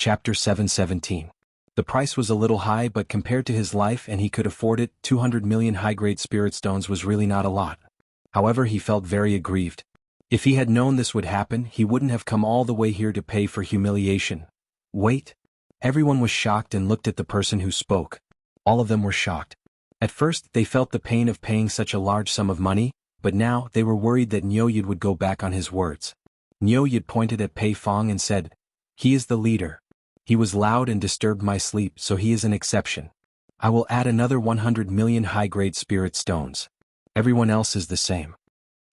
Chapter 717. The price was a little high, but compared to his life and he could afford it, 200 million high-grade spirit stones was really not a lot. However, he felt very aggrieved. If he had known this would happen, he wouldn't have come all the way here to pay for humiliation. Wait. Everyone was shocked and looked at the person who spoke. All of them were shocked. At first, they felt the pain of paying such a large sum of money, but now they were worried that Nyoyid would go back on his words. Nyoyid pointed at Pei Fong and said, "He is the leader. He was loud and disturbed my sleep, so he is an exception. I will add another 100 million high-grade spirit stones. Everyone else is the same."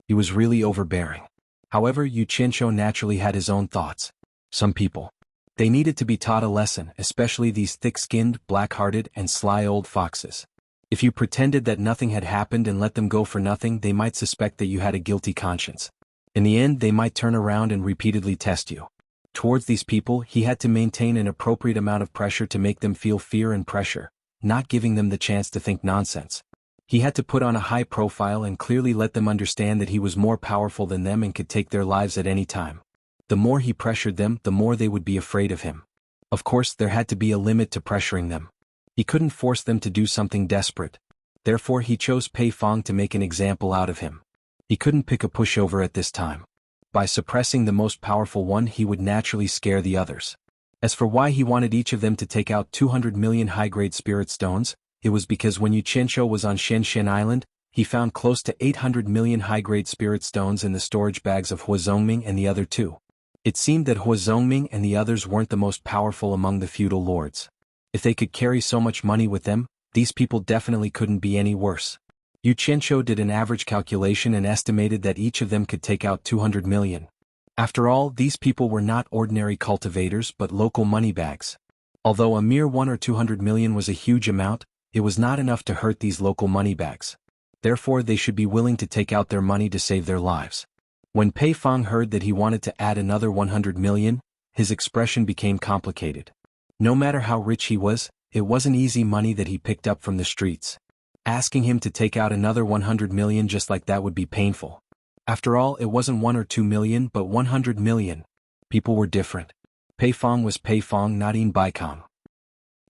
He was really overbearing. However, Yu Qianqiu naturally had his own thoughts. Some people. They needed to be taught a lesson, especially these thick-skinned, black-hearted, and sly old foxes. If you pretended that nothing had happened and let them go for nothing, they might suspect that you had a guilty conscience. In the end, they might turn around and repeatedly test you. Towards these people, he had to maintain an appropriate amount of pressure to make them feel fear and pressure, not giving them the chance to think nonsense. He had to put on a high profile and clearly let them understand that he was more powerful than them and could take their lives at any time. The more he pressured them, the more they would be afraid of him. Of course, there had to be a limit to pressuring them. He couldn't force them to do something desperate. Therefore, he chose Pei Fong to make an example out of him. He couldn't pick a pushover at this time. By suppressing the most powerful one, he would naturally scare the others. As for why he wanted each of them to take out 200 million high-grade spirit stones, it was because when Yu Qianqiu was on Shenzhen Island, he found close to 800 million high-grade spirit stones in the storage bags of Hua Zongming and the other two. It seemed that Hua Zongming and the others weren't the most powerful among the feudal lords. If they could carry so much money with them, these people definitely couldn't be any worse. Yu Qianqiu did an average calculation and estimated that each of them could take out 200 million. After all, these people were not ordinary cultivators but local moneybags. Although a mere 1 or 200 million was a huge amount, it was not enough to hurt these local moneybags. Therefore, they should be willing to take out their money to save their lives. When Pei Fong heard that he wanted to add another 100 million, his expression became complicated. No matter how rich he was, it wasn't easy money that he picked up from the streets. Asking him to take out another 100 million just like that would be painful. After all, it wasn't 1 or 2 million but 100 million. People were different. Pei Fong was Pei Fong, not Yin Baikong.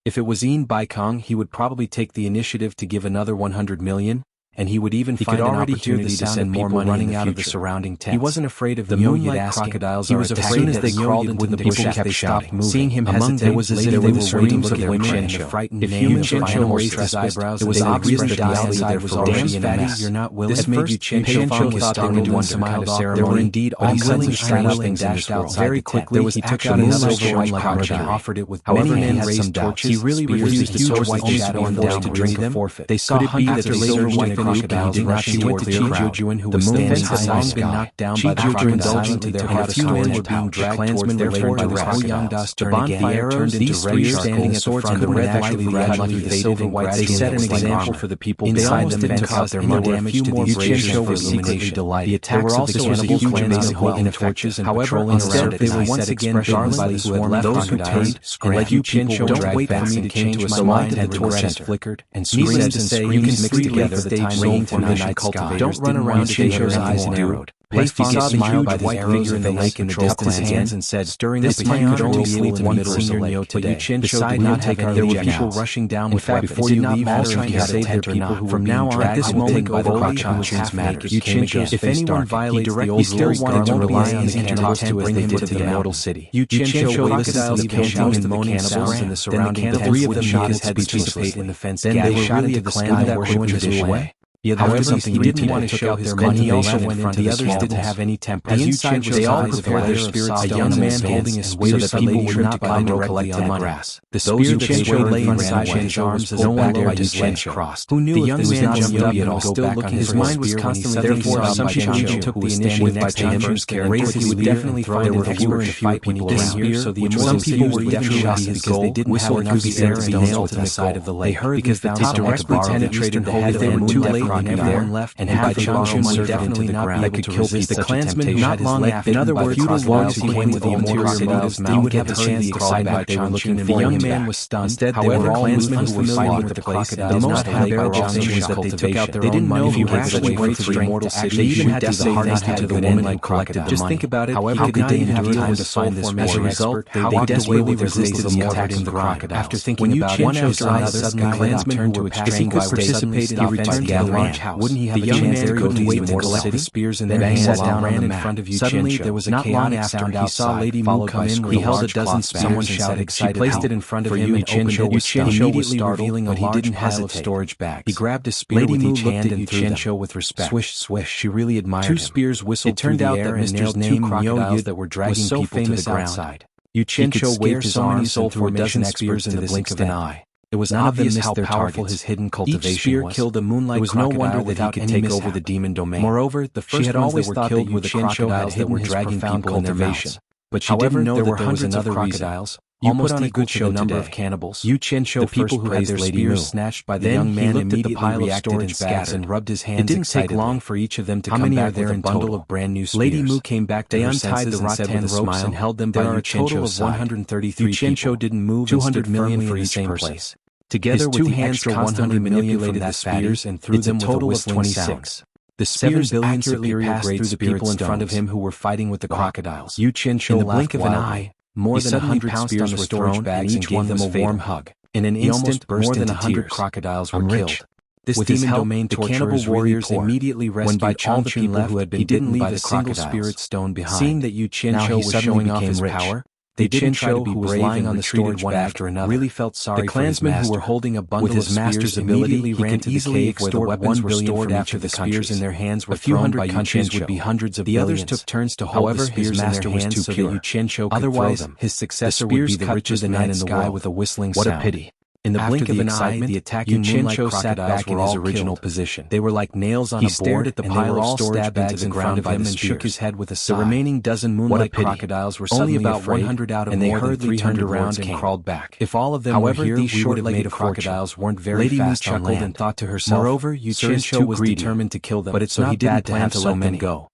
If it was Yin Baikong, he would probably take the initiative to give another 100 million, and he would even find an opportunity to send more money running out of the surrounding tents. He wasn't afraid of the moonlight crocodiles. He was afraid as they crawled into the bushes kept shouting. Seeing him hesitate, it was as if they were waiting for the women and the frightened names of animals raised his eyebrows. It was obvious that the outside was already in a mess. You're not willing. This made Yu Qianqiu thought they were doing some kind of ceremony. There were indeed all kinds of strange things dashed out. Very quickly, he took out another sword like Mercury. Offered it with however men raised torches. He really refused to sword white shadow and forced to drink them. They saw hunters that later white crocodiles did not. She went to Qi, who was standing had long been knocked down by the crocodiles to their house storage were being dragged toward their friend by the crocodiles. The bonfire turned into red standing at the front, and naturally the silver white. They set an example for the people inside them and caused their more damage to the Yu Qianqiu was secretly delighted. The attacks of the cannibals clans holding torches and patrolling around it. They were once again darkened by the swarm of those who turned and let Yu Qianqiu don't wait for me to change my mind, and the torches flickered and screamed to say you can mix together the time rain for the cultivators. Don't run around Qianqiu's eyes narrowed. Pei Fong saw the huge white figure in the lake in the distance hands and said, "Stirring this man could only sleep in one senior Neo today." Beside not take our there were people rushing down with weapons. Before you leave, all trying to save their people. From now on, at this moment, by the crocodiles matters. If anyone violates the old rules, guards will rely on the cannibals to bring him to the immortal city. Yu Qianqiu crocodiles came to the moaning sounds in the surrounding. The three of them shot his head to participate in the fence. Then they shot into the sky that worshiped his way. However, he didn't want to show his cultivation in front of the others didn't have any temper. As inside they all prepared their spirits, a young man holding a spear so that people would not climb directly on the grass. The spear that lay in front of his arms as no one dared his legs crossed. Who knew the young man jumped up and was still looking his mind was constantly therefore some Qianqiu took the initiative next to him raised his spear and thought there were fewer and fewer people around here, so the some people were even shocked because they didn't have enough air to be nailed to the side of the lake because the top directly penetrated the head. They were too late. crocodile left, and half of Jianghu would definitely not be able to resist the clansman who had his leg bitten. In other words, feudal lords who came with the ulterior motives, he would have a chance to decide what they were looking for. The young man was stunned. Instead, however, the clansmen who were fighting with the crocodiles did not have their was that they took out their own money. If you actually went to the immortal city, they even had to say hardest to the woman who collected the money. Just think about it. However, he could not even have time to find this war. As a result, they desperately resisted the attack of the crocodiles. After thinking about it, one after another, suddenly clansmen who were extremely participate in the returned to the ranch house. Wouldn't he have a chance to go to the immortal city? Spears in their hands sat down ran in front of you. Suddenly, there was a chaotic sound outside. He saw Lady Mu come in. He held a dozen spears. Someone shouted, "She placed it in front of him and opened it." Yuchensho was startled, but he didn't hesitate. Storage bags. He grabbed a spear with each hand and threw them. With respect. Swish, swish. She really admired him. Two spears whistled through the air and nailed two crocodiles that were dragging people to the ground. Yuchensho waved his arms and threw a dozen spears in the blink of an eye. It was obvious how powerful his hidden cultivation was. Each spear killed a moonlight crocodile. It was no wonder that he could take over the demon domain. Moreover, the first ones that were killed were the crocodiles that were dragging people in their mouths. But she didn't know that there were hundreds of crocodiles. You put on a good show number of cannibals. Yuchensho, the people who had their spears snatched by the young man, immediately reacted in bags and rubbed his hands. It didn't take long for each of them to come back with a bundle of brand new spears. Lady Mu came back to her senses and said with a smile, and held them by Yuchensho's side. 133 Yuchensho didn't move 200 million for each place. Together with the extra 100 million from the spears and threw them with a whistling sound. The spears accurately passed through the people in front of him who were fighting with the crocodiles. Yuchensho, in the blink of an eye, more than 100 spears were thrown and each one was a warm hug. In an instant, more than 100 crocodiles were killed. This demon domain torture, the cannibal warriors immediately rescued all the people who had been bitten by the single spirit stone behind. Seeing that Yuchensho was showing off his power, they didn't try to be brave lying on the storage one after another. Really felt sorry. The clansmen who were holding a bundle of spears immediately ran to the cave where the weapons were stored after the spears in their hands were thrown by countries would be hundreds of billions. The others took turns to hold the spears in their hands so that Yuchensho could throw them. His successor would be the richest man in the world. With a whistling sound. What a pity. In the blink of an eye, the attacking Yuchensho sat back in his original position. They were like nails on a board. He stared at the pile of storage bags in front of him and shook his head with a sigh. The remaining dozen moonlight crocodiles were suddenly about 100 out of and more than 300 turned around and crawled back. If all of them were here, these short-legged crocodiles weren't very fast on land. Lady Mu chuckled and thought to herself, moreover, Yuchensho was determined to kill them, but it's not bad to have so many go.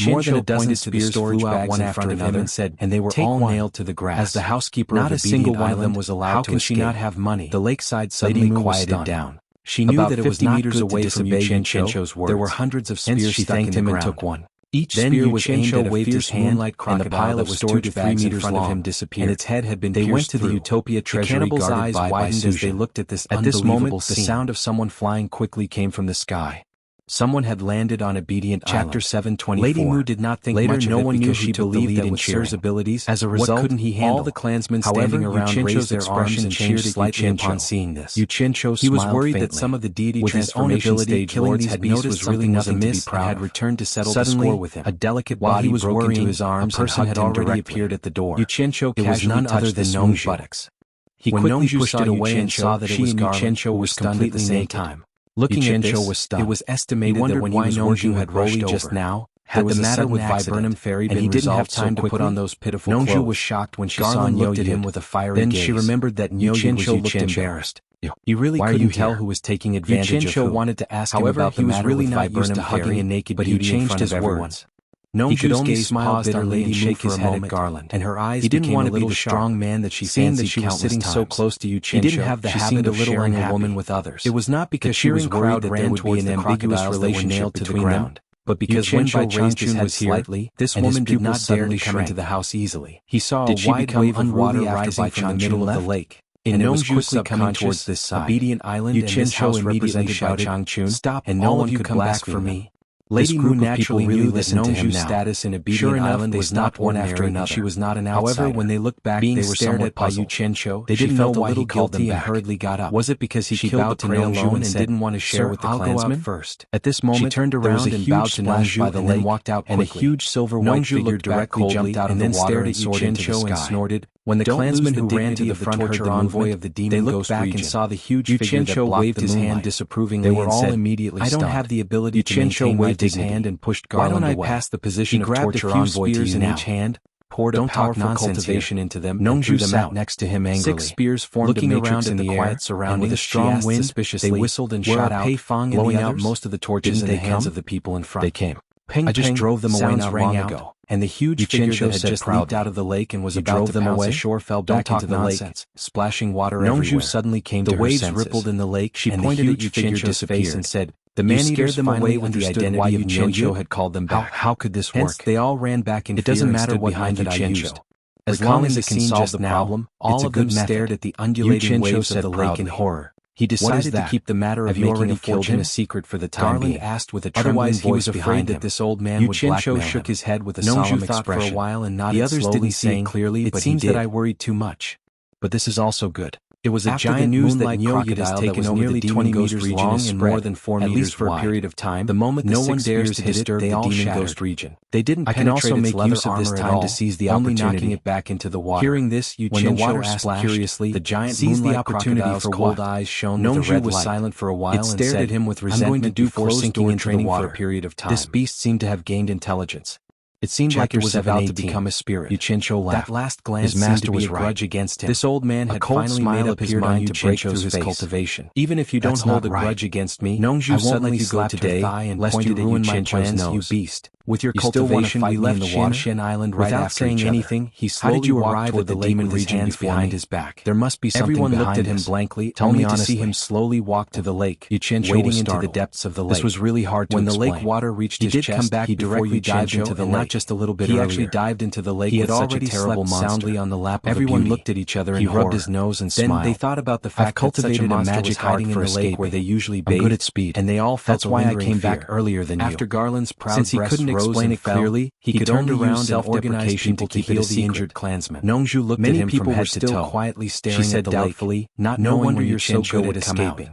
More than a dozen spears flew out one after another and said, and they were all nailed to the grass. As the housekeeper of the single one of them was allowed to escape. How can she not have money? The lakeside suddenly quieted down. She knew that it was not meters away from Yuchensho's words. There were hundreds of spears stuck in the ground. And took one. Each spear was aimed at a fierce moonlight crocodile, and the pile that was 2 to 3 meters long, of him disappeared, and its head had been pierced. They went to the Utopia treasury. The cannibals' eyes widened as they looked at this unbelievable scene. At this moment, the sound of someone flying quickly came from the sky. Someone had landed on Obedient Chapter 724. Lady Mu did not think much of it. Later, no one knew she believed that with Sir's abilities. As a result, couldn't he handle? All the clansmen standing around raised their arms and cheered slightly upon seeing this. Yuchensho smiled faintly. He was worried that some of the deity transformation stage lords had noticed something was amiss and had returned to settle the score with him. A delicate body broke into his arms. A person had already appeared at the door. Yuchensho casually touched the gnome's buttocks. He quickly pushed it away and saw that she and Yuchensho were stunned at the same time. Looking at this, it was estimated that when he was working had rushed just now, had the matter with Viburnum Fairy been resolved, he didn't have time to put on those pitiful clothes. Nonju was shocked when she saw looked at him with a fiery gaze. Then she remembered that Yuchensho looked embarrassed. He really couldn't tell who was taking advantage of who. Yuchensho wanted to ask him about the matter with Viburnum Fairy, a naked but he changed his words. Nonju's gaze smiled bitterly and shake his head at Garland, and her eyes became a little strong man that she fancied she was sitting so close to Yuchensho. He didn't have the habit of sharing a woman with others. It was not because she was worried that there would be an ambiguous relationship between them, but because when Yuchensho was here, this woman did not dare to come into the house eusily. He saw a wide wave of water rising from the middle of the lake. And it was quickly coming towards this side. Obedient Island and this house immediately shouted, "Stop, and no one could come back for me." Lady Mu naturally knew that Nonju's status in Obedient Island was not one after another. She was not an outsider. However, when they looked back, they were stared at by Yuchensho. They didn't know why he called them back. Hurriedly got up. Was it because he killed the prey alone and didn't want to share with the clansmen? First. At this moment, she turned around and bowed to Nonju by the lake, walked out quickly. And a huge silver white figure directly jumped out of the water and stared at Yuchensho and snorted. When the clansmen who ran to the front heard the envoy of the demon ghost region, and saw the huge figure that waved his hand disapprovingly. They were all immediately stunned. I don't have the ability to maintain my dignity. Hand and pushed Garland away. Why don't I pass the position of torture envoy to you now? In each hand, poured a powerful cultivation into them, Nongju sat next to him angrily. 6 spears formed a matrix in the air, and with a strong wind, they whistled and shot out, blowing out most of the torches in the hands of the people in front. They came. I just drove them away not long ago, and the huge figure that had just leaped out of the lake and was about to pounce ashore fell back into the lake, splashing water everywhere. Nongju suddenly came to her senses. The waves rippled in the lake, she pointed at Yuchencho's face and said, "The man-eaters them away with the identity of Yuchencho had called them back. How could this work?" Hence, they all ran back in fear. It doesn't matter what behind that I used. As long as it can solve the problem, all of them stared at the undulating waves of the lake in horror. He decided to keep the matter of making a fortune a secret for the time being. Garland asked with a trembling voice behind him. This old man would blackmail him. Shook his head with a solemn expression. For a while and nodded slowly. The others didn't see it clearly, but he did. It seems that I worried too much. But this is also good. It was a giant news that crocodile that was nearly 20 meters long and more than 4 meters wide. At least for a period of time, the moment no one dares to disturb the demon ghost region. They didn't penetrate its leather armor this time to seize the opportunity, only knocking it back into the water. Hearing this, Yuchencho asked curiously, the giant seized the opportunity for cold eyes shone with a red light. Nongju was silent for a while and stared at him with resentment before sinking into the water for a period of time. This beast seemed to have gained intelligence. It seemed like it was about to become a spirit. Yuchencho laughed. That last glance seemed to be a grudge against him. This old man had finally made up his mind to break through his cultivation. Even if you don't hold a grudge against me, Nongju suddenly slapped her thigh and pointed at Yuchencho's nose. You beast. With your cultivation, we left Shanshan Island right after saying anything. He slowly walked toward the demon region behind his back. There must be something behind. Everyone looked at him blankly, only to see him slowly walk to the lake, wading into the depths of the lake. This was really hard to explain. When the lake water reached his chest, he directly dived into the lake. Not just a little bit earlier. He actually dived into the lake with such a terrible monster. Soundly on the lap of everyone looked at each other in horror. He rubbed his nose and smiled. Then they thought about the fact that such a monster was hiding in the lake where they usually bathe. I'm good at speed, and they all felt. That's why I came back earlier than you. After Garland's proud breast rose and fell, he could only use self-deprecation to heal the injured clansmen. Nongju looked at him from head to toe, quietly staring at the lake, not knowing where Yuchencho would escape.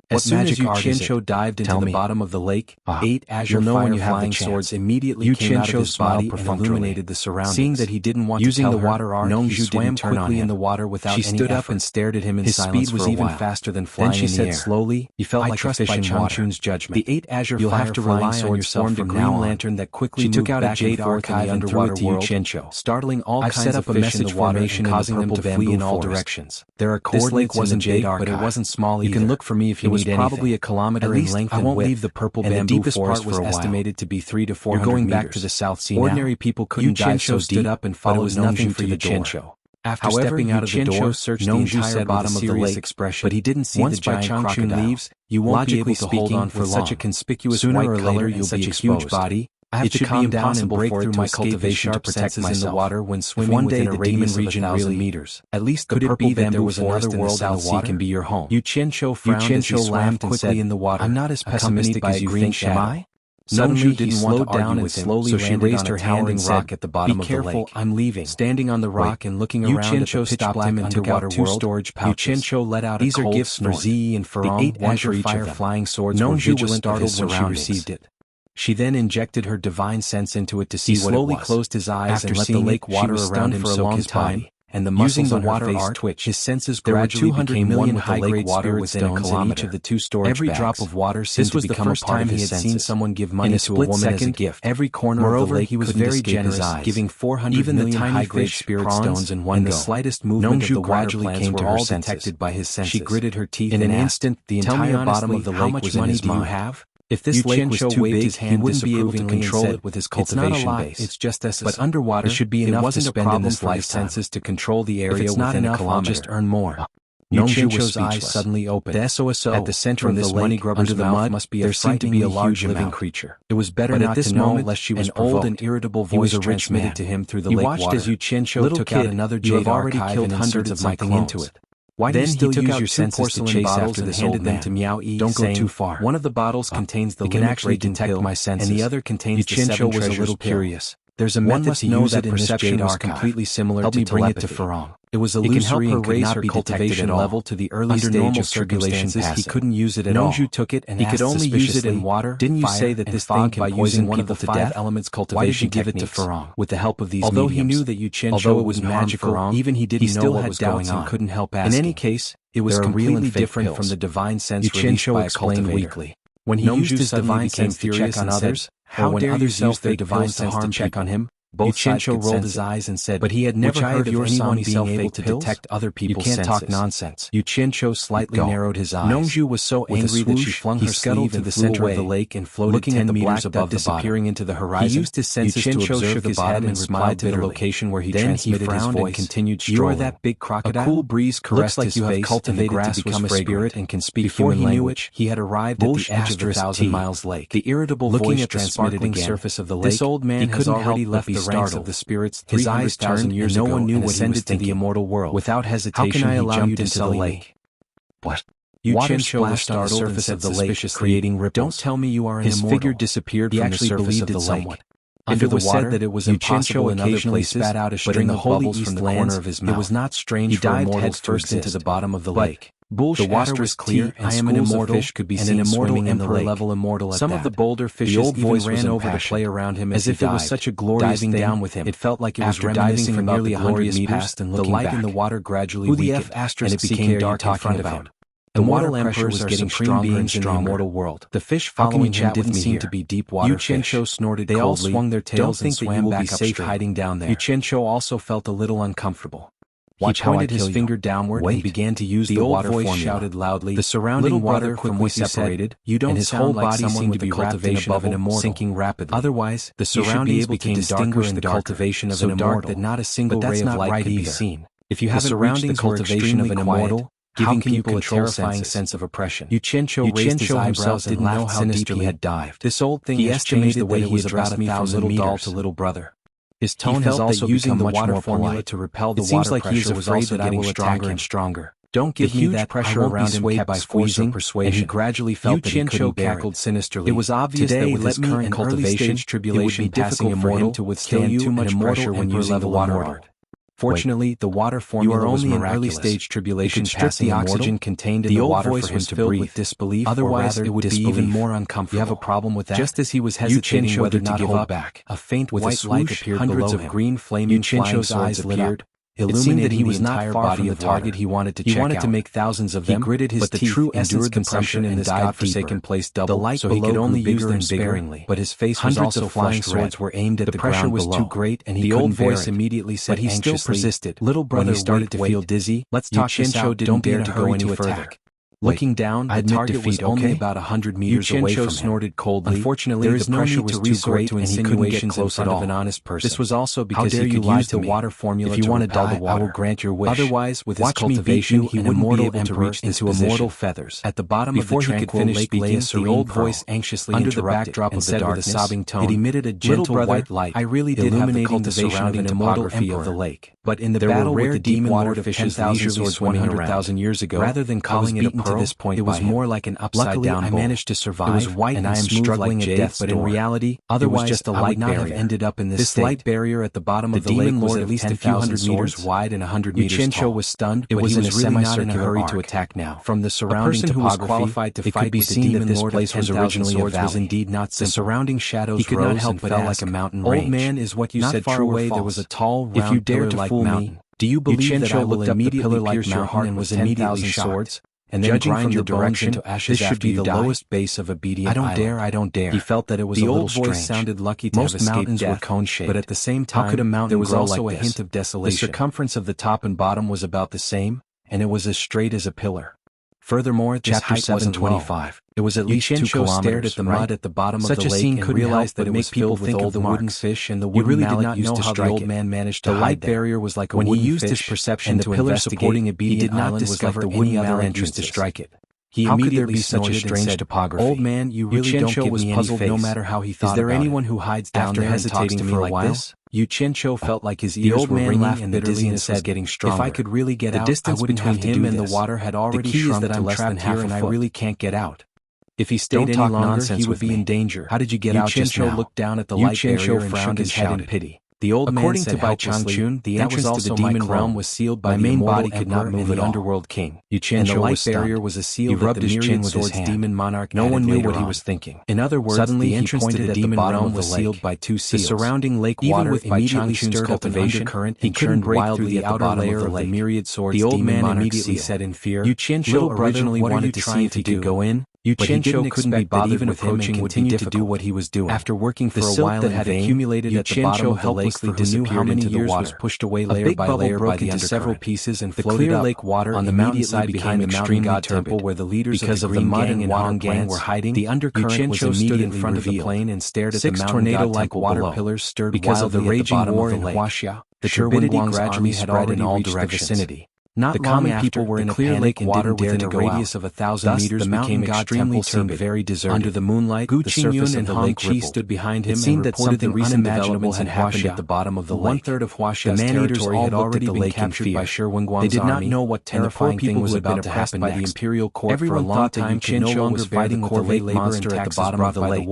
As soon as Yuchencho dived into the bottom of the lake, 8 azure fire-flying swords immediately came out of his body and illuminated the surroundings. Seeing that he didn't want to tell her, Nongju swam quickly in the water without any effort. She stood up and stared at him in silence for a while. His speed was even faster than flying in the air. Then she said slowly, "You felt like a fish in water. Judgment. The 8 azure fire-flying swords formed a green lantern that quickly moved back and forth in the underwater world, startling all kinds of fish in the water and causing them to flee in all directions. There are coordinates in the Jade Archive, but it wasn't small either. You can look for me if you need anything. Probably a kilometer in length and width, leave the purple and the deepest part was estimated to be 300 to 400 meters. You're going back to the South Sea now. Ordinary people couldn't dive so deep, stood up and followed nothing for Yuchencho. After stepping out of the door, searched the entire bottom of the lake, but he didn't see the giant crocodile. Leaves, you won't be able to hold on for long. Such a conspicuous white color and such a huge body. It should be impossible for it to escape the sharp senses in the water when swimming within a radius of 1,000 meters. At least the purple be that there was another world in the South Sea can be your home. Yuchencho frowned as he swam quickly in the water. I'm not as pessimistic as you think, am I? Suddenly he slowed down and slowly so she raised her hand and said, "At the bottom of the lake. Be careful, I'm leaving." Standing on the rock and looking around at the pitch black underwater world, storage pouches. Yuchencho let out a cold snort. These are gifts for Z and Ferong. The 8 azure fire-flying swords were vigilant of his surroundings. When she received it. She then injected her divine sense into it to see what it was. He slowly closed his eyes and let the lake water around him soak his body, and the muscles on her face twitched. His senses gradually became one with the lake water within a kilometer. Each of the 2 storage bags. Every drop of water seemed to become a part of his senses. This was the first time he had seen someone give money to a woman as a gift. Every corner of the lake he was very generous, giving 400 million high-grade spirit stones in one go. The slightest movement of the water plants were all detected by his senses. She gritted her teeth in an instant. The entire bottom of the lake was in his mind. If this lake was too big, he wouldn't be able to control it with his cultivation base. It's just as but underwater, it should be enough to spend in this life senses to control the area within a kilometer. I'll just earn more. Yuchencho's eyes suddenly opened. At the center of the lake, under the mud, there seemed to be a large living creature. It was better not to know lest she was provoked. An old and irritable voice transmitted to him through the lake water. He watched as Yuchencho took out another jade archive and inserted something into it. Why do you still use your senses to chase after this old man? To Miao-E, don't go too far. One of the bottles contains the limit-breaking pill, my senses, and the other contains the 7 treasures. Was a little curious. There's a method to use it in this jade archive. Completely similar to telepathy. It to Ferong. It was illusory and could not be cultivation level to the early stage of circulations. He couldn't use it at all. Nongju took it and he could only use it in water. Didn't you say that this thing can poison one of the 5 elements cultivation techniques? Why did you give it to Ferong? With the help of these mediums. Although he knew that Yuchencho was magical, even he didn't know what was going on. Couldn't help asking. In any case, it was completely different from the divine sense released by a cultivator. When he used his divine sense to check on others, or when others used their divine sense to check on him, Both sides rolled his eyes and said, but he had never heard of anyone being able to detect other people's senses. You can't talk nonsense. Yu Qianzhou slightly narrowed his eyes. Nongzhu was so angry that she flung her sleeve to the center of the lake and floated 10 meters above the disappearing into the horizon. He used his senses to observe the bottom and smiled to the location where he transmitted his voice and continued strolling. You are that big crocodile? A cool breeze caressed his face and the grass to become a spirit and can speak human language. Before he knew it, he had arrived at the edge of the 1,000-mile lake. The irritable voice transmitted again. Surface of the lake, this old man has already left the ranks of the spirits. His eyes turned and no one knew what he was thinking. The immortal world. Without hesitation, how can I allow you to into the lake? What? Yu Qianzhou was startled the surface of the lake, creating ripples. Don't tell me you are an immortal. His figure disappeared from the surface of the lake. If it was said that it was impossible in other places, spat out a string of bubbles from the corner of his mouth. It was not strange for immortals first into the bottom of the lake. The water was clear, and I am an immortal fish could be seen swimming in the lake. Level immortal at some of the bolder fishes even ran over to play around him as if it was such a glorious thing. Down with him. It felt like it was reminiscing for nearly 100 meters, and the light in the water gradually weakened, and it became dark in front of him. The water emperors are getting stronger and stronger in the immortal world. The fish following him didn't seem to be deep water fish. Yu Qianzhou snorted coldly. They all swung their tails and swam back upstream. Hiding down there. Yu Qianzhou also felt a little uncomfortable. He pointed his finger downward and began to use the water formula. Shouted loudly. The surrounding water quickly separated. You don't and his whole body seemed to be cultivation above an immortal, sinking rapidly. Otherwise, the surroundings became darker and the cultivation of an immortal that not a single ray of light could be seen. If you haven't reached the cultivation of an immortal, giving people a terrifying sense of oppression. Yu Qianzhou raised his eyebrows and laughed sinisterly. He had dived. This old thing has changed the way he addressed me from little doll to little brother. His tone has also using the water formula to repel the water pressure was also getting stronger and stronger. Don't give me that pressure around him kept by squeezing, persuasion. And he gradually felt that he couldn't bear it. Sinisterly. It was obvious that with his current cultivation, it would be difficult for him to withstand too much pressure when using the water. Fortunately, the water formula was miraculous. You are only in early-stage tribulation passing the oxygen contained in the water for him to breathe. With disbelief, otherwise it would be even more uncomfortable. You have a problem with that? Just as he was hesitating whether to give up, a faint white light appeared below him. Hundreds of green flaming flying swords appeared. It seemed that he was not far from the target he wanted to check out. He wanted to make thousands of them, but the true essence consumption in this godforsaken place doubled, the light so he could only use them sparingly. But his face was also flushed red. Swords were aimed at the pressure was too great, and he couldn't bear it. The old voice immediately said anxiously, but he still persisted. Little brother, when he started to feel dizzy, let's talk this out. Don't dare to go any further. Looking down, the target was only about 100 meters away from him. Snorted coldly. Unfortunately, the pressure was too great and he couldn't get close at all. Of an honest person. This was also because he could use the water formula to repel the water. I will grant your wish. Otherwise, with his cultivation, he wouldn't be able to reach into immortal feathers. At the bottom of the tranquil lake, the old voice anxiously under the backdrop of the darkness, with a sobbing tone, it emitted a gentle white light. I really did have the cultivation of an topography of the lake. But in the battle with the demon lord of 10,000 swords 100,000 years ago, rather than calling it a pearl, to this point, it was more like an upside-down bowl. I managed to survive. It was white and I am struggling at death, but in reality, otherwise, just a light barrier. Have ended up in this light barrier at the bottom of the lake was at least a few hundred meters wide and 100 meters tall. Yu Qianzhou was stunned. It was in a semi-circular hurry to attack now. From the surrounding topography, who was qualified to fight with the demon lord of 10,000 swords was indeed not simple. The surrounding shadows rose and fell like a mountain range. Old man, is what you said true or false? There was a tall, round pillar-like mountain. Do you believe that I will immediately pierce your heart and was immediately shocked? And then judging from the direction, to ashes this should be the lowest base of obedient island. I don't dare. He felt that it was a little strange. The old voice sounded lucky to have escaped mountains were cone-shaped, but at the same time, how could a mountain there was also a hint of desolation. The circumference of the top and bottom was about the same, and it was as straight as a pillar. Furthermore, this height wasn't 25. It was at least 2 kilometers. Stared at the mud at the bottom of the lake. Such a scene could realize that it was filled with old wooden fish and the wooden mallet used to strike it. The old man managed to hide. The light barrier was like a wooden fish. When he used his perception to investigate, he did not discover any other entrance to strike it. He immediately snorted strange topography. Old man, you really don't give me any face. No matter how he thought. Is there anyone who hides down there and talks to me like this? Yu Qianzhou felt like his ears were ringing and the dizziness was getting stronger. If I could really get out, the distance between him and the water had already shrunk to less than half a foot, and I really can't get out. If he stayed any longer, he would be in danger. How did you get out just now? Yu Qianzhou looked down at the light barrier and shook his head in pity. The old man said helplessly, the entrance to the demon realm was sealed by the immortal emperor and the underworld king. Yu Qianzhou was stunned. The light barrier was a seal that the myriad swords demon monarch no one knew what he was thinking. In other words, suddenly the entrance to the demon realm was sealed by 2 seals. The surrounding lake water immediately stirred up an undercurrent and churned wildly at the outer layer of the myriad swords. The old man immediately said in fear, Yu Qianzhou originally wanted to see if he could go in, Yu Qianqiu couldn't be bothered with him and continued to do what he was doing. After working for a while that had accumulated at the bottom of the lake for who knew how many years was pushed away layer by layer by the several pieces and floated up lake water on the mountainside behind the mountain god temple where the leaders of the Green Gang and Han Gang were hiding. The undercurrent was immediately in front of the plain and stared at the mountain tornado-like water pillars stirred because of the raging war in Wuxia. The turbidity gradually spread in all directions. Not the common people were in a clear lake water within a radius of 1,000 meters. The mountain god temple seemed very deserted. Under the moonlight, the surface of the lake stood behind him. It seemed that something unimaginable had happened at the bottom of the lake. 1/3 of Huaxia's territory had already been captured by Shi Wenguang's army. They did not know what terrifying thing was about to happen by the imperial court for a long time. Qianqiu was fighting with the lake monster at the bottom of the lake.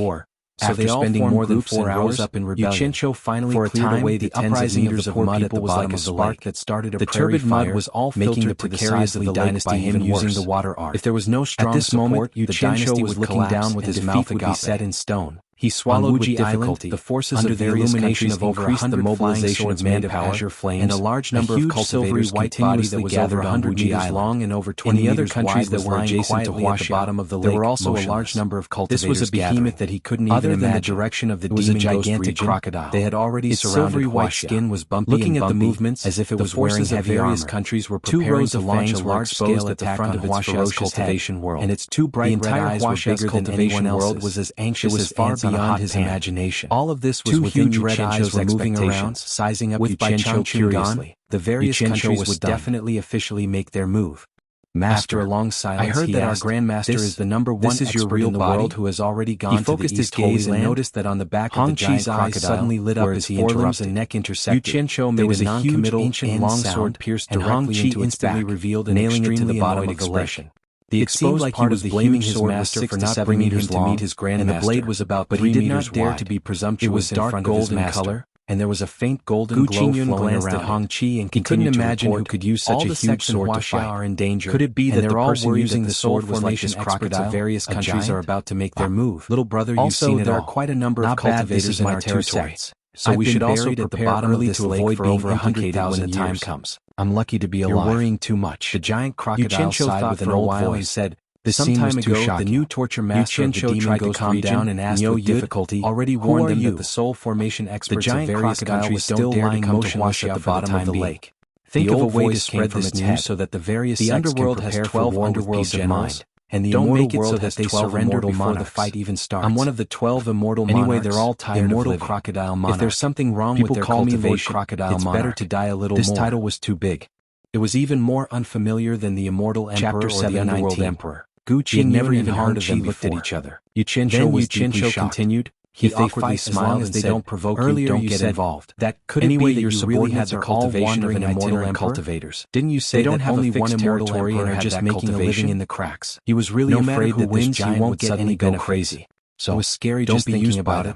After spending more than 4 hours up in rebellion, Qianqiu finally cleared away the uprising meters of mud at the bottom of the lake that started a prairie fire. The turbid mud was all filtered to the size of the lake by him using the water art. If there was no strong support, Yu Qianqiu was looking down with his mouth would be set in stone. He swallowed with difficulty. The forces of the illumination of increased the mobilization of manpower and a large number of cultivators white body that was over 100 meters long and over 20 meters wide. In the other countries that were adjacent to Huaxia, at the bottom of the lake, there were also a large number of cultivators. This was a behemoth that he couldn't even imagine. Other than the direction of the demon gigantic crocodile, they had already surrounded Huaxia. Its silvery white skin was bumpy and bumpy, at the movements as if it was wearing heavy armor. Various countries were preparing to launch a large-scale attack on Huaxia's cultivation world, and its two bright red eyes were bigger than anyone else's. Was as anxious as far beyond his imagination. All of this was within Yu Qianqiu's moving around, sizing up Yu Qianqiu curiously. The various countries would definitely officially make their move. Master, after a long silence, I heard that our Grandmaster is the #1 expert in the world who has already gone to the East Holy Land. And noticed that on the back of the giant crocodile suddenly lit up as he forelimbs and neck intersected. Yu Qianqiu made a non-committal ancient long sword pierced directly into its back, nailing it to the bottom of the lake. The exposed part was blaming his master for not bringing him to meet his grandmaster, and the blade was about 3 meters wide. But he did not dare to be presumptuous. It was dark golden color, and there was a faint golden glow flowing around at Hong Qi and continued to imagine who could use such a huge sword to fight. Are in danger. Could it be that the person using the sword was like this crocodile? Of various countries are about to make their move. Little brother, you've seen it all. There are quite a number of cultivators in our territory, so we should also prepare early to avoid for over 100,000 when the time comes. I'm lucky to be alive. You're worrying too much. The giant crocodile sighed with an old voice and said, some time ago, the new torture master of the demon tried to calm down and asked with difficulty, already warned them that the soul formation experts of various countries don't dare to come to Huaxia at the bottom of the lake. Think of a way to spread this news so that the various sects can prepare for war with peace in mind. And the immortal world has they surrender before the fight even starts. I'm one of the 12 immortal monarchs. Anyway, they're all tired of living. Crocodile monarch. If there's something wrong with their cultivation, it's better to die a little more. This title was too big. It was even more unfamiliar than the immortal emperor or the underworld emperor. Gu Qi never even heard of them looked at each other. Yu Qianqiu continued. He awkwardly smiled as they don't provoke you, don't get involved. That could anyway that your subordinates are all wandering itinerant cultivators. Didn't you say they don't have only one territory and are just making a living in the cracks? He was really afraid that this giant would suddenly go crazy. So it was scary just thinking about it.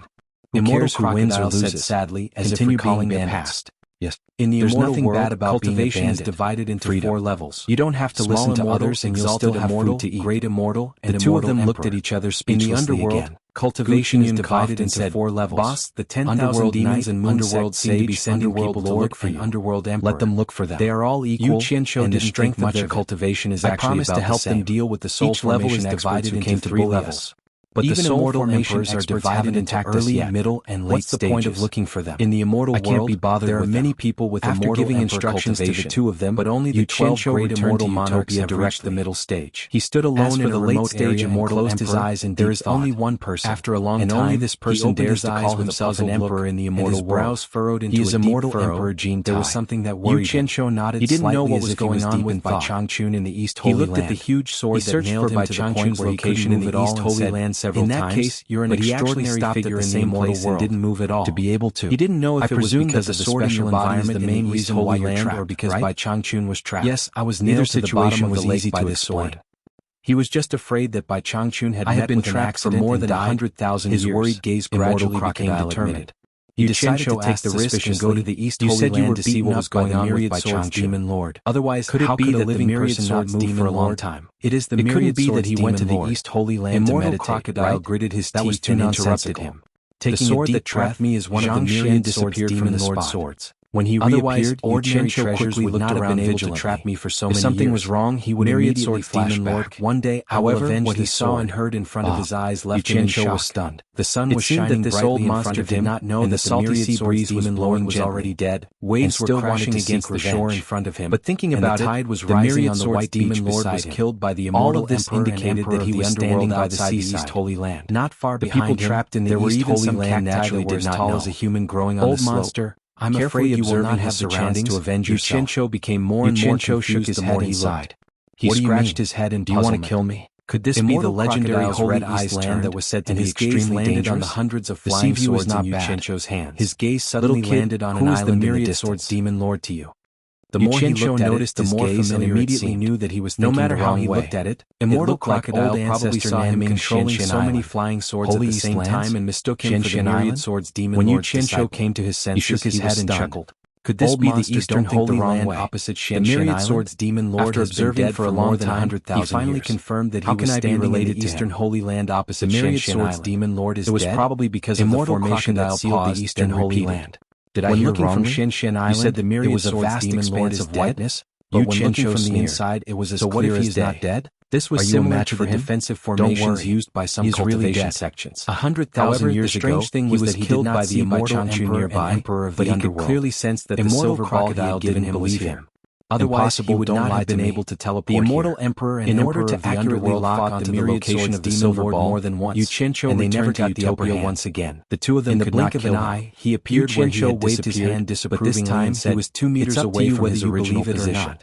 Immortal crocodile said sadly, as if recalling the past. Yes. In the immortal world, cultivation is divided into 4 levels. You don't have to listen to others and you'll still have food to eat. Great immortal and the 2 of them looked at each other speechlessly again. Cultivation is divided into 4 levels. Boss, the 10,000 demons and moonworld seem to be sending people to look for you. Underworld emperor. Let them look for them. They are all equal, and the strength of their cultivation is actually about the same. I promise to help them deal with the soul formation experts who came to 3 levels. But even immortal emperors are divided into early, middle, and late stages. What's the point of looking for them? In the immortal world, there are many people with immortal giving instructions to the 2 of them, but only the 12 great immortal monarchs have reached the middle stage. He stood alone in a remote stage and closed his eyes in deep thought. There is only one person. After a long time, and only this person dares to call himself an emperor in the immortal world. His brows furrowed into a deep furrow. There was something that worried him. Yu Qianqiu nodded slightly. He didn't know what was going on with Bai Changchun in the East Holy Land. He looked at the huge sword that nailed him to the point where he couldn't move at all and said, in that case, you're an extraordinary figure in the immortal world. Didn't move at all. To be able to. He didn't know if it was because of the special environment, the main reason why you're trapped, or because Bai Changchun was trapped. Yes, I was nailed to the bottom of the lake by this sword. He was just afraid that Bai Changchun had been trapped for more than 100,000 years. His worried gaze gradually became determined. He decided to take the risk and go to the East Holy Land to see what was going on with Bai Changchun, demon lord. Otherwise, could it be that a living person not move for a long time? It is the myriad swords that he went to the East Holy Land to meditate. Immortal crocodile gritted his teeth and interrupted him. The sword that trapped me is one of the myriad swords demon lord swords. When he reappeared, ordinary treasures would not have been able to trap me for so many years. If something was wrong, he would immediately flash back. One day, however, what he saw and heard in front of his eyes left him in shock. Was stunned. The sun was shining brightly in front of him, and the salty sea breeze was blowing was already dead. Waves were crashing against the shore in front of him. But thinking about it, the tide was rising on the white demon lord was killed by the immortal emperor indicated that he was standing by the sea's holy land. Not far behind him, trapped in the east holy land naturally did not know. As a human growing on the slope. Old monster, I'm afraid you will not have the chance to avenge yourself. Yuchensho became more and more confused the more he sighed. He scratched his head in puzzlement. Do you want to kill me? Could this be the legendary Holy East land that was said to be extremely dangerous? On the hundreds of flying swords in Yuchensho's hands. His gaze suddenly landed on an island in the distance. Swords demon lord to you? The more he looked at it, the more familiar and immediately knew that he was thinking the wrong way. No matter how he looked at it, Immortal Crocodile probably saw him controlling so many flying swords at the same time and mistook him for the myriad swords demon lord. When Yuchensho came to his senses, he shook his head and chuckled. Could this be the Eastern Holy Land opposite Shinshin Island? The myriad swords demon lord has been dead for a long time. He finally confirmed that he was standing in the Eastern Holy Land opposite Shinshin Island. Demon lord is dead. It was probably because of the formation that sealed the Eastern Holy Land. Did I hear wrongly? From Shinshin Island, you said the myriad was a vast expanse of whiteness, but when looking from the inside, it was as clear as day. Not dead? This was similar to the defensive formations used by some cultivation sections. 100,000 years ago, he was killed by the immortal emperor and emperor of the underworld. But he could clearly sense that the silver crocodile didn't believe him. Otherwise, he would not have been able to teleport. The immortal emperor and emperor of the underworld fought the location of the silver ball more than once, and they never got the upper hand once again. The two of them could not kill him. He appeared where he had disappeared, but this time he was 2 meters away from his original position.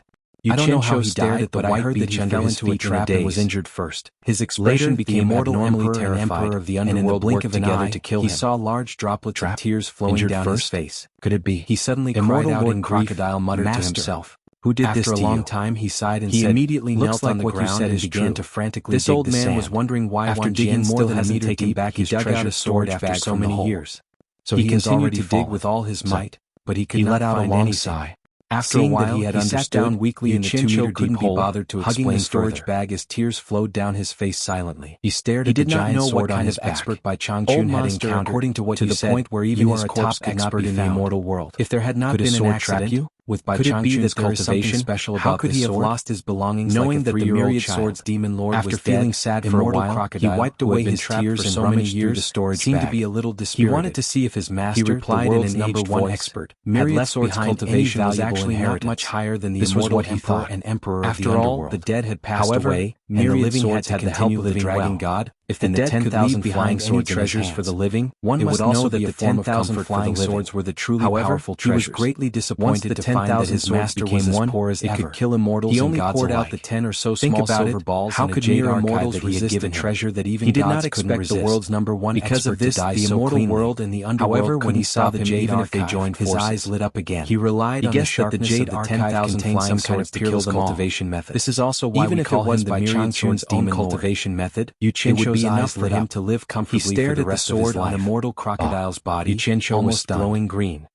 I don't know how he died, but I heard that he fell into a trap and was injured first. His expression became abnormally terrified, and in the blink of an eye, he saw large droplets of tears flowing down his face. Could it be? He suddenly cried out in grief. Crocodile muttered to himself. Who did this to you? After a long time, he sighed and said, he immediately knelt on the ground and began to frantically dig the sand. This old man was wondering why after digging more than a meter deep, he dug out a storage after so many years. So he continued to dig with all his might, but he could not let out a long sigh. After a while, he sat down weakly in the 2-meter deep hole, hugging the storage bag as tears flowed down his face silently. He stared at the giant sword on his back. Expert by Changchun had encountered, according to what you said, point where even his corpse could not be in the immortal world. If there had not been an accident, with by Changchun's cultivation, special about how could he have lost his belongings knowing that the myriad swords demon lord after was feeling dead, sad for a while, he wiped away his tears and so many years, the storage seemed bag. To be a little dispirited. He wanted to see if his master, he replied in an number one expert, myriad swords cultivation was actually not much higher than the immortal emperor and emperor of the underworld. After all, the dead had passed away, and the living had the help of the dragon god. If the dead could leave behind any treasures for the living, one must know that the 10,000 flying swords were the truly powerful treasures. He was greatly disappointed to find that his master was as poor as ever. It could kill immortals and gods alike. He only poured out the 10 or so small silver balls. How could mere immortals resist the treasure that even gods couldn't resist? He did not expect the world's number one expert to die so cleanly. Because of this, the immortal world and the underworld. However, when he saw the jade archive, his eyes lit up again. He relied on the sharpness of the 10,000 flying swords to kill them all. Cultivation method. This is also why we call him the Changchun's own cultivation method. Yuchensho's eyes lit up to live comfortably. He stared at the sword on immortal crocodile's body, almost glowing green.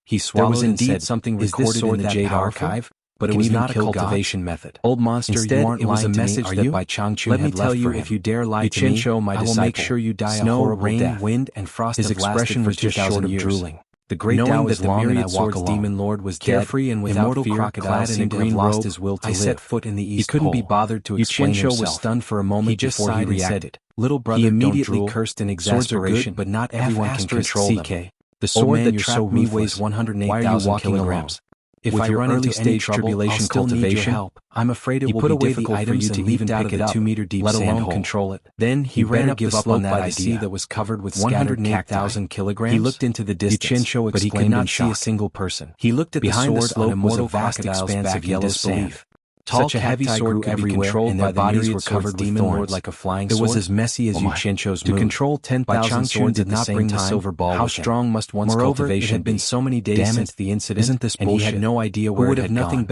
He swallowed. There was indeed something recorded in the jade archive, but it was not a cultivation method. Old monster, instead, it was a message that by Changchun had left for him. Let me tell you, if you dare lie to me, I will make sure you die a horrible death. Wind, and frost. His expression was just short of drooling. The great Tao is long and I walk alone. Demon Lord was carefree and without fear, crocodile seemed to have lost his will to live. I set foot in the east pole. He couldn't be bothered to explain himself. Yuchensho was stunned for a moment before he reacted. Little brother, he immediately cursed in exasperation, but not everyone can control them. The sword that trapped me weighs 108,000 kilograms. If I run into any tribulation cultivation, I'm afraid it will be difficult for you to even pick it up, 2-meter deep let alone control it. Then he ran up the slope by the sea that was covered with 108,000 kilograms. He looked into the distance, but he could not see a single person. He looked at the sword on immortal crocodile's back of yellow sand. Such a heavy sword could be controlled, and their bodies were covered with thorns like a flying sword. It was as messy as Yuchensho's move. To control 10,000 swords did not bring the silver ball. How strong must one's cultivation be? It had been so many days since the incident, isn't this bullshit? And he had no idea where it had gone.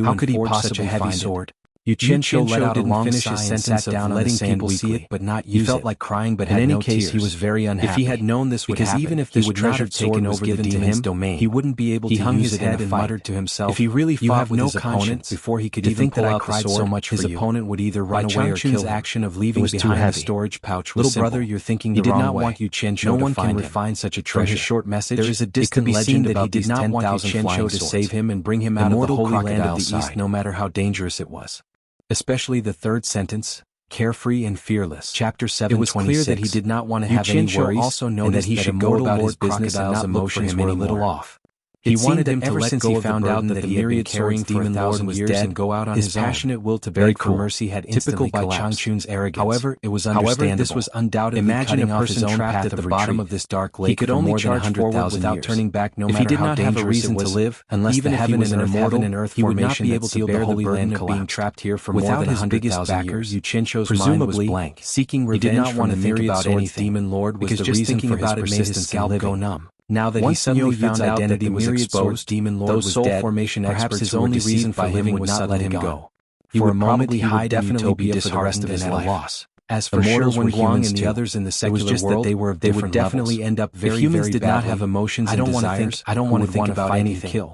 How could he possibly find a heavy sword? Yu Qianqiu let out a long sigh and sat down on the sand weakly, but not use it. He felt like crying but had no tears. In any case, he was very unhappy. If he had known this would happen, even if this treasure taken over the demon's domain, he wouldn't be able to use it in a fight. He hung his head and muttered to himself, if he really fought with his opponent before he could even pull out the sword, so much his opponent would either run away or kill him. Action of leaving behind the storage pouch was simple. Little brother, you're thinking the wrong way. He did not want Yu Qianqiu to find him. No one can refine such a treasure. From his short message, there is a distant legend about these 10,000 flying swords to save him and bring him out of the holy land of the east, no matter how dangerous it was. Especially the third sentence, carefree and fearless. Chapter 7:26. It was clear that he did not want to have any worries, also and that he should go about his business and not emotions were a little off. He wanted him to let go of the burden that the myriad carrying demon lord was dead and go out on his own. His passionate will to beg for mercy had instantly collapsed. Typical by Changchun's arrogance. However, it was understandable. However, this was undoubtedly cutting off his own path at the bottom of this dark lake. He could only charge forward without turning back, no matter how dangerous it was. If he did not have a reason to live, unless the heaven and immortal and earth formation that sealed the holy land of being trapped here for more than 100,000 years, Yu Qianqiu's mind was blank. Seeking revenge from the myriad swords demon lord was the reason for his persistence in living. Now that he suddenly found out that the was exposed, demon lord was dead, perhaps his only reason for living would not let him go. For a moment he would definitely be disheartened and at a loss. As for mortals Wen Guang and the others in the secular world, they would definitely end up very, very badly. If humans did not have emotions and desires, I don't want to think about anything.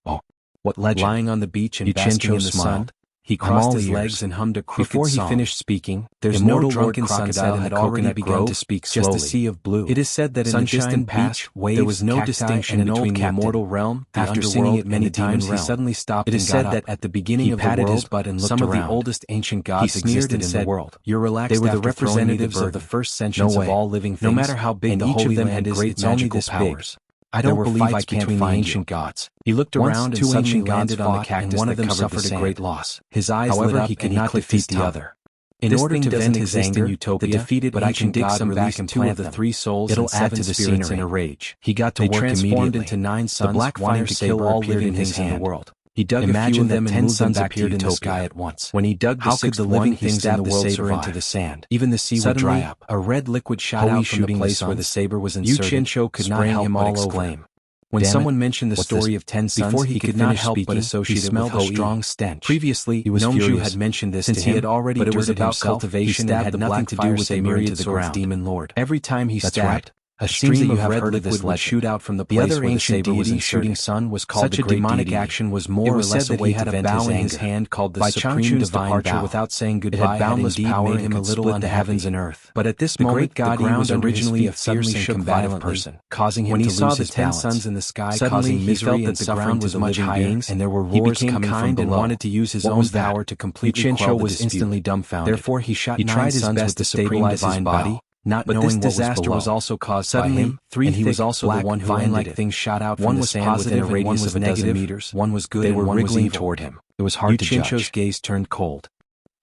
Oh, what legend? Lying on the beach and basking in the sun, he crossed his legs and hummed a crooked song. Before he finished speaking, there's no drunken sunset had already begun to speak slowly. Just a sea of blue. It is said that in the distant past, there was no distinction between the immortal realm, after singing it many times, he suddenly stopped and got up. It is said that at the beginning of the world, his butt and looked some of the oldest ancient gods existed in the world. You're relaxed. They were the representatives of the first sentience of all living things, no matter how big the holy land is, its magical powers. I don't believe I can't find the ancient gods. He looked around and suddenly landed on the cactus, and one of them suffered a great loss. His eyes lit up, he could not defeat the other. In order to vent his anger, the defeated ancient god released two of the three souls and seven spirits in a rage. He got to work immediately. Into 9 suns, the black fire to kill all living things in the world. He dug a few of them and 10 suns appeared in the sky at once. When he dug the sixth one, he stabbed the saber into the sand. Even the sea would dry up. A red liquid shot out from the place where the saber was inserted. Yu Qianqiu could not help but exclaim. When someone mentioned the story of 10 suns, before he could not help but associate it with a strong stench. Previously, Jianghu had mentioned this to him, he had already but it was about cultivation and had nothing to do with the myriad swords demon lord. Every time he stabbed, a stream of red liquid would shoot out from the place where the saber was shooting sun was called the great deity. Such a demonic action was more or less a way to vent his anger. In his hand called the supreme divine bow. Without saying goodbye, it had boundless power him a little on the heavens and earth. But at this moment, the ground was originally a fierce and combative person, causing him to lose his balance. When he saw the 10 suns in the sky causing misery and suffering to the living beings, and there were roars coming from below, and wanted to use his own power to completely quell the dispute. Yu Qianqiu was instantly dumbfounded. Therefore, he shot 9 suns to stabilize his body. Not but this disaster was also caused by him, and he was also the one who ended things shot out from the sand within a radius of a dozen meters. One was good and one was evil toward him. It was hard to judge. Yu Qianqiu's gaze turned cold.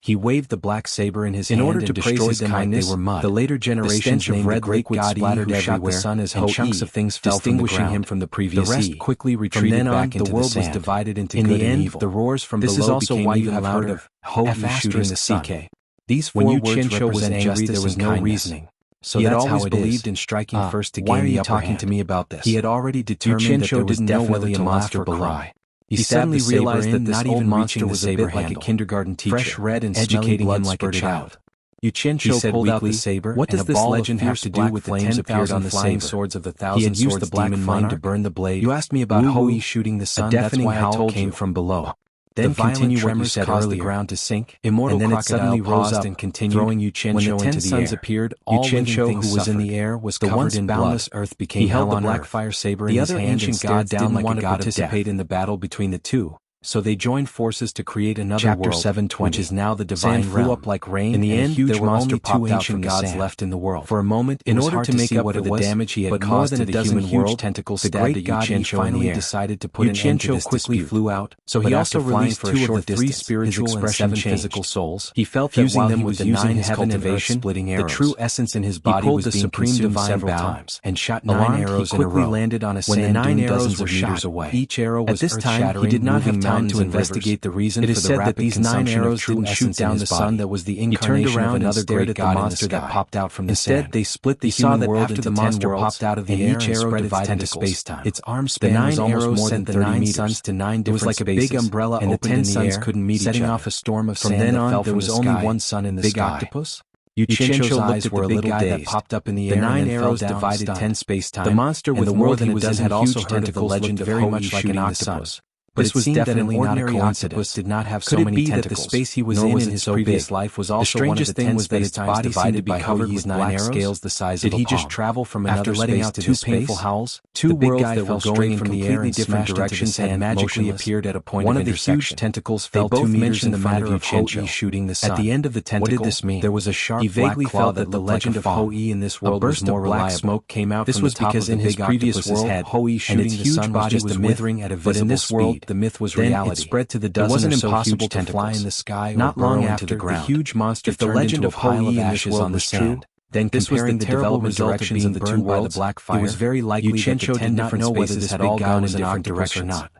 He waved the black saber in his hand and destroyed them like they were mud. The later generations named red liquid splattered everywhere, and chunks of things fell distinguishing him from the previous. The rest quickly retreated back into the world was divided into good and evil. The roars from below became even louder. Ho-Yi shooting the sun. These 4 words represent justice. There was no reasoning. So that's how it believed in striking first to gain the upper hand. Why are you talking to me about this? He had already determined that there was definitely a monster below. He suddenly realized that this old monster was a bit like a kindergarten teacher, fresh, red, and educating him like a child. Yu Qianqiu pulled out the saber, what does this legend have to do with the 10,000 flying swords of the 1,000 swords? He had used the black flame to burn the blade. You asked me about Ho-Yi shooting the sun. That's why I told you. Came from below. Then continue what you said caused the ground to sink, immortal and then it suddenly rose up and continued, throwing Yu Qianqiu into the air. Appeared, Yu Qianqiu, who was in the air, was covered in blood. Earth became hell on black fire saber in his hand and stared down like a god to participate in the battle between the two. So they joined forces to create another world, 720, which is now the divine realm. Flew up like rain. In the end, there were only 2 ancient gods left in the world. For a moment, in order to make up for the damage he had caused to the human world, tentacles stabbed at Yu Qianqiu finally decided to put an end to this quickly flew out. So he also released 2 of the 3 spiritual and 7 physical souls. He felt that while he was using his cultivation, splitting arrows, the true essence in his body was being consumed several times, and shot 9 arrows in a row. Landed on a sand dune dozens of meters away. Each arrow was earth-shattering, he did not have mountains to investigate the reason for the rapid consumption of true essence. Shoot down the sun that was the incarnation of another great god monster that popped out from the sand. Instead, they split the human world into 10 worlds, popped out of the air and spread its tentacles. Space-time. Its arm span was almost more than 30 meters. Suns to 9 different it was like a big umbrella and opened in the air, couldn't meet setting off a storm of sand. From then on, there was only one sun in the sky. Big octopus? Yuchencho's eyes were a little dazed. Popped up in the air. The 9 arrows divided 10 space-time. The monster with more than a dozen had also heard of the legend very much like an octopus. But it seemed that an ordinary octopus did not have so many tentacles. Could it be that the space he was in his previous life was also one of the 10 space-times divided by covered with 9 scales the size of a palm? Did he just travel from another space to this painful howls? Two worlds that were going from the air in different directions had magically appeared at a point of intersection. One of the huge tentacles fell 2 meters in front of Yuchencho, shooting the sun. At the end of the tentacle, what did this mean? There was a sharp black claw that the legend of Hou-Yi in this world was more reliable. Black smoke came out from the top of the big octopus's head, Hou-Yi shooting the sun was just a withering at a visible speed. The myth was reality. It spread to the dozen or so huge tentacles. To fly in the sky not long after the huge monster turned into a pile of ashes on the sand. Then comparing the development directions of the two worlds, it was very likely that the 10 different spaces had all gone in different directions or not.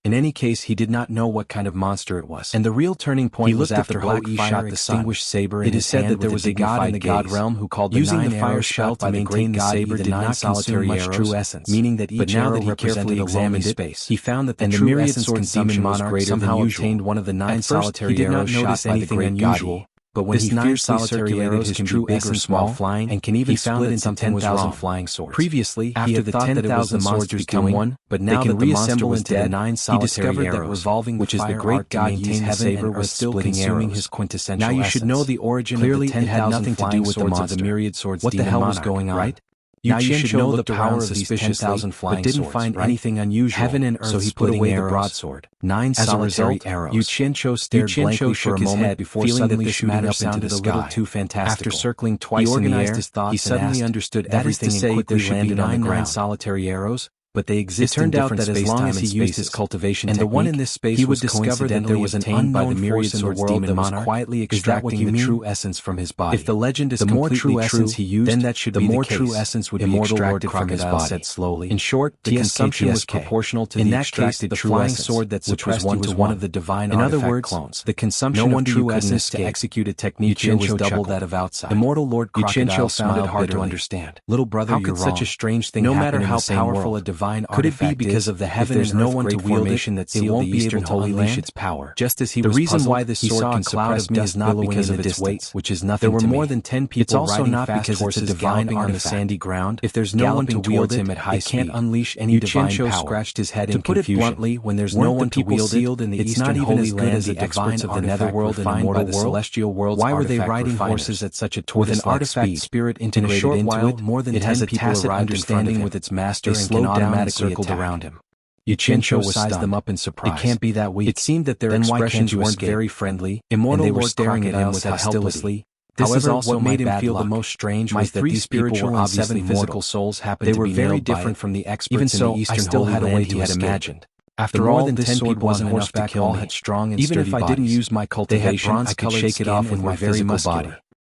In any case, he did not know what kind of monster it was. And the real turning point was after Hou-Yi shot the distinguished saber in his hand. It is said that there was a god in the god realm who called the 9 fire shell to maintain the saber did not consume much true essence, meaning that each arrow represented examined space. He found that the true essence consumption monarch somehow obtained one of the 9 solitary arrows shot by the great god. But when he fiercely circulated his true essence while flying, and can even split into 10,000 flying swords. Previously, he had thought that it was the monsters become one, but now that the monster was dead, he discovered that revolving which is the great god Yi's saber was still consuming his quintessential essence. Now you should know the origin of the 10,000 flying swords of the myriad swords. What the hell was going on, right? Now you should know the power of these 10,000 flying swords, but didn't find anything unusual. Heaven and earth, so he put away the broadsword. 9 solitary arrows. Yuchencho stared blankly for a moment before suddenly shooting up into the sky. Too fantastical. After circling twice in the air, he suddenly understood everything and quickly landed on the ground. 9 solitary arrows, but they exist in different space-time and spaces. It turned out that as long as he used his cultivation technique, and the one in this space he would discover that there was an unknown force in the world that was quietly extracting the true essence from his body. If the legend is completely true, then that should be the case. The more true essence would be extracted from his body. Said slowly. In short, the consumption was proportional to the extracted true essence, sword that suppressed was one of the divine artifact clones. The consumption of true essence to execute a technique was double that of outside. Immortal Lord Crocodile found it hard to understand. Little brother, you're wrong. How could such a strange thing happen in the same world? No matter how powerful a divine could it be because of the heaven and no one to wield it that sealed the eastern holy land? Its power. Just as he was puzzled, the reason why this sword can suppress me is not because of its weight, which is nothing to me. There were more than 10 people. It's also not because it's a divine on the sandy ground. If there's no one to wield him at high speed, it can't unleash any divine power. Scratched his head in confusion. To put it bluntly, when there's no one to wield it, in the eastern holy land as the experts of the netherworld and immortal world, celestial worlds. Why were they riding horses at such a tortoise-like speed? Spirit integrated into it, more than 10 people arrived understanding with its master and can automatically circled around him. Yuchencho sized them up in surprise. It can't be that weak. It seemed that their expressions weren't very friendly, and they were staring at him with hostility. This is also what made him feel the most strange was that these spiritual and 7 physical souls happened to be very different from the experts in the eastern holy land he had imagined. After all, this 10 people on horseback all had strong and sturdy bodies. Even if I didn't use my cultivation, I could shake it off with my physical body.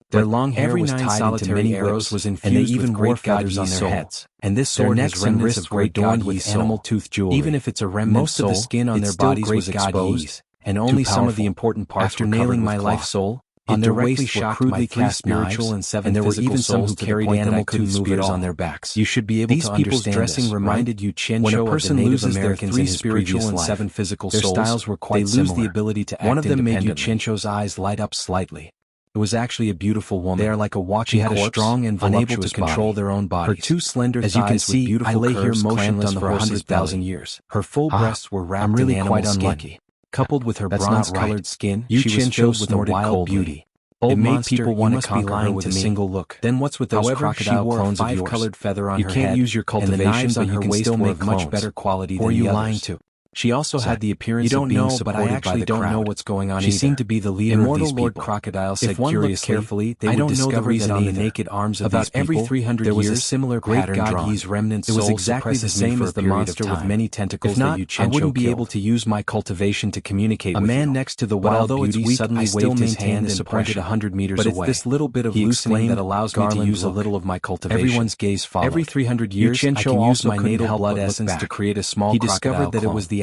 Their long hair was tied into many arrows was infused with great feathers on their heads. And this sword has remnants of great adorned with animal tooth jewelry. Even if it's a remnant most of the skin on their bodies was exposed, and only some of the important parts were covered with cloth. After nailing my life soul, on their waists were crudely cast spiritual and 7 and there were even some who carried animal tooth spears on their backs. You should be able to understand this. These people's dressing reminded Yuchencho of the Native Americans in his spiritual and 7 physical souls. Their styles were quite similar. They lose the ability to act independently. One of them made Yuchencho's eyes light up slightly. It was actually a beautiful woman. They are like a watching corpse, a strong and unable to control their own bodies. Her 2 slender thighs, as you can see, beautiful I lay here motionless for 100,000 years. Her full breasts were wrapped in animal quite unlucky. Coupled with her bronze-colored skin, she was filled with a wild beauty. It made people want to conquer her with a single look. Then what's with those crocodile clones of yours? You wore a 5-colored feather on her head. You can't use your cultivation, but you can still make much better quality than the others. Lying to? She also had the appearance of being supported by the crowd. But I actually don't know what's going on either. She seemed to be the leader of these people. Immortal Lord Crocodile said curiously, carefully, they would discover that on the naked arms of these people, every 300 there was a similar pattern drawn. Yi's remnant soul. It was exactly the same as the monster with many tentacles that Yuchencho killed. I wouldn't be able to use my cultivation to communicate with you. A man next to the wild beauty suddenly waved his hand and pointed 100 meters away. But it's this little bit of loosening that allows me to use a little of my cultivation. Everyone's gaze followed. Every 300 years, I can use my natal blood essence to create a small crocodile clone. He discovered that it was the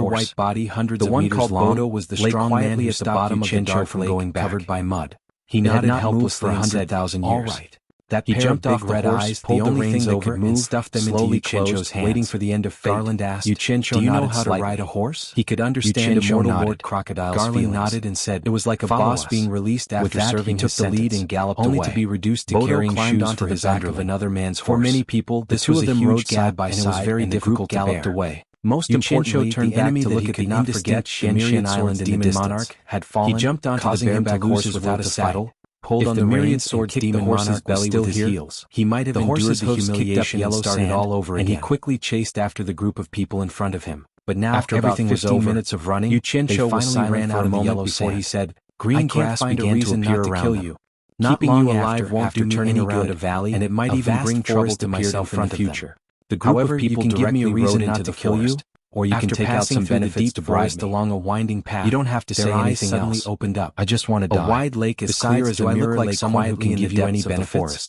silver white body hundreds of meters long, Bodo was the strong man who stopped Yu Qianqiu from going back, covered by mud. He nodded helplessly and said, "All right." That he jumped off the horse, pulled the reins over, and stuffed them into Yu Qianqiu's hands. Waiting for the end of fate, Garland asked, "Yu Qianqiu, do you know how to ride a horse?" He could understand Immortal Lord Crocodile's feelings. Garland nodded and said, "It was like a boss being released after serving his sentence. With that, he took the lead and galloped away, only to be reduced to carrying shoes for his back of another man's horse. For many people, the two of them rode side by side, and it was very difficult to bear. Away. Most importantly, the enemy that he could not forget, the myriad island demon monarch, had fallen. He jumped onto the bareback horse without a saddle, pulled on the myriad swords demon monarch belly with his heels. He might have endured the humiliation and started all over again, and he quickly chased after the group of people in front of him. But now, after everything was over, minutes of running, Yu Qianqiu finally ran out of the yellow before he said, "Green grass began to appear to kill you. Not long you alive won't do turning around a valley, and it might even bring trouble to myself in the future. The group of people directly rode into the forest, or you can take out some benefits to bribe me. Along a winding path, you don't have to say anything else. Opened up. I just want to die. A wide lake is clear as a mirror. Do I look like someone who can give you any benefits?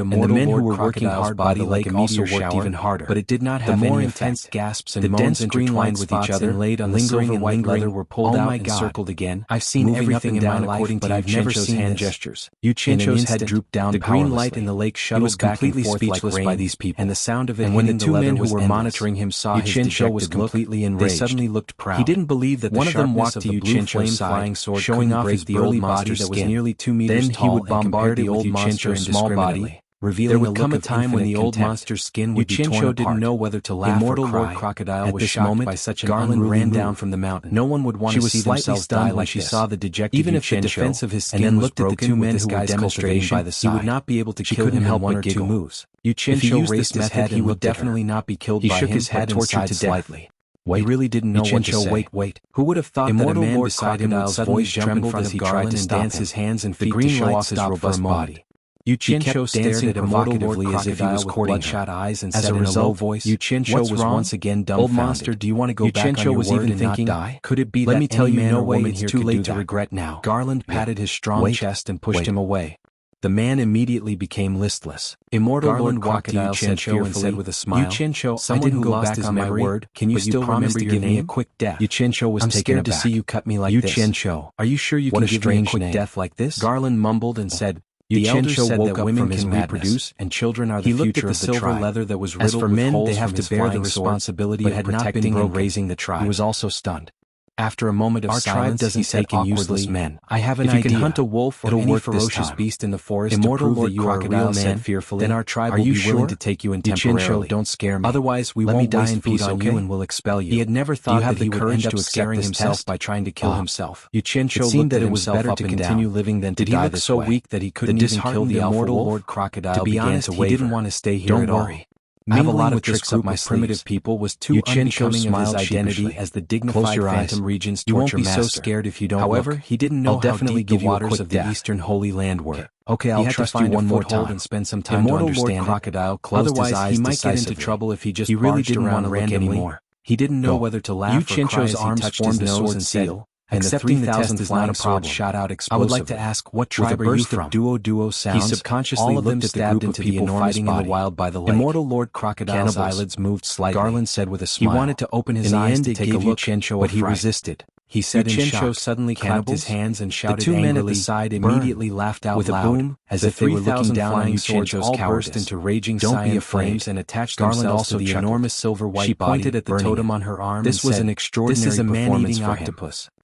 and the men who were working hard by the lake also worked even harder, but it did not have any intense gasps and moans intertwined with each other, laid on the silver white leather were pulled out and circled again. I've seen everything in my life, but I've never seen hand gestures. Yu Qianzhou's head drooped down. The green light in the lake shuttled back and forth like rain by these people, and the sound of it. And when the two men who were monitoring him saw his dejected was completely enraged. They suddenly looked proud. He didn't believe that one of them walked to Yu Qianzhou's flying sword, showing off his burly body that was nearly 2 meters tall. Then he would bombard the old monster indiscriminately, revealing there would come a time when the old monster's skin would be torn apart. Didn't know whether to laugh or cry. Lord Crocodile was shocked by such an Garland ran down from the mountain. No one would want to see themselves die like she saw the dejected Even if the defense of his skin was broken, at the two men who were demonstrating by the side, he would not be able to kill him in one or two moves. Yu Qianzhou raised his head, he would definitely not be killed by him. He shook his head and sighed slightly. He really didn't know what to say. Wait. Who would have thought that a man beside him would suddenly jump in front of Garland and dance his hands and feet to show off his robust body? Yu Qianzhou stared at Immortal Lord as if he was courting bloodshot eyes and said in a low voice, Yu Qianzhou was once again dumbfounded. Old monster, do you want to go back on your word and not die? Could it be that any man or woman here could do that? Let me tell you, no way, it's too late to regret now. Garland patted his strong chest and pushed him away. The man immediately became listless. Immortal Lord Crocodile said fearfully with a smile, "Yu Qinsho, someone who lost his memory, can you still promise to give me a quick death?" Yu Qinsho was taken aback. "I'm scared to see you cut me like this. Yu Qinsho, are you sure you can give me a quick death like this?" Garland mumbled and said, "The elders said that women can reproduce and children are the future of the tribe. He looked at the silver leather that was riddled with holes. As for men, they have to bear the responsibility of protecting and raising the tribe." He was also stunned. After a moment of silence, our tribe doesn't take in useless men. "I have an idea. If you can hunt a wolf or any ferocious beast in the forest Immortal to prove Lord that you are a real man, fearfully, then our tribe will be willing to take you in temporarily. Don't scare me. Otherwise, we won't waste food on you and will expel you." He had never thought that he would end up scaring himself by trying to kill himself. Yu Qinsho looked that it was better to continue living than to die this way. Did he look so weak that he couldn't even kill the immortal Lord Crocodile? To be honest, he didn't want to stay here at all. Don't worry. I have a lot of tricks up my primitive people was too unbecoming of his identity as the dignified Phantom Regent's torture master. You won't be so scared if you don't. However, he didn't know how deep the waters of the Eastern Holy Land were. Okay, I'll trust you one more time and spend some time to understand. Immortal Lord Crocodile closed his eyes. He might get into trouble if he just barged around randomly. He didn't know whether to laugh or cry as he touched his nose and said, "Accepting the test is not a problem." Shot out explosively. "I would like to ask, what tribe are you from?" Duo sounds. He subconsciously looked at the group of people fighting in the wild by the lake. Immortal Lord Crocodile's eyelids moved slightly. Garland said with a smile. He wanted to open his eyes to take a look, but he resisted. He said in shock. Suddenly clapped his hands and shouted angrily. The two men at the side immediately laughed out loud. With a boom, as if they were looking down on Yu Qinsho's all burst into raging cyan flames and attached themselves to the enormous silver white body. She pointed at the totem on her arm. This was an extraordinary performance for him.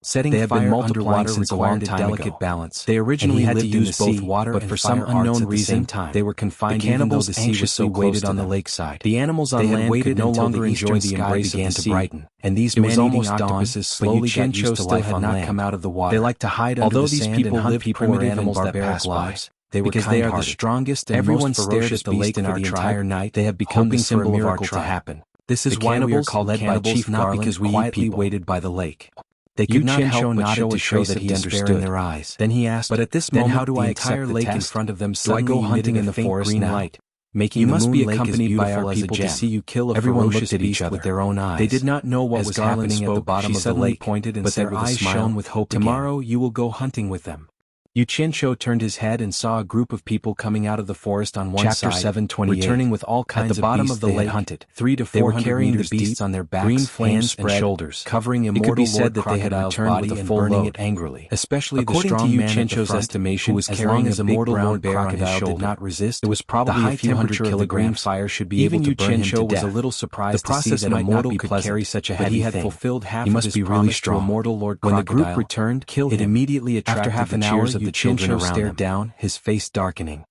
Setting fire underwater required a delicate balance. They originally had to use both water, but for some unknown reason, they were confined even though the sea was so close on the lakeside. The animals on land could no longer enjoy the embrace began to brighten, and these man-eating octopuses slowly got used to life on land. Come out of the water. They like to hide under the sand and hunt primitive and barbaric lives. Because they are the strongest and most ferocious beast in our entire night. They have become the symbol of our tribe. Happen. This is why we are called led by Chief Garland, because we quietly waited by the lake. They could not help but show a trace of despair in their eyes. Then he asked, "But at this moment, how do I accept the lake in front of them? Do I go hunting in the forest now? You must be accompanied by our people to see you kill a ferocious beast with their own eyes." They did not know what was happening at the bottom of the lake, but their eyes shone with hope. "Tomorrow you will go hunting with them." Yu Qinsho turned his head and saw a group of people coming out of the forest on one side, Chapter 728, returning with all kinds of bottom of the lake hunted. 3 to 4 carrying the beasts on their backs, green flames and shoulders, covering immortal Lord Crocodile's body and burning it angrily. Especially according the strong man at the front, estimation, who was carrying a big brown bear on his shoulder, did not resist. It was probably a few hundred kilograms. Fire should be able to burn him to death. Even Yu Qinsho was a little surprised to see that immortal could carry such a heavy thing. He had fulfilled half of his promise to immortal Lord Crocodile. When the group returned, it immediately attracted the cheers of the children around. Down, his face darkening.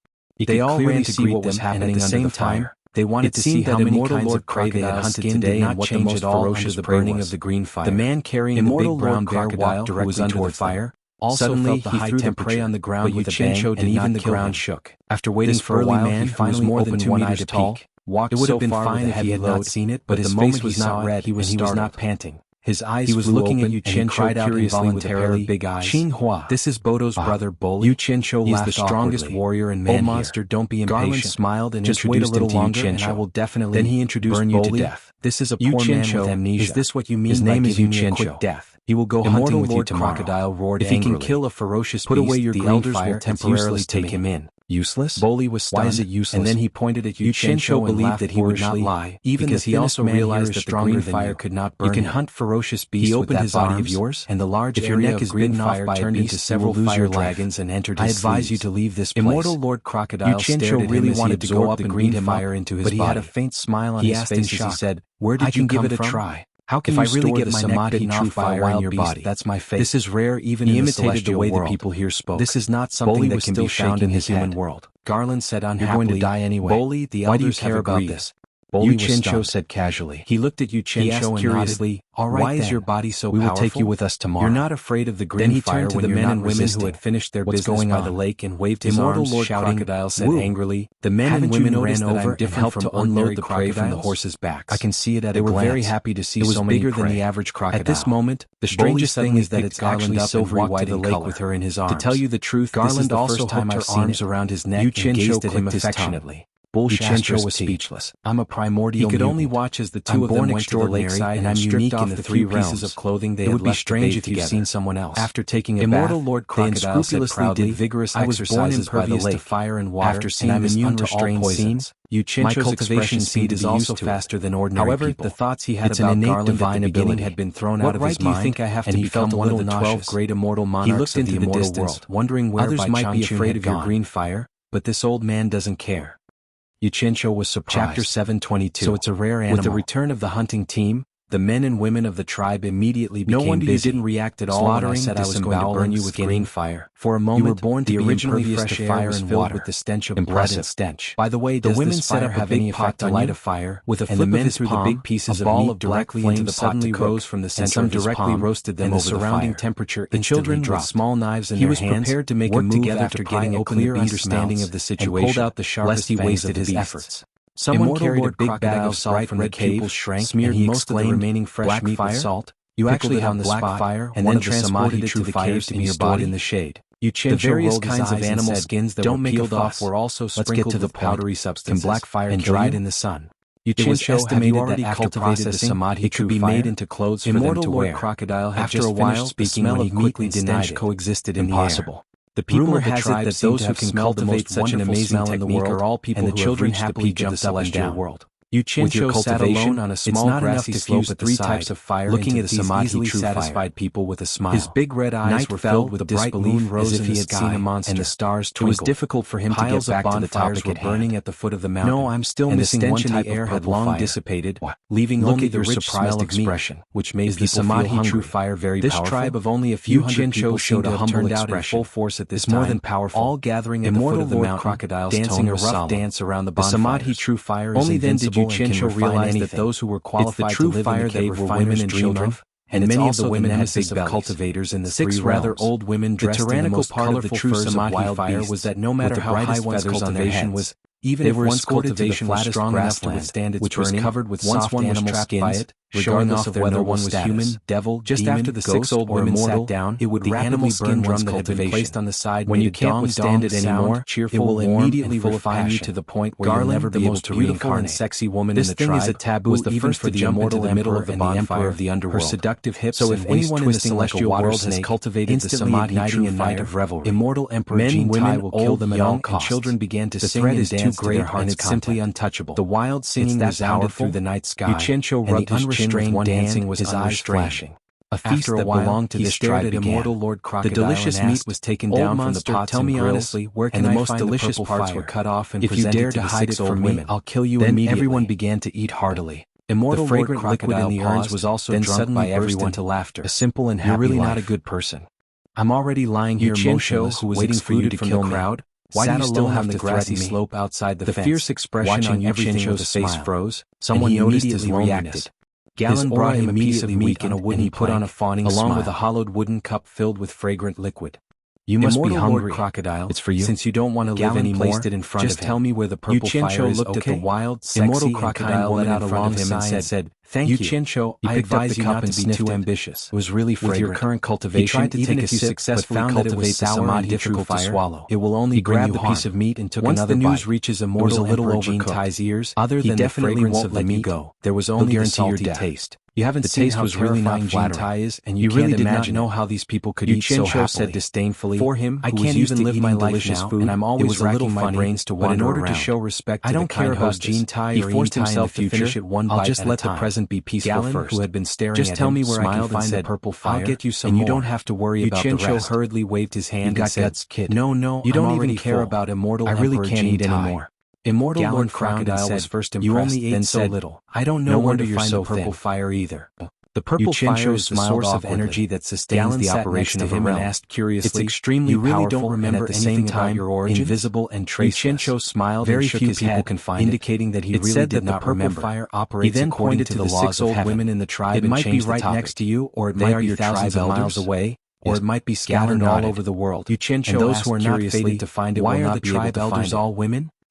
They all ran to greet what was happening under the fire. They wanted to see how many kinds of prey they had hunted today and what the most ferocious burning of the green fire. The man carrying the big brown bear walked directly toward the fire. Suddenly, he threw the prey on the ground with a bang, and even the ground shook. After waiting for a while, he finally opened 1 eye to peek. It would have been fine if he had not seen it, but the moment he saw it, he was not panting. His eyes flew looking open, at Yu Qinsho curiously with a pair of big eyes. "Qinghua, this is Bodo's brother Boli." Yu Qinsho laughed. "He's the strongest warrior and man. Old monster, don't be impatient." Garland smiled and just wait a little longer, and I will definitely then he introduced burn you to death. "This is a poor man with amnesia. Is this what you mean? His name is Yu Qinsho. Death. He will go hunting with you tomorrow." Crocodile roared angrily. "If he can kill a ferocious beast, put away your green fire, will temporarily take him in." Useless? Boli was stunned. Why is it useless? And then he pointed at Yu Qinsho and believed that he would not lie, even because he also realized that the green fire could not burn. You can hunt ferocious beasts with that body of yours, and the large area of green fire turned into several fire dragons and entered his sleeves. I advise you to leave this place. Immortal Lord Crocodile stared at him really wanted to go up and green fire into his body, but he had a faint smile on his face as he said, "Where did you come from? I can give it a try. How can you really get my samadhi off by a wild beast? That's my fate. This is rare even in the celestial world. He imitated the way the people here spoke. This is not something that can be found in the human world." Garland said unhappily, "You're going to die anyway. Boli, the elders care about this." Yu Qinsho said casually. He looked at Yu Qinsho and curiously, "All right, why is your body so powerful? We will take you with us tomorrow. You're not afraid of the green fire." Then he turned to the men and women who had finished their business by the lake and waved his arms, shouting. Crocodile said angrily, "The men and women ran over and helped to unload the prey from the horses' backs. I can see it at a glance. They were very happy to see so many prey. It was bigger than the average crocodile." At this moment, the strangest thing is that it's actually silvery white in color. With her in his arms. To tell you the truth, Garland also hooked her arms around his neck and gazed at him affectionately. Yuchencho was speechless. I'm a primordial mutant. He could only watch as the two of them went to the lakeside and I'm unique in the three pieces of clothing they had left. It would be strange if you've seen someone else. After taking a Immortal bath, Lord Crocodile said proudly, vigorous exercises by the lake. To fire and water, after seeing this unrestrained scene, my cultivation speed is also faster than ordinary people. However, the thoughts he had about Garland divine ability had been thrown out of his mind. What right do you think I have to become one of the 12 great immortal monarchs? He looked into the immortal world, wondering where others might be afraid of your green fire, but this old man doesn't care. Yuchencho was surprised. Chapter 722. So it's a rare animal. With the return of the hunting team, the men and women of the tribe immediately became busy. No wonder you didn't react at all when I said I was going to burn you with green fire. For a moment, you were born to be originally fresh fire and water with the stench of blood and stench. By the way, the women said it have any effect to light a fire? With a flip of his palm, the big pieces of meat directly into the pot rose from the center of his palm, roasted them over the surrounding temperature. The children with small knives in their hands, he was prepared to make a move after getting a clear understanding of the situation, pulled out the sharpest fangs of his efforts. Someone carried a big bag of salt from the cave, smeared most of the remaining fresh meat with salt. You actually have black fire, and then transported it to the cave to be stored in the shade. The various kinds of animal skins that were peeled off were also sprinkled with powdery substances and black fire and dried in the sun. Yuchencho estimated that after processing, it could be made into clothes for them to wear. Crocodile had just finished speaking when he quickly denied it. Coexisted in the air. The people of the tribe that those who can cultivate such an amazing technique are all people and the children happily jumped up and down. Yuchencho sat alone on a small grassy slope at the side, looking at these easily satisfied people with a smile. His big red eyes were filled with disbelief as if he had seen a monster, and the stars twinkled. It was difficult for him to get back to the topic at hand. Burning at the foot of the mountain. No, I'm still missing one type of air had long dissipated, leaving only the rich smell of expression, which made people feel hungry. True fire very powerful. This tribe of only a few hundred people showed a humble expression. Full force at this time. More than powerful. All gathering at the foot of the mountain, crocodiles dancing a rough dance around the bonfires. The Samadhi true fire is invincible. Yuchencho realized that those who were qualified to live in the cave were women and children, and many of the women had big cultivators in the three rather old women dressed in the most colorful furs of wild fire was that no matter how high one's cultivation was, even if one's cultivation was strong enough to withstand its burning, covered with soft animal skins, regardless of whether one was human, devil, just after the 6 old women sat down, it would rapidly burn one's cultivation. Placed on the side when you can't withstand it anymore, it will immediately refine you to the point where you'll never be able to reincarnate. Sexy woman in the tribe is a taboo even for the immortal emperor and the emperor of the underworld. Her seductive hips, so if anyone in the celestial world has cultivated the Samadhi true fire of revelry, immortal emperor Jianghu will kill them at all costs. Children began to sing and dance to their heart's simply untouchable. The wild singing resounded through the night sky. Yuchencho rubbed his chin with one dancing with his eyes flashing. A feast that belonged to this tribe began. Immortal Lord Crocodile. The delicious meat was taken down from the pots and grills, honestly, where can and the most delicious parts were cut off and presented to the 6 old women. If you dare to hide it from me, I'll kill you immediately. Then everyone began to eat heartily. Immortal the fragrant liquid in the urns was also drunk by everyone to laughter. A simple and happy life. You're really not a good person. I'm already lying here motionless, waiting for you to kill me. Why do you still have the grassy slope outside the fence? The fierce expression on Yuchencho's face froze. Someone noticed his loneliness. Galen brought him a piece of meat and a wooden put on a fawning along smile. With a hollowed wooden cup filled with fragrant liquid. You must be hungry, Crocodile. It's for you. Since you don't want to live anymore, placed it in front just of him. Tell me where the purple fire is. Looked at the wild, sexy, Immortal Crocodile let out a long sigh and said, "Thank you, Yuchencho. I advise you not to be too ambitious. It was really fragrant. With your current cultivation, he tried to take a sip, but found that it was sour and difficult to swallow. It will only bring you harm." He grabbed a piece of meat and took another bite. Once the news reaches Immortal Emperor Jintai's ears, other than the fragrance of the meat, there was only the salty taste. You haven't seen how terrifying Jintai is, and you really did not know how these people could eat so happily. Said disdainfully, "For him, I can't even live my life now, and I'm always racking my brains to wander around. But in order to show respect to the kind host, Jintai or forced himself to finish it one bite at a time. I'll just let the present be peaceful first." Who had been staring at him, tell me where I can find the purple fire. I'll get you some more. And you don't have to worry about the rest. Yuchencho hurriedly waved his hand and said, "Kid, no, you don't even care about Immortal Emperor. I really can't eat anymore." Immortal Lord Crocodile was first impressed, "You only ate so little. I don't know where to find the purple fire either." The purple fire is the source of energy that sustains the operation of a realm. Asked curiously, "It's extremely you really powerful don't remember and at the same time your origin? Invisible and traceless." Yuchencho smiled very and shook few his people head, can find indicating that he really said did not remember. Fire operates he then pointed to the 6 old women in the tribe and changed the topic. It might be right next to you, or it might be thousands of miles away, or it might be scattered all over the world. Yuchencho and those who are not fated to find it will not be able to find it. Why are the tribe elders all women?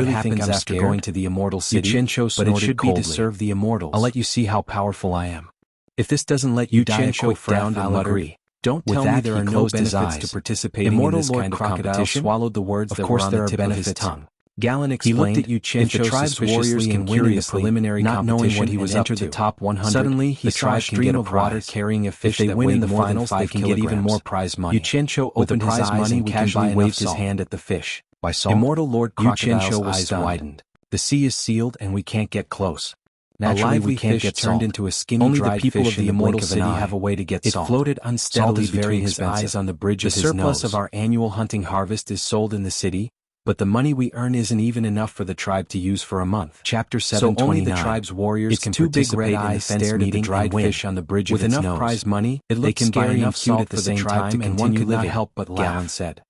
what really happens think I'm after scared? going to the Immortal City, Yuchensho but it snorted should be coldly. to serve the Immortals. I'll let you see how powerful I am. If this doesn't let you die a Yuchensho quick frowned death, and I'll muttered. agree. Don't With tell me that, there he are no closed his benefits to eyes. participating Immortal in this Lord kind of Crocodile competition. swallowed the words Of that course were on there the are tip of his benefits. tongue. Galen He looked explained, at Yuchensho if the tribe's warriors suspiciously can and win in the curiously, preliminary not knowing what he competition was and up enter to. the top 100, Suddenly, he the saw a tribe can stream get a of water prize. carrying a fish If they that win weighed in the more than finals, 5 they can get even kilograms. more prize money. Yuchensho With the opened his prize eyes money, and we can buy casually enough waved his salt. hand at the fish. By salt? Immortal Lord Crocodile's Yuchensho was eyes stunned. widened. The sea is sealed and we can't get close. A Naturally, lively we can't fish get turned salt. into a skinny Only the dried people fish of the in the Immortal blink of an City eye. have a way to get It salt. floated unsteadily Salt is very between his expensive. eyes on the bridge The of his surplus nose. of our annual hunting harvest is sold in the city, but the money we earn isn't even enough for the tribe to use for a month. Chapter So 729. only the tribe's warriors Its can two big participate red in the eyes fence stared at the meeting dried and win. fish on the bridge With of its enough nose. prize money, It they looked can scary scary enough enough cute salt at for the the same tribe time, to and one continue could not living, help but laugh. Galen said.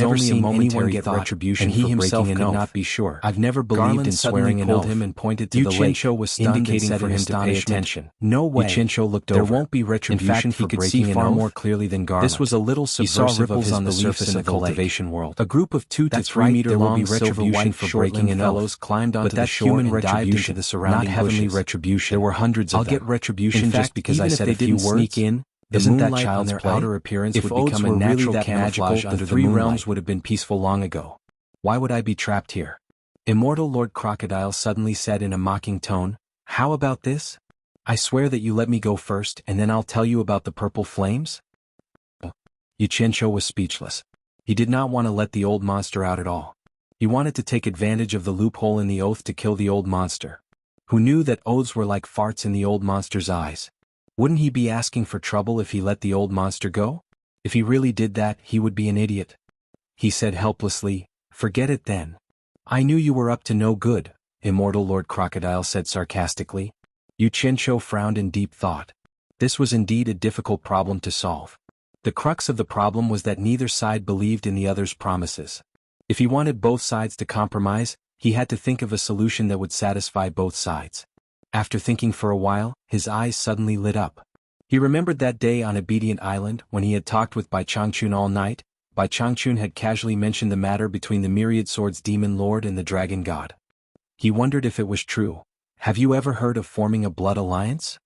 never only a seen anyone momentary get thought, retribution and he for himself breaking could an not oath. be sure. I've never believed Garland in suddenly swearing an pulled oath. him and pointed to Yu the lake, Qinsho was stunned and indicating said for in him to pay astonishment, attention. "No way." Yu Qinsho looked There over. won't be In retribution fact, he for could breaking see an far oath? more clearly than Garland. This was a little He saw subversive of ripples his on the beliefs surface in the of the lake. cultivation world. A group of 2 to That's 3 right, meter there will long be retribution for breaking an fellows oath, climbed onto but the that shore human and dived retribution, into the surrounding not heavenly bushes. retribution. There were hundreds of I'll them. get retribution In just fact, because even I if said they a few didn't words. sneak in, Isn't that moonlight on child's their play? outer appearance If would oaths become a were really natural that camouflage camouflaged, under the the 3 moonlight. realms would have been peaceful long ago. Why would I be trapped here? Immortal Lord Crocodile suddenly said in a mocking tone, "How about this? I swear that you let me go first and then I'll tell you about the purple flames?" Yu Qinsho was speechless. He did not want to let the old monster out at all. He wanted to take advantage of the loophole in the oath to kill the old monster. Who knew that oaths were like farts in the old monster's eyes? Wouldn't he be asking for trouble if he let the old monster go? If he really did that, he would be an idiot. He said helplessly, "Forget it then. I knew you were up to no good," Immortal Lord Crocodile said sarcastically. Yu Qinsho frowned in deep thought. This was indeed a difficult problem to solve. The crux of the problem was that neither side believed in the other's promises. If he wanted both sides to compromise, He had to think of a solution that would satisfy both sides. After thinking for a while, his eyes suddenly lit up. He remembered that day on Obedient Island when he had talked with Bai Changchun all night. Bai Changchun had casually mentioned the matter between the Myriad Swords Demon Lord and the Dragon God. He wondered if it was true. Have you ever heard of forming a blood alliance?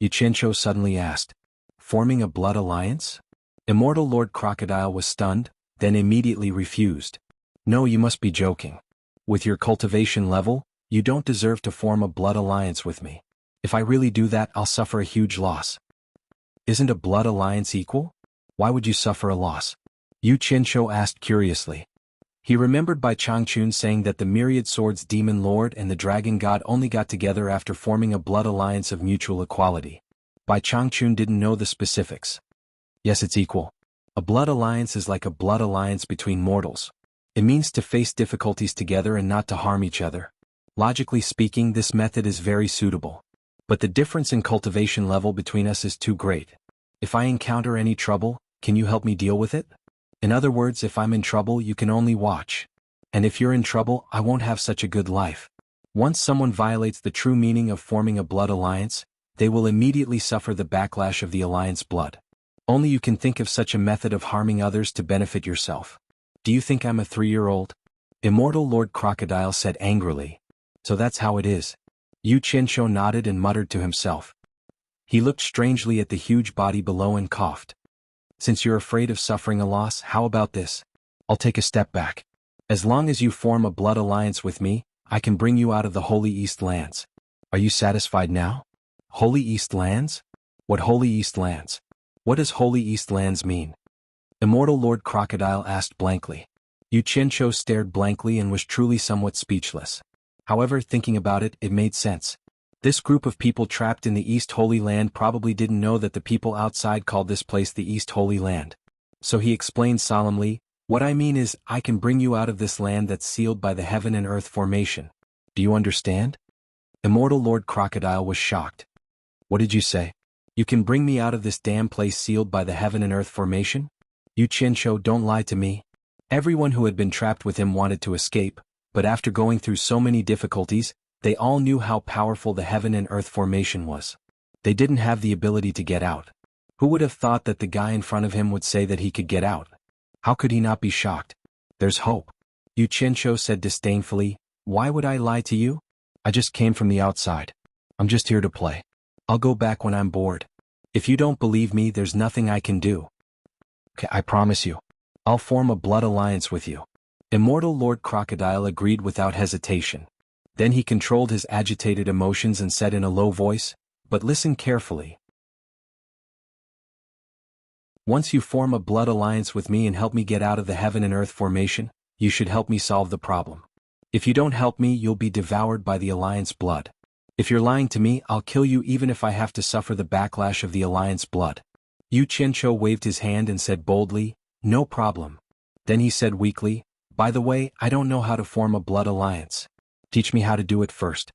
Yu Qianqiu suddenly asked. Forming a blood alliance? Immortal Lord Crocodile was stunned, then immediately refused. No, you must be joking. With your cultivation level, you don't deserve to form a blood alliance with me. If I really do that, I'll suffer a huge loss. Isn't a blood alliance equal? Why would you suffer a loss? Yu Qianqiu asked curiously. He remembered Bai Changchun saying that the Myriad Swords Demon Lord and the Dragon God only got together after forming a blood alliance of mutual equality. Bai Changchun didn't know the specifics. Yes, it's equal. A blood alliance is like a blood alliance between mortals. It means to face difficulties together and not to harm each other. Logically speaking, this method is very suitable. But the difference in cultivation level between us is too great. If I encounter any trouble, can you help me deal with it? In other words, if I'm in trouble, you can only watch. And if you're in trouble, I won't have such a good life. Once someone violates the true meaning of forming a blood alliance, they will immediately suffer the backlash of the alliance blood. Only you can think of such a method of harming others to benefit yourself. Do you think I'm a 3-year-old? Immortal Lord Crocodile said angrily. So that's how it is. Yu Qianqiu nodded and muttered to himself. He looked strangely at the huge body below and coughed. Since you're afraid of suffering a loss, how about this? I'll take a step back. As long as you form a blood alliance with me, I can bring you out of the Holy East Lands. Are you satisfied now? Holy East Lands? What Holy East Lands? What does Holy East Lands mean? Immortal Lord Crocodile asked blankly. Yu Qianqiu stared blankly and was truly somewhat speechless. However, thinking about it, it made sense. This group of people trapped in the East Holy Land probably didn't know that the people outside called this place the East Holy Land. So he explained solemnly, what I mean is, I can bring you out of this land that's sealed by the heaven and earth formation. Do you understand? Immortal Lord Crocodile was shocked. What did you say? You can bring me out of this damn place sealed by the heaven and earth formation? Yu Qianqiu, don't lie to me. Everyone who had been trapped with him wanted to escape, but after going through so many difficulties, they all knew how powerful the heaven and earth formation was. They didn't have the ability to get out. Who would have thought that the guy in front of him would say that he could get out? How could he not be shocked? There's hope. Yu Qianqiu said disdainfully, why would I lie to you? I just came from the outside. I'm just here to play. I'll go back when I'm bored. If you don't believe me, there's nothing I can do. Okay, I promise you. I'll form a blood alliance with you. Immortal Lord Crocodile agreed without hesitation. Then he controlled his agitated emotions and said in a low voice, but listen carefully. Once you form a blood alliance with me and help me get out of the heaven and earth formation, you should help me solve the problem. If you don't help me, you'll be devoured by the alliance blood. If you're lying to me, I'll kill you even if I have to suffer the backlash of the alliance blood. Yu Qianqiu waved his hand and said boldly, no problem. Then he said weakly, by the way, I don't know how to form a blood alliance. Teach me how to do it first.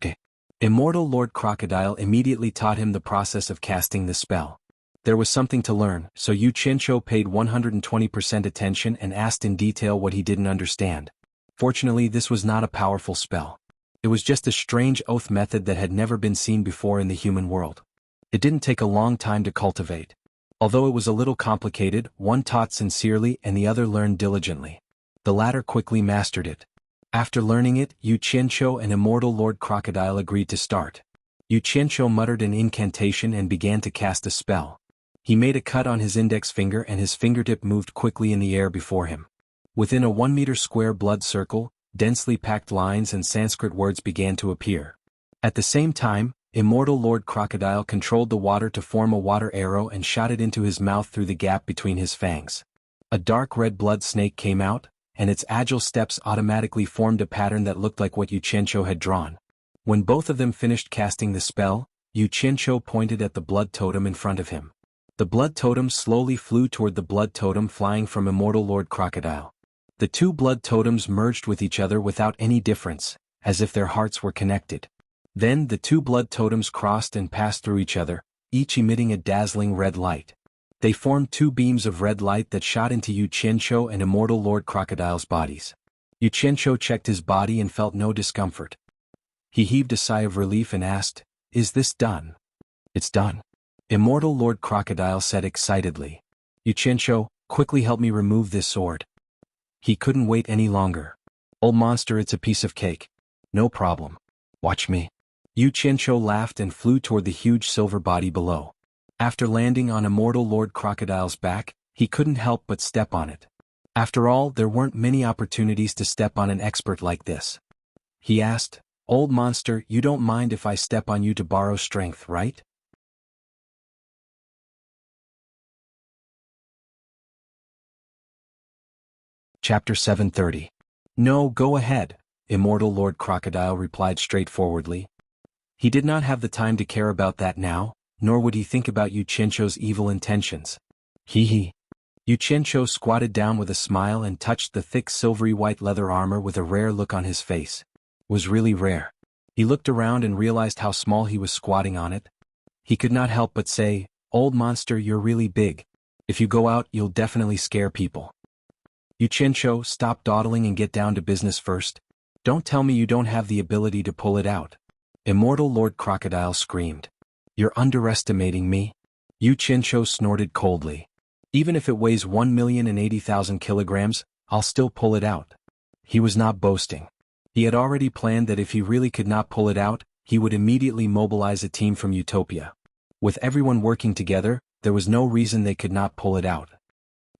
Okay. Immortal Lord Crocodile immediately taught him the process of casting the spell. There was something to learn, so Yu Qianqiu paid 120% attention and asked in detail what he didn't understand. Fortunately, this was not a powerful spell. It was just a strange oath method that had never been seen before in the human world. It didn't take a long time to cultivate. Although it was a little complicated, one taught sincerely and the other learned diligently. The latter quickly mastered it. After learning it, Yu Qianqiu and Immortal Lord Crocodile agreed to start. Yu Qianqiu muttered an incantation and began to cast a spell. He made a cut on his index finger and his fingertip moved quickly in the air before him. Within a 1-meter square blood circle, densely packed lines and Sanskrit words began to appear. At the same time, Immortal Lord Crocodile controlled the water to form a water arrow and shot it into his mouth through the gap between his fangs. A dark red blood snake came out, and its agile steps automatically formed a pattern that looked like what Yu Qianqiu had drawn. When both of them finished casting the spell, Yu Qianqiu pointed at the blood totem in front of him. The blood totem slowly flew toward the blood totem flying from Immortal Lord Crocodile. The two blood totems merged with each other without any difference, as if their hearts were connected. Then the two blood totems crossed and passed through each other, each emitting a dazzling red light. They formed two beams of red light that shot into Yu Qianqiu and Immortal Lord Crocodile's bodies. Yu Qianqiu checked his body and felt no discomfort. He heaved a sigh of relief and asked, "Is this done?" "It's done," Immortal Lord Crocodile said excitedly. "Yu Qianqiu, quickly help me remove this sword." He couldn't wait any longer. "Old monster, it's a piece of cake. No problem. Watch me." Yu Qianqiu laughed and flew toward the huge silver body below. After landing on Immortal Lord Crocodile's back, he couldn't help but step on it. After all, there weren't many opportunities to step on an expert like this. He asked, "Old monster, you don't mind if I step on you to borrow strength, right?" Chapter 730. "No, go ahead," Immortal Lord Crocodile replied straightforwardly. He did not have the time to care about that now, nor would he think about Yu Qianqiu's evil intentions. Hee. Yu Qianqiu squatted down with a smile and touched the thick silvery white leather armor with a rare look on his face. It was really rare. He looked around and realized how small he was squatting on it. He could not help but say, "Old monster, you're really big. If you go out, you'll definitely scare people." "Yu Qianqiu, stop dawdling and get down to business first. Don't tell me you don't have the ability to pull it out," Immortal Lord Crocodile screamed. "You're underestimating me." Yu Qianqiu snorted coldly. "Even if it weighs 1,080,000 kilograms, I'll still pull it out." He was not boasting. He had already planned that if he really could not pull it out, he would immediately mobilize a team from Utopia. With everyone working together, there was no reason they could not pull it out.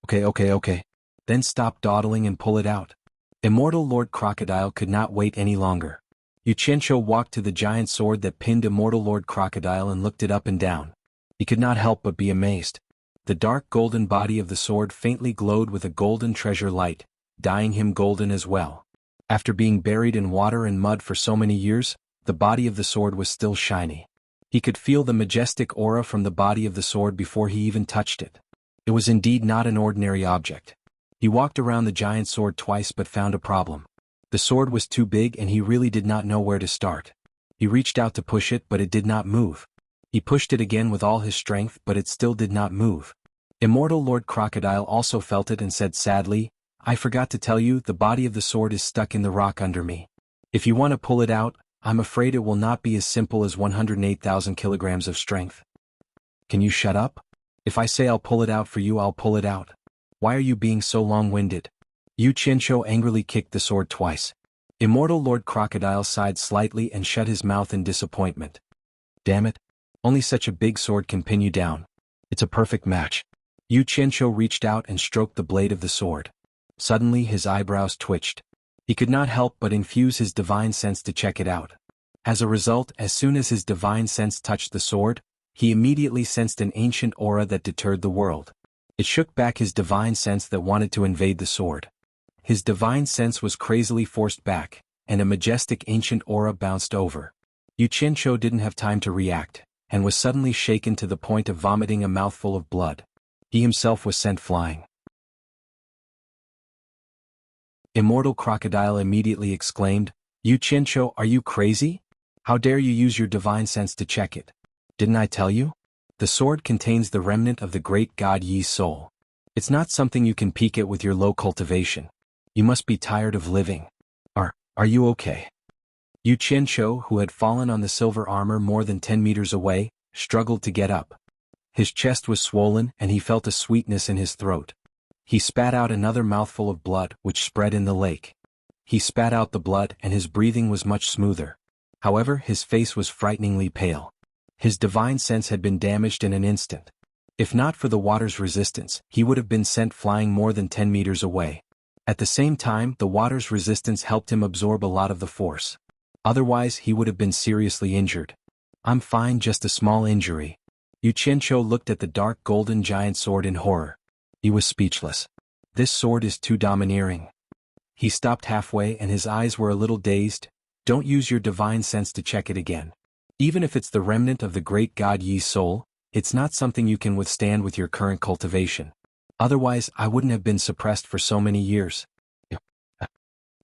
Okay. Then stop dawdling and pull it out." Immortal Lord Crocodile could not wait any longer. Yu Qianqiu walked to the giant sword that pinned Immortal Lord Crocodile and looked it up and down. He could not help but be amazed. The dark golden body of the sword faintly glowed with a golden treasure light, dyeing him golden as well. After being buried in water and mud for so many years, the body of the sword was still shiny. He could feel the majestic aura from the body of the sword before he even touched it. It was indeed not an ordinary object. He walked around the giant sword twice but found a problem. The sword was too big and he really did not know where to start. He reached out to push it but it did not move. He pushed it again with all his strength but it still did not move. Immortal Lord Crocodile also felt it and said sadly, "I forgot to tell you, the body of the sword is stuck in the rock under me. If you want to pull it out, I'm afraid it will not be as simple as 108,000 kilograms of strength." "Can you shut up? If I say I'll pull it out for you, I'll pull it out. Why are you being so long-winded?" Yu Qianqiu angrily kicked the sword twice. Immortal Lord Crocodile sighed slightly and shut his mouth in disappointment. "Damn it. Only such a big sword can pin you down. It's a perfect match." Yu Qianqiu reached out and stroked the blade of the sword. Suddenly his eyebrows twitched. He could not help but infuse his divine sense to check it out. As a result, as soon as his divine sense touched the sword, he immediately sensed an ancient aura that deterred the world. It shook back his divine sense that wanted to invade the sword. His divine sense was crazily forced back, and a majestic ancient aura bounced over. Yu Qianqiu didn't have time to react, and was suddenly shaken to the point of vomiting a mouthful of blood. He himself was sent flying. Immortal Crocodile immediately exclaimed, "Yu Qianqiu, are you crazy? How dare you use your divine sense to check it? Didn't I tell you? The sword contains the remnant of the great god Yi's soul. It's not something you can peek at with your low cultivation. You must be tired of living. Are you okay?" Yu Qianqiu, who had fallen on the silver armor more than 10 meters away, struggled to get up. His chest was swollen and he felt a sweetness in his throat. He spat out another mouthful of blood which spread in the lake. He spat out the blood and his breathing was much smoother. However, his face was frighteningly pale. His divine sense had been damaged in an instant. If not for the water's resistance, he would have been sent flying more than 10 meters away. At the same time, the water's resistance helped him absorb a lot of the force. Otherwise, he would have been seriously injured. "I'm fine, just a small injury." Yu Qianqiu looked at the dark golden giant sword in horror. He was speechless. This sword is too domineering. He stopped halfway and his eyes were a little dazed. "Don't use your divine sense to check it again. Even if it's the remnant of the great god Yi's soul, it's not something you can withstand with your current cultivation. Otherwise, I wouldn't have been suppressed for so many years."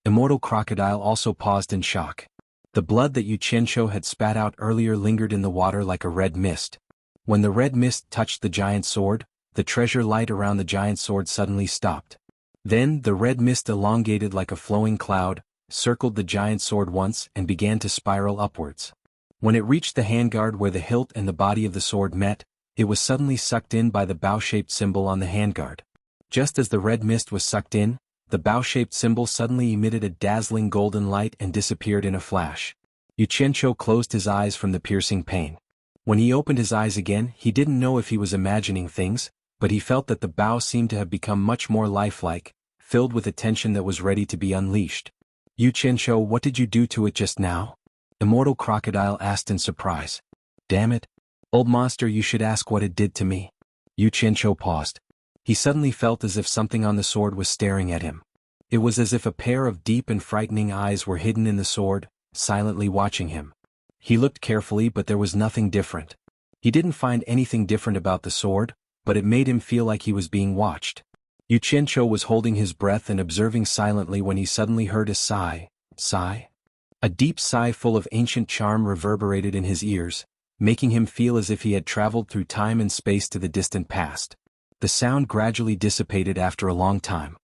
Immortal Crocodile also paused in shock. The blood that Yu Qianqiu had spat out earlier lingered in the water like a red mist. When the red mist touched the giant sword, the treasure light around the giant sword suddenly stopped. Then, the red mist elongated like a flowing cloud, circled the giant sword once and began to spiral upwards. When it reached the handguard where the hilt and the body of the sword met, it was suddenly sucked in by the bow-shaped symbol on the handguard. Just as the red mist was sucked in, the bow-shaped symbol suddenly emitted a dazzling golden light and disappeared in a flash. Yu Qianqiu closed his eyes from the piercing pain. When he opened his eyes again, he didn't know if he was imagining things, but he felt that the bow seemed to have become much more lifelike, filled with a tension that was ready to be unleashed. Yu Qianqiu, what did you do to it just now? Immortal Crocodile asked in surprise. Damn it. Old monster, you should ask what it did to me. Yu Qianqiu paused. He suddenly felt as if something on the sword was staring at him. It was as if a pair of deep and frightening eyes were hidden in the sword, silently watching him. He looked carefully, but there was nothing different. He didn't find anything different about the sword, but it made him feel like he was being watched. Yu Qianqiu was holding his breath and observing silently when he suddenly heard a sigh. A deep sigh full of ancient charm reverberated in his ears, making him feel as if he had traveled through time and space to the distant past. The sound gradually dissipated after a long time.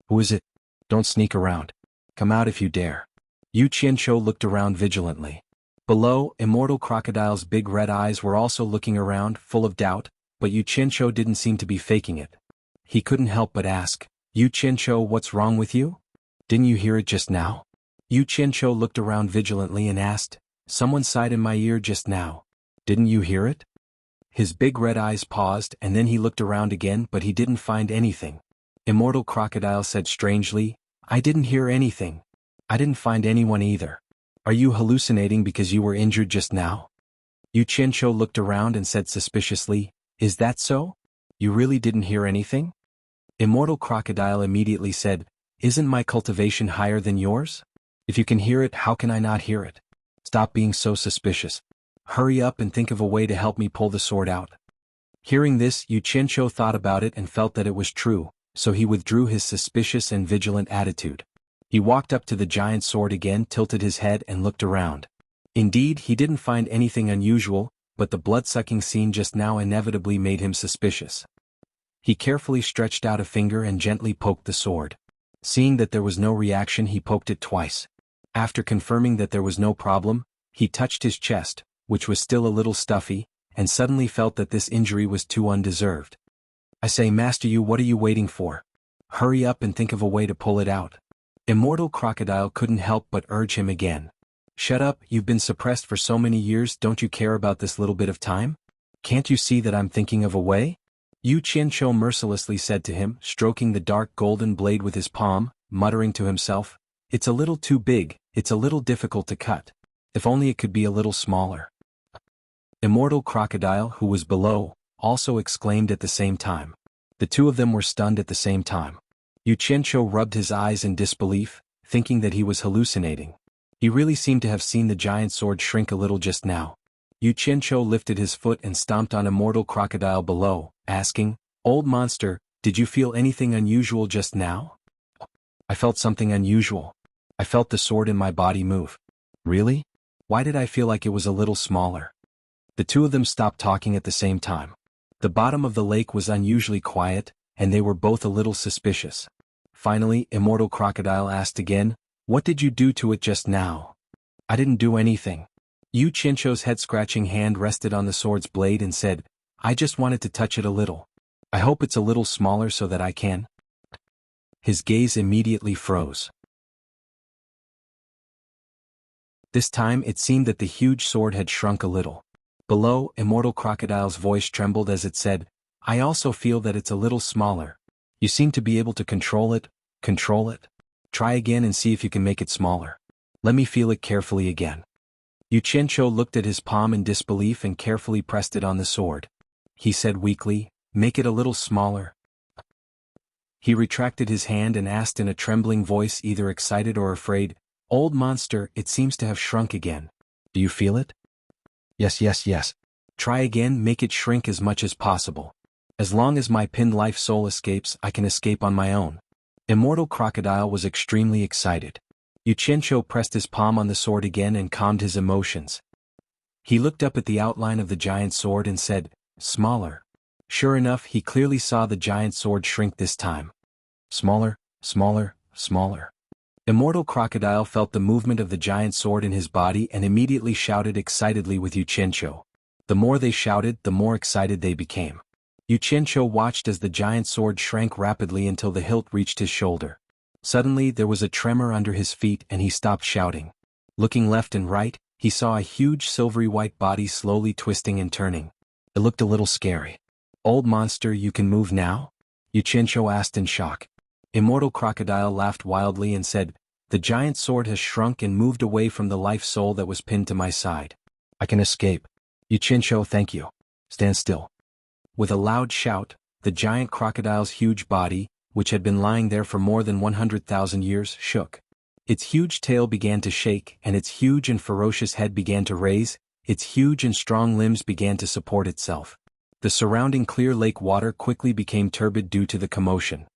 Who is it? Don't sneak around. Come out if you dare. Yu Qianqiu looked around vigilantly. Below, Immortal Crocodile's big red eyes were also looking around, full of doubt, but Yu Qianqiu didn't seem to be faking it. He couldn't help but ask, Yu Qianqiu, what's wrong with you? Didn't you hear it just now? Yu Qianqiu looked around vigilantly and asked, someone sighed in my ear just now. Didn't you hear it? His big red eyes paused and then he looked around again, but he didn't find anything. Immortal Crocodile said strangely, I didn't hear anything. I didn't find anyone either. Are you hallucinating because you were injured just now? Yu Qianqiu looked around and said suspiciously, is that so? You really didn't hear anything? Immortal Crocodile immediately said, isn't my cultivation higher than yours? If you can hear it, how can I not hear it? Stop being so suspicious. Hurry up and think of a way to help me pull the sword out. Hearing this, Yu Qianqiu thought about it and felt that it was true, so he withdrew his suspicious and vigilant attitude. He walked up to the giant sword again, tilted his head and looked around. Indeed, he didn't find anything unusual, but the blood-sucking scene just now inevitably made him suspicious. He carefully stretched out a finger and gently poked the sword. Seeing that there was no reaction, he poked it twice. After confirming that there was no problem, he touched his chest, which was still a little stuffy, and suddenly felt that this injury was too undeserved. I say, Master Yu, what are you waiting for? Hurry up and think of a way to pull it out. Immortal Crocodile couldn't help but urge him again. Shut up, you've been suppressed for so many years, don't you care about this little bit of time? Can't you see that I'm thinking of a way? Yu Qianqiu mercilessly said to him, stroking the dark golden blade with his palm, muttering to himself, it's a little too big, it's a little difficult to cut. If only it could be a little smaller. Immortal Crocodile, who was below, also exclaimed at the same time. The two of them were stunned at the same time. Yu Qianqiu rubbed his eyes in disbelief, thinking that he was hallucinating. He really seemed to have seen the giant sword shrink a little just now. Yu Qianqiu lifted his foot and stomped on Immortal Crocodile below, asking, Old monster, did you feel anything unusual just now? I felt something unusual. I felt the sword in my body move. Really? Why did I feel like it was a little smaller? The two of them stopped talking at the same time. The bottom of the lake was unusually quiet, and they were both a little suspicious. Finally, Immortal Crocodile asked again, what did you do to it just now? I didn't do anything. Yu Qianqiu's head-scratching hand rested on the sword's blade and said, I just wanted to touch it a little. I hope it's a little smaller so that I can. His gaze immediately froze. This time it seemed that the huge sword had shrunk a little. Below, Immortal Crocodile's voice trembled as it said, I also feel that it's a little smaller. You seem to be able to control it. Try again and see if you can make it smaller. Let me feel it carefully again. Yu Qianqiu looked at his palm in disbelief and carefully pressed it on the sword. He said weakly, make it a little smaller. He retracted his hand and asked in a trembling voice, either excited or afraid, Old monster, it seems to have shrunk again. Do you feel it? Yes. Try again, make it shrink as much as possible. As long as my pinned life soul escapes, I can escape on my own. Immortal Crocodile was extremely excited. Yu Qianqiu pressed his palm on the sword again and calmed his emotions. He looked up at the outline of the giant sword and said, "Smaller." Sure enough, he clearly saw the giant sword shrink this time. Smaller, smaller, smaller. Immortal Crocodile felt the movement of the giant sword in his body and immediately shouted excitedly with Yuchencho. The more they shouted, the more excited they became. Yuchencho watched as the giant sword shrank rapidly until the hilt reached his shoulder. Suddenly there was a tremor under his feet and he stopped shouting. Looking left and right, he saw a huge silvery white body slowly twisting and turning. It looked a little scary. "Old monster, you can move now?" Yuchencho asked in shock. Immortal Crocodile laughed wildly and said, "The giant sword has shrunk and moved away from the life soul that was pinned to my side. I can escape." "Yuchencho, thank you. Stand still." With a loud shout, the giant crocodile's huge body, which had been lying there for more than 100,000 years, shook. Its huge tail began to shake and its huge and ferocious head began to raise, its huge and strong limbs began to support itself. The surrounding clear lake water quickly became turbid due to the commotion.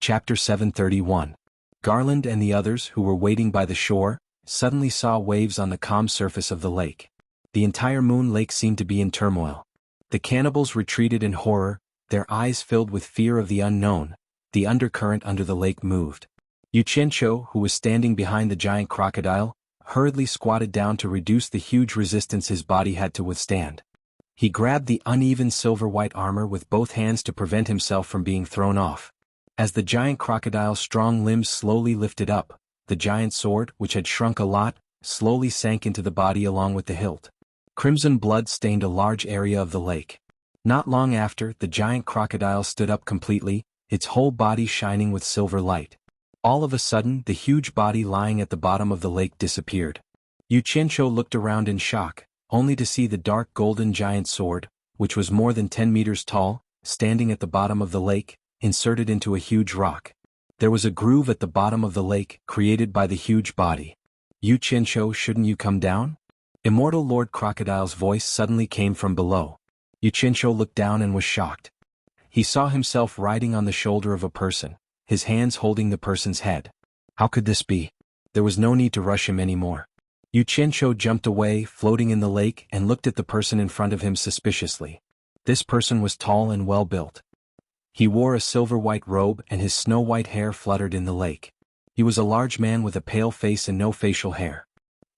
Chapter 731. Garland and the others who were waiting by the shore suddenly saw waves on the calm surface of the lake. The entire moon lake seemed to be in turmoil. The cannibals retreated in horror, their eyes filled with fear of the unknown. The undercurrent under the lake moved. Yuchencho, who was standing behind the giant crocodile, hurriedly squatted down to reduce the huge resistance his body had to withstand. He grabbed the uneven silver-white armor with both hands to prevent himself from being thrown off. As the giant crocodile's strong limbs slowly lifted up, the giant sword, which had shrunk a lot, slowly sank into the body along with the hilt. Crimson blood stained a large area of the lake. Not long after, the giant crocodile stood up completely, its whole body shining with silver light. All of a sudden, the huge body lying at the bottom of the lake disappeared. Yuchencho looked around in shock, only to see the dark golden giant sword, which was more than 10 meters tall, standing at the bottom of the lake, inserted into a huge rock. There was a groove at the bottom of the lake, created by the huge body. "Yuchencho, shouldn't you come down?" Immortal Lord Crocodile's voice suddenly came from below. Yuchencho looked down and was shocked. He saw himself riding on the shoulder of a person, his hands holding the person's head. How could this be? There was no need to rush him anymore. Yuchencho jumped away, floating in the lake, and looked at the person in front of him suspiciously. This person was tall and well-built. He wore a silver-white robe and his snow-white hair fluttered in the lake. He was a large man with a pale face and no facial hair.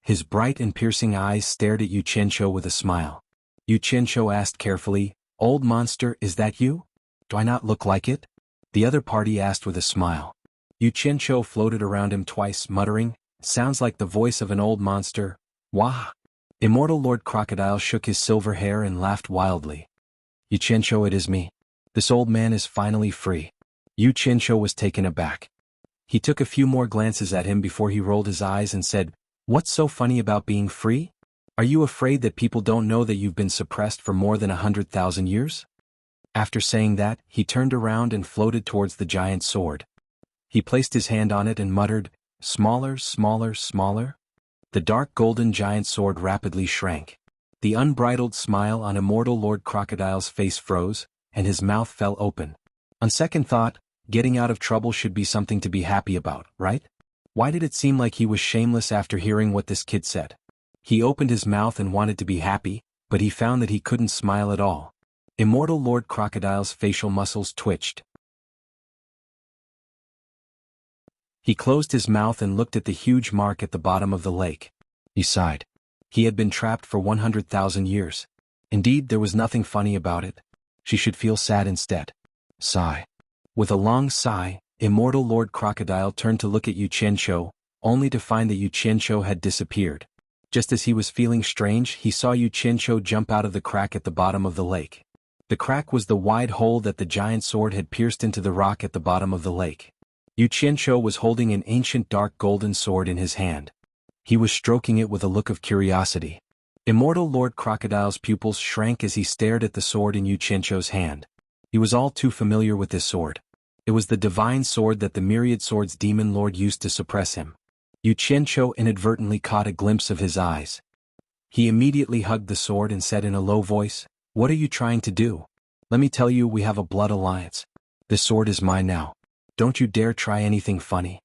His bright and piercing eyes stared at Yuchencho with a smile. Yuchencho asked carefully, "Old monster, is that you? Do I not look like it?" The other party asked with a smile. Yuchencho floated around him twice, muttering, "Sounds like the voice of an old monster. Wah!" Immortal Lord Crocodile shook his silver hair and laughed wildly. "Yuchencho, it is me. This old man is finally free." Yuchencho was taken aback. He took a few more glances at him before he rolled his eyes and said, "What's so funny about being free? Are you afraid that people don't know that you've been suppressed for more than 100,000 years?" After saying that, he turned around and floated towards the giant sword. He placed his hand on it and muttered, "Smaller, smaller, smaller." The dark golden giant sword rapidly shrank. The unbridled smile on Immortal Lord Crocodile's face froze, and his mouth fell open. On second thought, getting out of trouble should be something to be happy about, right? Why did it seem like he was shameless after hearing what this kid said? He opened his mouth and wanted to be happy, but he found that he couldn't smile at all. Immortal Lord Crocodile's facial muscles twitched. He closed his mouth and looked at the huge mark at the bottom of the lake. He sighed. He had been trapped for 100,000 years. Indeed, there was nothing funny about it. She should feel sad instead. Sigh. With a long sigh, Immortal Lord Crocodile turned to look at Yuchencho, only to find that Yuchencho had disappeared. Just as he was feeling strange, he saw Yuchencho jump out of the crack at the bottom of the lake. The crack was the wide hole that the giant sword had pierced into the rock at the bottom of the lake. Yuchencho was holding an ancient dark golden sword in his hand. He was stroking it with a look of curiosity. Immortal Lord Crocodile's pupils shrank as he stared at the sword in Yuchencho's hand. He was all too familiar with this sword. It was the divine sword that the Myriad Swords Demon Lord used to suppress him. Yuchencho inadvertently caught a glimpse of his eyes. He immediately hugged the sword and said in a low voice, "What are you trying to do? Let me tell you, we have a blood alliance. This sword is mine now. Don't you dare try anything funny."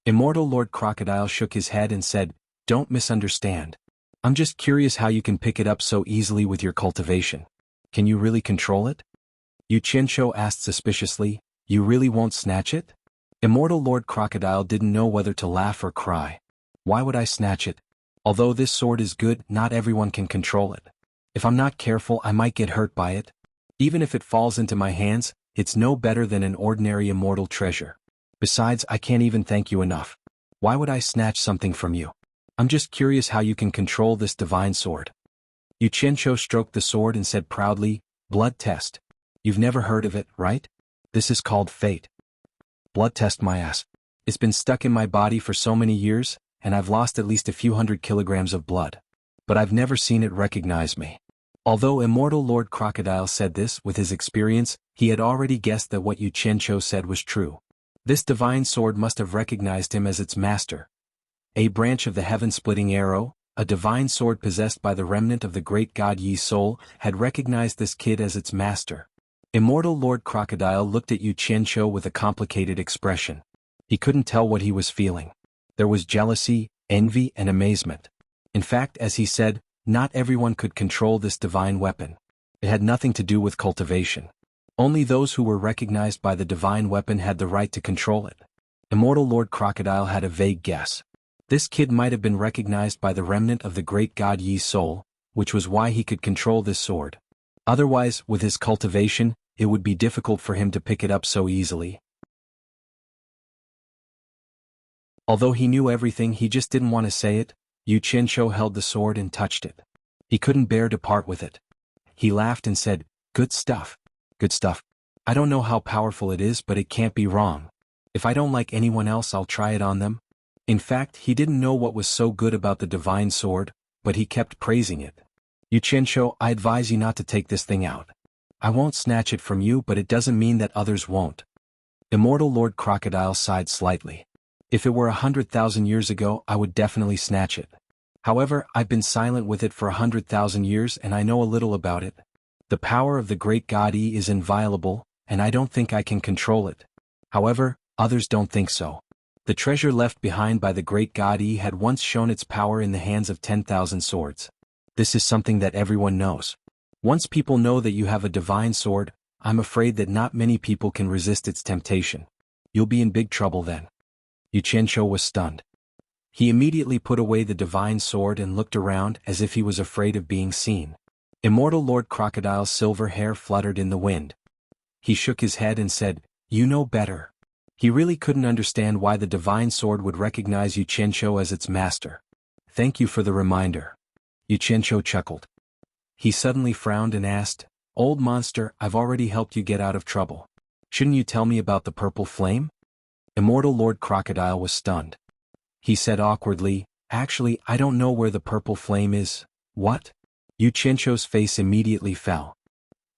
Immortal Lord Crocodile shook his head and said, "Don't misunderstand. I'm just curious how you can pick it up so easily with your cultivation. Can you really control it?" Yu Qianqiu asked suspiciously, "You really won't snatch it?" Immortal Lord Crocodile didn't know whether to laugh or cry. "Why would I snatch it? Although this sword is good, not everyone can control it. If I'm not careful, I might get hurt by it. Even if it falls into my hands, it's no better than an ordinary immortal treasure. Besides, I can't even thank you enough. Why would I snatch something from you? I'm just curious how you can control this divine sword." Yu Qianqiu stroked the sword and said proudly, "Blood test. You've never heard of it, right? This is called fate." "Blood test my ass. It's been stuck in my body for so many years, and I've lost at least a few hundred kilograms of blood. But I've never seen it recognize me." Although Immortal Lord Crocodile said this with his experience, he had already guessed that what Yu Qianqiu said was true. This divine sword must have recognized him as its master. A branch of the heaven-splitting arrow, a divine sword possessed by the remnant of the great god Yi's soul, had recognized this kid as its master. Immortal Lord Crocodile looked at Yu Qianqiu with a complicated expression. He couldn't tell what he was feeling. There was jealousy, envy, and amazement. In fact, as he said, not everyone could control this divine weapon. It had nothing to do with cultivation. Only those who were recognized by the divine weapon had the right to control it. Immortal Lord Crocodile had a vague guess. This kid might have been recognized by the remnant of the great god Yi's soul, which was why he could control this sword. Otherwise, with his cultivation, it would be difficult for him to pick it up so easily. Although he knew everything, he just didn't want to say it. Yu Qianqiu held the sword and touched it. He couldn't bear to part with it. He laughed and said, "Good stuff. Good stuff. I don't know how powerful it is, but it can't be wrong. If I don't like anyone else, I'll try it on them." In fact, he didn't know what was so good about the divine sword, but he kept praising it. "Yu Qianqiu, I advise you not to take this thing out. I won't snatch it from you, but it doesn't mean that others won't." Immortal Lord Crocodile sighed slightly. "If it were 100,000 years ago, I would definitely snatch it. However, I've been silent with it for 100,000 years and I know a little about it. The power of the great god Yi is inviolable, and I don't think I can control it. However, others don't think so. The treasure left behind by the great god Yi had once shown its power in the hands of 10,000 swords. This is something that everyone knows. Once people know that you have a divine sword, I'm afraid that not many people can resist its temptation. You'll be in big trouble then." Yu Qianqiu was stunned. He immediately put away the divine sword and looked around as if he was afraid of being seen. Immortal Lord Crocodile's silver hair fluttered in the wind. He shook his head and said, "You know better." He really couldn't understand why the divine sword would recognize Yu Qianqiu as its master. "Thank you for the reminder." Yu Qianqiu chuckled. He suddenly frowned and asked, "Old monster, I've already helped you get out of trouble. Shouldn't you tell me about the purple flame?" Immortal Lord Crocodile was stunned. He said awkwardly, "Actually, I don't know where the purple flame is." "What?" Yu Qianqiu's face immediately fell.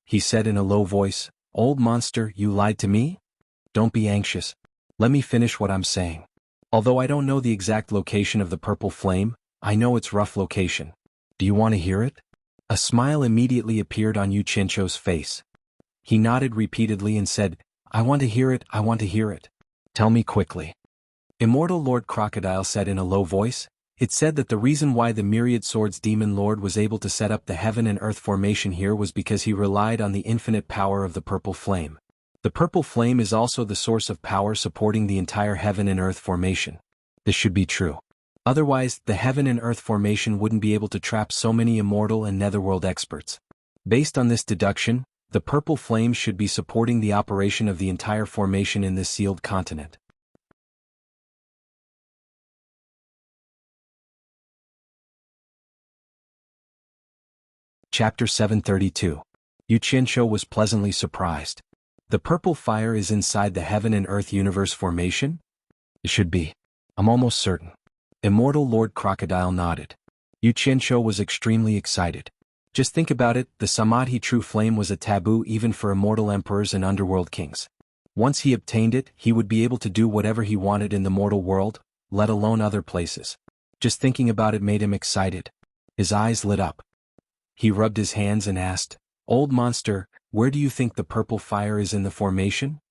He said in a low voice, "Old monster, you lied to me? Don't be anxious. Let me finish what I'm saying. Although I don't know the exact location of the purple flame, I know its rough location. Do you want to hear it?" A smile immediately appeared on Yu Qianqiu's face. He nodded repeatedly and said, "I want to hear it, I want to hear it. Tell me quickly." Immortal Lord Crocodile said in a low voice, "It said that the reason why the Myriad Swords Demon Lord was able to set up the heaven and earth formation here was because he relied on the infinite power of the purple flame. The purple flame is also the source of power supporting the entire heaven and earth formation. This should be true. Otherwise, the heaven and earth formation wouldn't be able to trap so many immortal and netherworld experts. Based on this deduction, the purple flame should be supporting the operation of the entire formation in this sealed continent." Chapter 732. Yu Qianqiu was pleasantly surprised. "The purple fire is inside the heaven and earth universe formation?" "It should be. I'm almost certain." Immortal Lord Crocodile nodded. Yu Qianqiu was extremely excited. Just think about it, the Samadhi true flame was a taboo even for immortal emperors and underworld kings. Once he obtained it, he would be able to do whatever he wanted in the mortal world, let alone other places. Just thinking about it made him excited. His eyes lit up. He rubbed his hands and asked, "Old monster, where do you think the purple fire is in the formation?"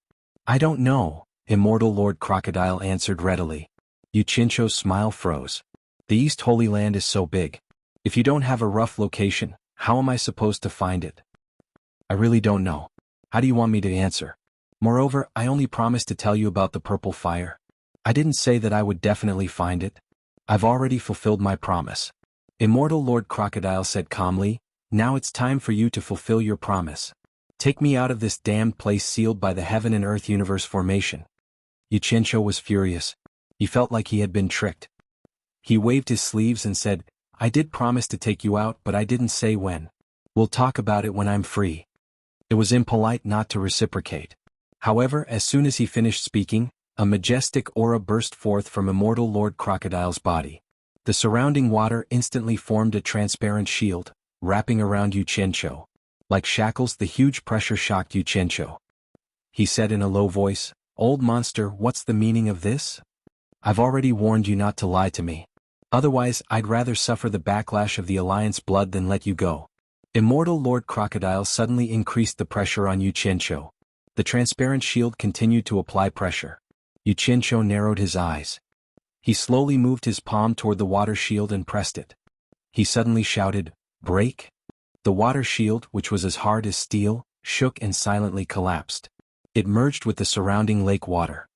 "I don't know," Immortal Lord Crocodile answered readily. Yu Qianqiu's smile froze. The East Holy Land is so big. If you don't have a rough location, how am I supposed to find it? I really don't know. How do you want me to answer? Moreover, I only promised to tell you about the purple fire. I didn't say that I would definitely find it. I've already fulfilled my promise. Immortal Lord Crocodile said calmly, now it's time for you to fulfill your promise. Take me out of this damned place sealed by the heaven and earth universe formation. Yu Qianqiu was furious. He felt like he had been tricked. He waved his sleeves and said, I did promise to take you out, but I didn't say when. We'll talk about it when I'm free. It was impolite not to reciprocate. However, as soon as he finished speaking, a majestic aura burst forth from Immortal Lord Crocodile's body. The surrounding water instantly formed a transparent shield, wrapping around Yu Qianqiu. Like shackles, the huge pressure shocked Yu Qianqiu. He said in a low voice, Old monster, what's the meaning of this? I've already warned you not to lie to me. Otherwise, I'd rather suffer the backlash of the Alliance blood than let you go. Immortal Lord Crocodile suddenly increased the pressure on Yu Qianqiu. The transparent shield continued to apply pressure. Yu Qianqiu narrowed his eyes. He slowly moved his palm toward the water shield and pressed it. He suddenly shouted, Break! The water shield, which was as hard as steel, shook and silently collapsed. It merged with the surrounding lake water.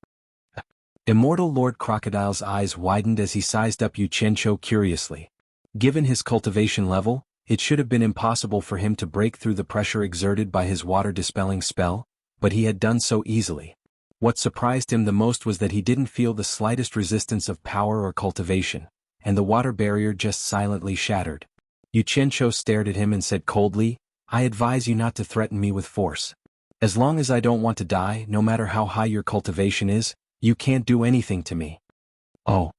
Immortal Lord Crocodile's eyes widened as he sized up Yu Qianqiu curiously. Given his cultivation level, it should have been impossible for him to break through the pressure exerted by his water-dispelling spell, but he had done so easily. What surprised him the most was that he didn't feel the slightest resistance of power or cultivation, and the water barrier just silently shattered. Yu Qianqiu stared at him and said coldly, I advise you not to threaten me with force. As long as I don't want to die, no matter how high your cultivation is, you can't do anything to me. Oh.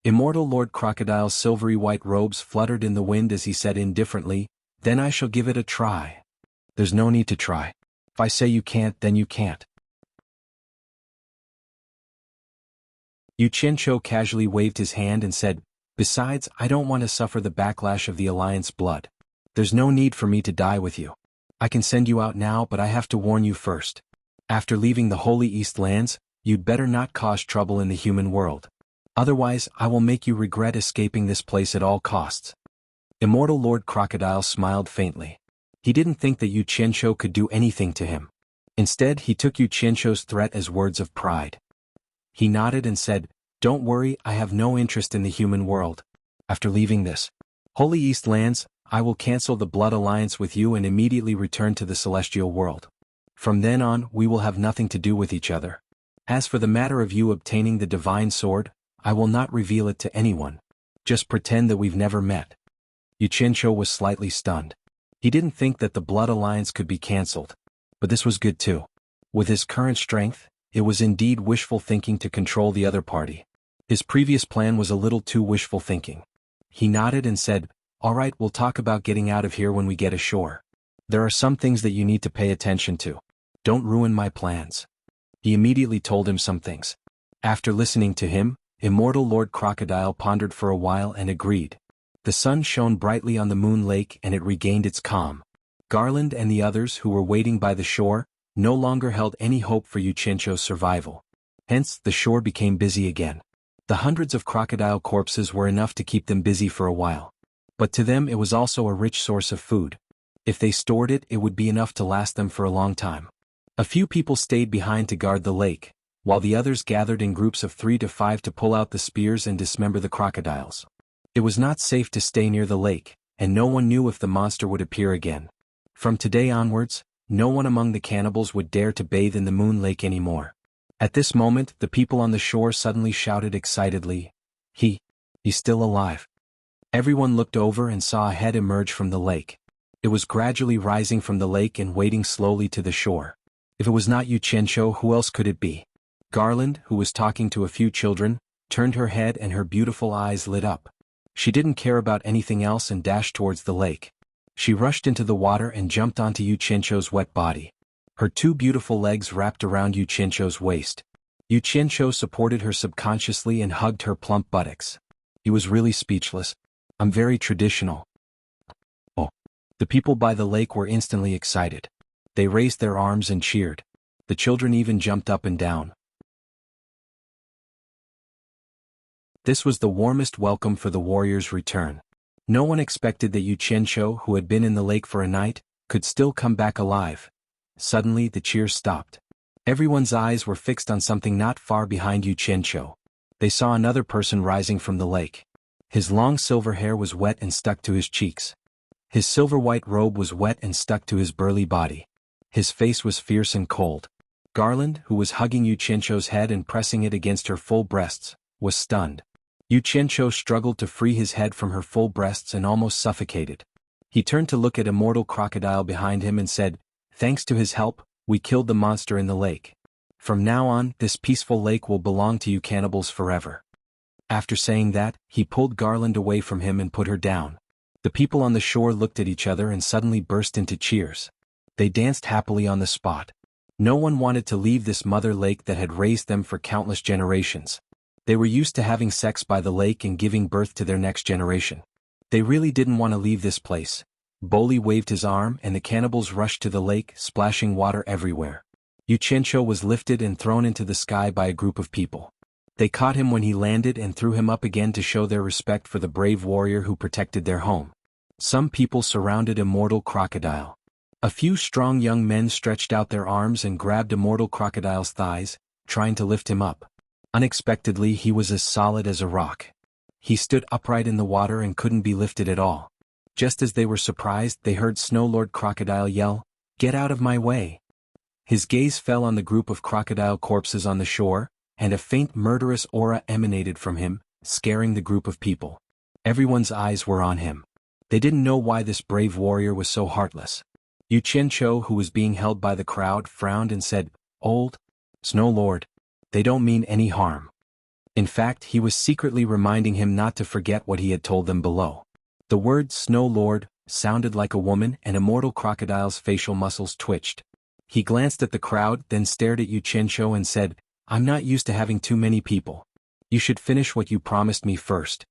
Immortal Lord Crocodile's silvery white robes fluttered in the wind as he said indifferently, Then I shall give it a try. There's no need to try. If I say you can't, then you can't. Yu Qianqiu casually waved his hand and said, Besides, I don't want to suffer the backlash of the Alliance blood. There's no need for me to die with you. I can send you out now, but I have to warn you first. After leaving the Holy East Lands, you'd better not cause trouble in the human world. Otherwise, I will make you regret escaping this place at all costs. Immortal Lord Crocodile smiled faintly. He didn't think that Yu Qianqiu could do anything to him. Instead, he took Yu Qianqiu's threat as words of pride. He nodded and said, Don't worry, I have no interest in the human world. After leaving this Holy East Lands, I will cancel the blood alliance with you and immediately return to the celestial world. From then on, we will have nothing to do with each other. As for the matter of you obtaining the divine sword, I will not reveal it to anyone. Just pretend that we've never met. Yu Qianqiu was slightly stunned. He didn't think that the blood alliance could be cancelled. But this was good too. With his current strength, it was indeed wishful thinking to control the other party. His previous plan was a little too wishful thinking. He nodded and said, All right, we'll talk about getting out of here when we get ashore. There are some things that you need to pay attention to. Don't ruin my plans. He immediately told him some things. After listening to him, Immortal Lord Crocodile pondered for a while and agreed. The sun shone brightly on the moon lake and it regained its calm. Garland and the others who were waiting by the shore no longer held any hope for Yu Qianqiu's survival. Hence, the shore became busy again. The hundreds of crocodile corpses were enough to keep them busy for a while. But to them it was also a rich source of food. If they stored it, it would be enough to last them for a long time. A few people stayed behind to guard the lake, while the others gathered in groups of 3 to 5 to pull out the spears and dismember the crocodiles. It was not safe to stay near the lake, and no one knew if the monster would appear again. From today onwards, no one among the cannibals would dare to bathe in the moon lake anymore. At this moment, the people on the shore suddenly shouted excitedly, He's still alive. Everyone looked over and saw a head emerge from the lake. It was gradually rising from the lake and wading slowly to the shore. If it was not Yu Qianqiu, who else could it be? Garland, who was talking to a few children, turned her head and her beautiful eyes lit up. She didn't care about anything else and dashed towards the lake. She rushed into the water and jumped onto Yu Qianqiu's wet body. Her 2 beautiful legs wrapped around Yu Qianqiu's waist. Yu Qianqiu supported her subconsciously and hugged her plump buttocks. He was really speechless. I'm very traditional. Oh. The people by the lake were instantly excited. They raised their arms and cheered. The children even jumped up and down. This was the warmest welcome for the warrior's return. No one expected that Yu Qianqiu, who had been in the lake for a night, could still come back alive. Suddenly the cheers stopped. Everyone's eyes were fixed on something not far behind Yu Qianqiu. They saw another person rising from the lake. His long silver hair was wet and stuck to his cheeks. His silver-white robe was wet and stuck to his burly body. His face was fierce and cold. Garland, who was hugging Yu Qianqiu's head and pressing it against her full breasts, was stunned. Yu Qianqiu struggled to free his head from her full breasts and almost suffocated. He turned to look at Immortal Crocodile behind him and said, "Thanks to his help, we killed the monster in the lake. From now on, this peaceful lake will belong to you cannibals forever." After saying that, he pulled Garland away from him and put her down. The people on the shore looked at each other and suddenly burst into cheers. They danced happily on the spot. No one wanted to leave this mother lake that had raised them for countless generations. They were used to having sex by the lake and giving birth to their next generation. They really didn't want to leave this place. Boli waved his arm and the cannibals rushed to the lake, splashing water everywhere. Yu Qianqiu was lifted and thrown into the sky by a group of people. They caught him when he landed and threw him up again to show their respect for the brave warrior who protected their home. Some people surrounded Immortal Crocodile. A few strong young men stretched out their arms and grabbed Immortal Crocodile's thighs, trying to lift him up. Unexpectedly, he was as solid as a rock. He stood upright in the water and couldn't be lifted at all. Just as they were surprised, they heard Snow Lord Crocodile yell, "Get out of my way!" His gaze fell on the group of crocodile corpses on the shore, and a faint murderous aura emanated from him, scaring the group of people. Everyone's eyes were on him. They didn't know why this brave warrior was so heartless. Yu Qianqiu, who was being held by the crowd, frowned and said, "Old Snow Lord, they don't mean any harm." In fact, he was secretly reminding him not to forget what he had told them below. The word Snow Lord sounded like a woman, and Immortal Crocodile's facial muscles twitched. He glanced at the crowd, then stared at Yu Qianqiu and said, "I'm not used to having too many people. You should finish what you promised me first."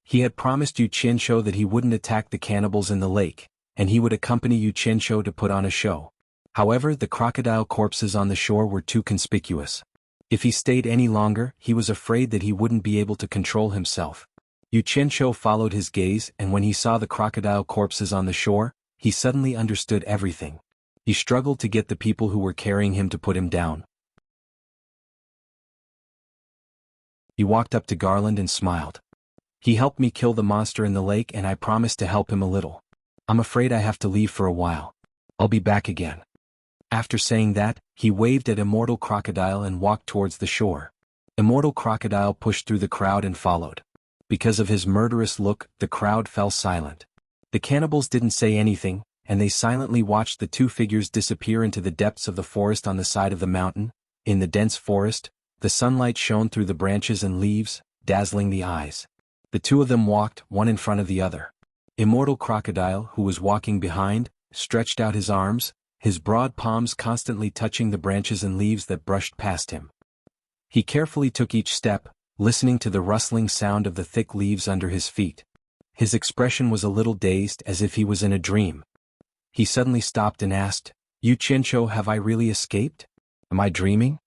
He had promised Yu Qianqiu that he wouldn't attack the cannibals in the lake, and he would accompany Yu Qianqiu to put on a show. However, the crocodile corpses on the shore were too conspicuous. If he stayed any longer, he was afraid that he wouldn't be able to control himself. Yu Qianqiu followed his gaze, and when he saw the crocodile corpses on the shore, he suddenly understood everything. He struggled to get the people who were carrying him to put him down. He walked up to Garland and smiled. "He helped me kill the monster in the lake and I promised to help him a little. I'm afraid I have to leave for a while. I'll be back again." After saying that, he waved at Immortal Crocodile and walked towards the shore. Immortal Crocodile pushed through the crowd and followed. Because of his murderous look, the crowd fell silent. The cannibals didn't say anything, and they silently watched the two figures disappear into the depths of the forest on the side of the mountain. In the dense forest, the sunlight shone through the branches and leaves, dazzling the eyes. The two of them walked, one in front of the other. Immortal Crocodile, who was walking behind, stretched out his arms, his broad palms constantly touching the branches and leaves that brushed past him. He carefully took each step, listening to the rustling sound of the thick leaves under his feet. His expression was a little dazed, as if he was in a dream. He suddenly stopped and asked, "Yu Qianqiu, have I really escaped? Am I dreaming?"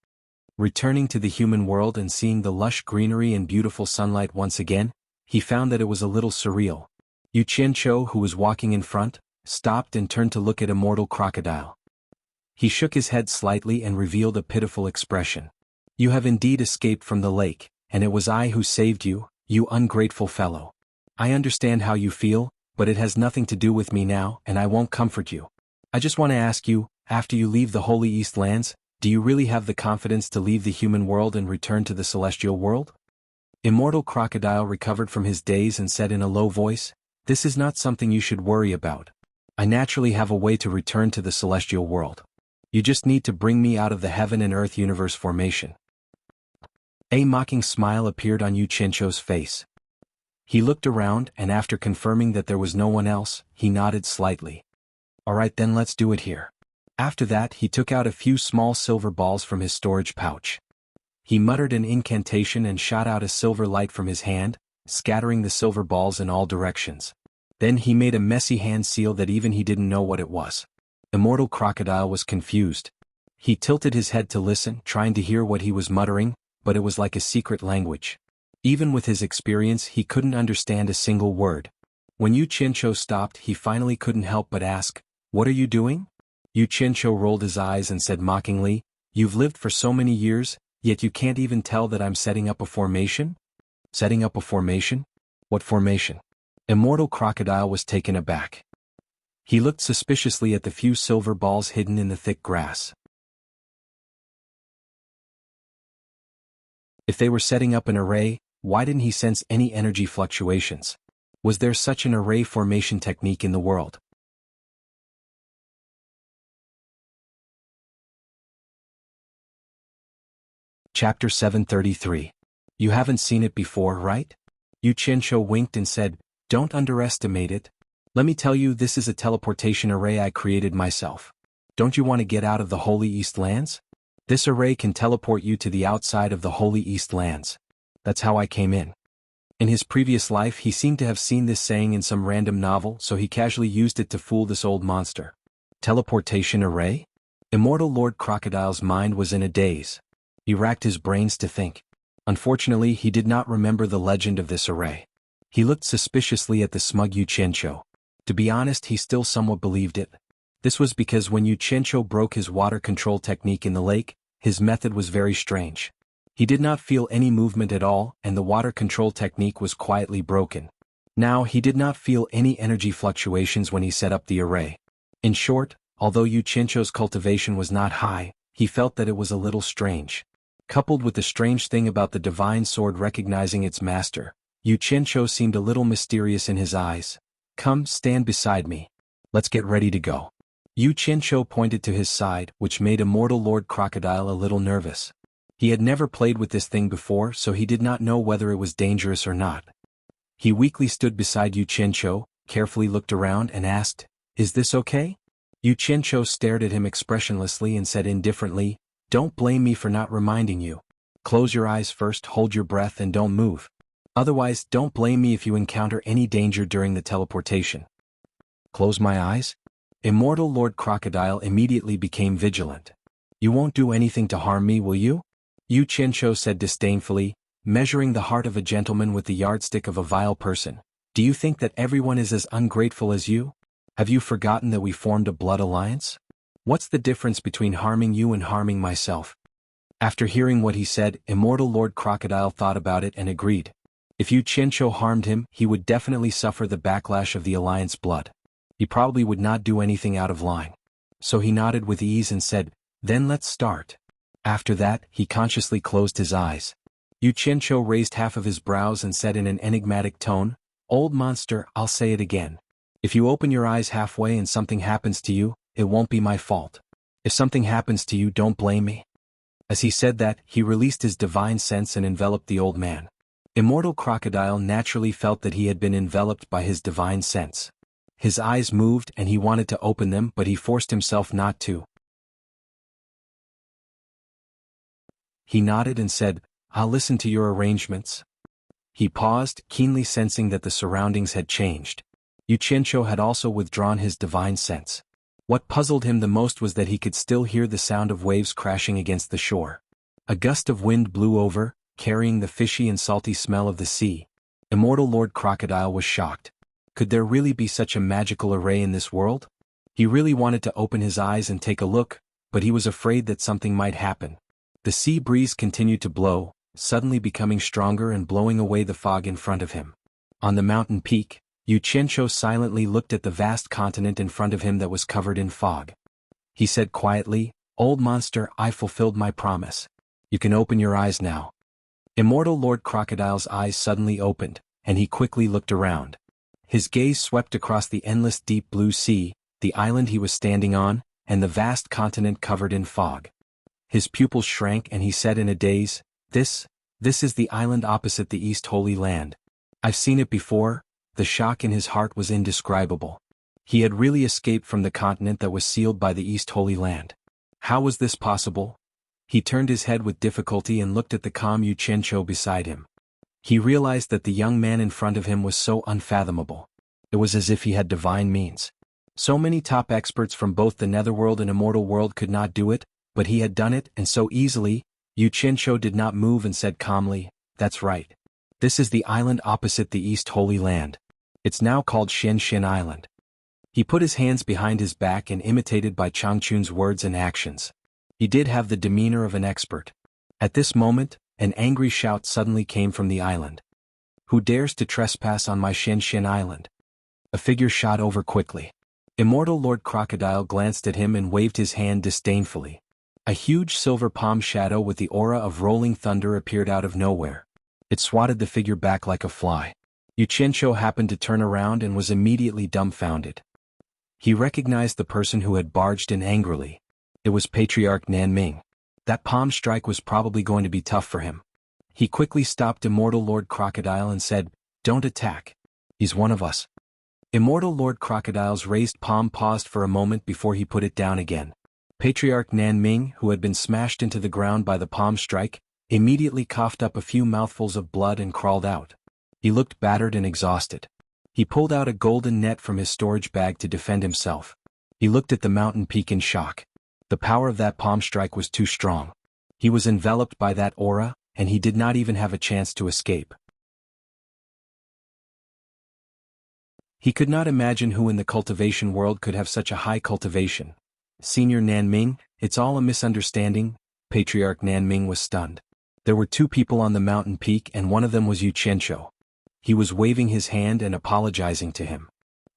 Returning to the human world and seeing the lush greenery and beautiful sunlight once again, he found that it was a little surreal. Yu Qianqiu, who was walking in front, stopped and turned to look at Immortal Crocodile. He shook his head slightly and revealed a pitiful expression. "You have indeed escaped from the lake, and it was I who saved you, you ungrateful fellow. I understand how you feel, but it has nothing to do with me now, and I won't comfort you. I just want to ask you, after you leave the Holy East Lands, do you really have the confidence to leave the human world and return to the celestial world?" Immortal Crocodile recovered from his daze and said in a low voice, "This is not something you should worry about. I naturally have a way to return to the celestial world. You just need to bring me out of the heaven and earth universe formation." A mocking smile appeared on Yu Qianqiu's face. He looked around, and after confirming that there was no one else, he nodded slightly. "Alright then, let's do it here." After that, he took out a few small silver balls from his storage pouch. He muttered an incantation and shot out a silver light from his hand, scattering the silver balls in all directions. Then he made a messy hand seal that even he didn't know what it was. Immortal Crocodile was confused. He tilted his head to listen, trying to hear what he was muttering, but it was like a secret language. Even with his experience, he couldn't understand a single word. When Yu Qianqiu stopped, he finally couldn't help but ask, "What are you doing?" Yu Qianqiu rolled his eyes and said mockingly, "You've lived for so many years, yet you can't even tell that I'm setting up a formation?" Setting up a formation? What formation? Immortal Crocodile was taken aback. He looked suspiciously at the few silver balls hidden in the thick grass. If they were setting up an array, why didn't he sense any energy fluctuations? Was there such an array formation technique in the world? Chapter 733. You haven't seen it before, right? Yu Qianqiu winked and said, "Don't underestimate it. Let me tell you, this is a teleportation array I created myself. Don't you want to get out of the Holy East Lands? This array can teleport you to the outside of the Holy East Lands. That's how I came in." In his previous life, he seemed to have seen this saying in some random novel, so he casually used it to fool this old monster. Teleportation array? Immortal Lord Crocodile's mind was in a daze. He racked his brains to think. Unfortunately, he did not remember the legend of this array. He looked suspiciously at the smug Yu Qianqiu. To be honest, he still somewhat believed it. This was because when Yu Qianqiu broke his water control technique in the lake, his method was very strange. He did not feel any movement at all, and the water control technique was quietly broken. Now, he did not feel any energy fluctuations when he set up the array. In short, although Yu Qianqiu's cultivation was not high, he felt that it was a little strange. Coupled with the strange thing about the divine sword recognizing its master, Yu Qianqiu seemed a little mysterious in his eyes. "Come, stand beside me. Let's get ready to go." Yu Qianqiu pointed to his side, which made Immortal Lord Crocodile a little nervous. He had never played with this thing before, so he did not know whether it was dangerous or not. He weakly stood beside Yu Qianqiu, carefully looked around and asked, "Is this okay?" Yu Qianqiu stared at him expressionlessly and said indifferently, "Don't blame me for not reminding you. Close your eyes first, hold your breath and don't move. Otherwise, don't blame me if you encounter any danger during the teleportation." Close my eyes? Immortal Lord Crocodile immediately became vigilant. "You won't do anything to harm me, will you?" Yu Qianqiu said disdainfully, measuring the heart of a gentleman with the yardstick of a vile person. "Do you think that everyone is as ungrateful as you? Have you forgotten that we formed a blood alliance? What's the difference between harming you and harming myself?" After hearing what he said, Immortal Lord Crocodile thought about it and agreed. If Yu Qianqiu harmed him, he would definitely suffer the backlash of the alliance blood. He probably would not do anything out of line. So he nodded with ease and said, "Then let's start." After that, he consciously closed his eyes. Yu Qianqiu raised half of his brows and said in an enigmatic tone, "Old monster, I'll say it again. If you open your eyes halfway and something happens to you, it won't be my fault. If something happens to you, don't blame me." As he said that, he released his divine sense and enveloped the old man. Immortal Crocodile naturally felt that he had been enveloped by his divine sense. His eyes moved and he wanted to open them, but he forced himself not to. He nodded and said, "I'll listen to your arrangements." He paused, keenly sensing that the surroundings had changed. Yu Qianqiu had also withdrawn his divine sense. What puzzled him the most was that he could still hear the sound of waves crashing against the shore. A gust of wind blew over, carrying the fishy and salty smell of the sea. Immortal Lord Crocodile was shocked. Could there really be such a magical array in this world? He really wanted to open his eyes and take a look, but he was afraid that something might happen. The sea breeze continued to blow, suddenly becoming stronger and blowing away the fog in front of him. On the mountain peak, Yu Qianqiu silently looked at the vast continent in front of him that was covered in fog. He said quietly, "Old monster, I fulfilled my promise. You can open your eyes now." Immortal Lord Crocodile's eyes suddenly opened, and he quickly looked around. His gaze swept across the endless deep blue sea, the island he was standing on, and the vast continent covered in fog. His pupils shrank and he said in a daze, This is the island opposite the East Holy Land. I've seen it before." The shock in his heart was indescribable. He had really escaped from the continent that was sealed by the East Holy Land. How was this possible? He turned his head with difficulty and looked at the calm Yu Qianqiu beside him. He realized that the young man in front of him was so unfathomable. It was as if he had divine means. So many top experts from both the Netherworld and Immortal World could not do it, but he had done it, and so easily. Yu Qianqiu did not move and said calmly, "That's right. This is the island opposite the East Holy Land. It's now called Xian Island. He put his hands behind his back and imitated by Changchun's words and actions. He did have the demeanor of an expert. At this moment, an angry shout suddenly came from the island. Who dares to trespass on my Xian Island? A figure shot over quickly. Immortal Lord Crocodile glanced at him and waved his hand disdainfully. A huge silver palm shadow with the aura of rolling thunder appeared out of nowhere. It swatted the figure back like a fly. Yu Qianqiu happened to turn around and was immediately dumbfounded. He recognized the person who had barged in angrily. It was Patriarch Nanming. That palm strike was probably going to be tough for him. He quickly stopped Immortal Lord Crocodile and said, "Don't attack. He's one of us." Immortal Lord Crocodile's raised palm paused for a moment before he put it down again. Patriarch Nanming, who had been smashed into the ground by the palm strike, immediately coughed up a few mouthfuls of blood and crawled out. He looked battered and exhausted. He pulled out a golden net from his storage bag to defend himself. He looked at the mountain peak in shock. The power of that palm strike was too strong. He was enveloped by that aura, and he did not even have a chance to escape. He could not imagine who in the cultivation world could have such a high cultivation. Senior Nanming, it's all a misunderstanding. Patriarch Nanming was stunned. There were two people on the mountain peak and one of them was Yu Qianqiu. He was waving his hand and apologizing to him.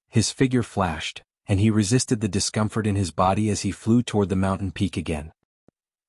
His figure flashed, and he resisted the discomfort in his body as he flew toward the mountain peak again.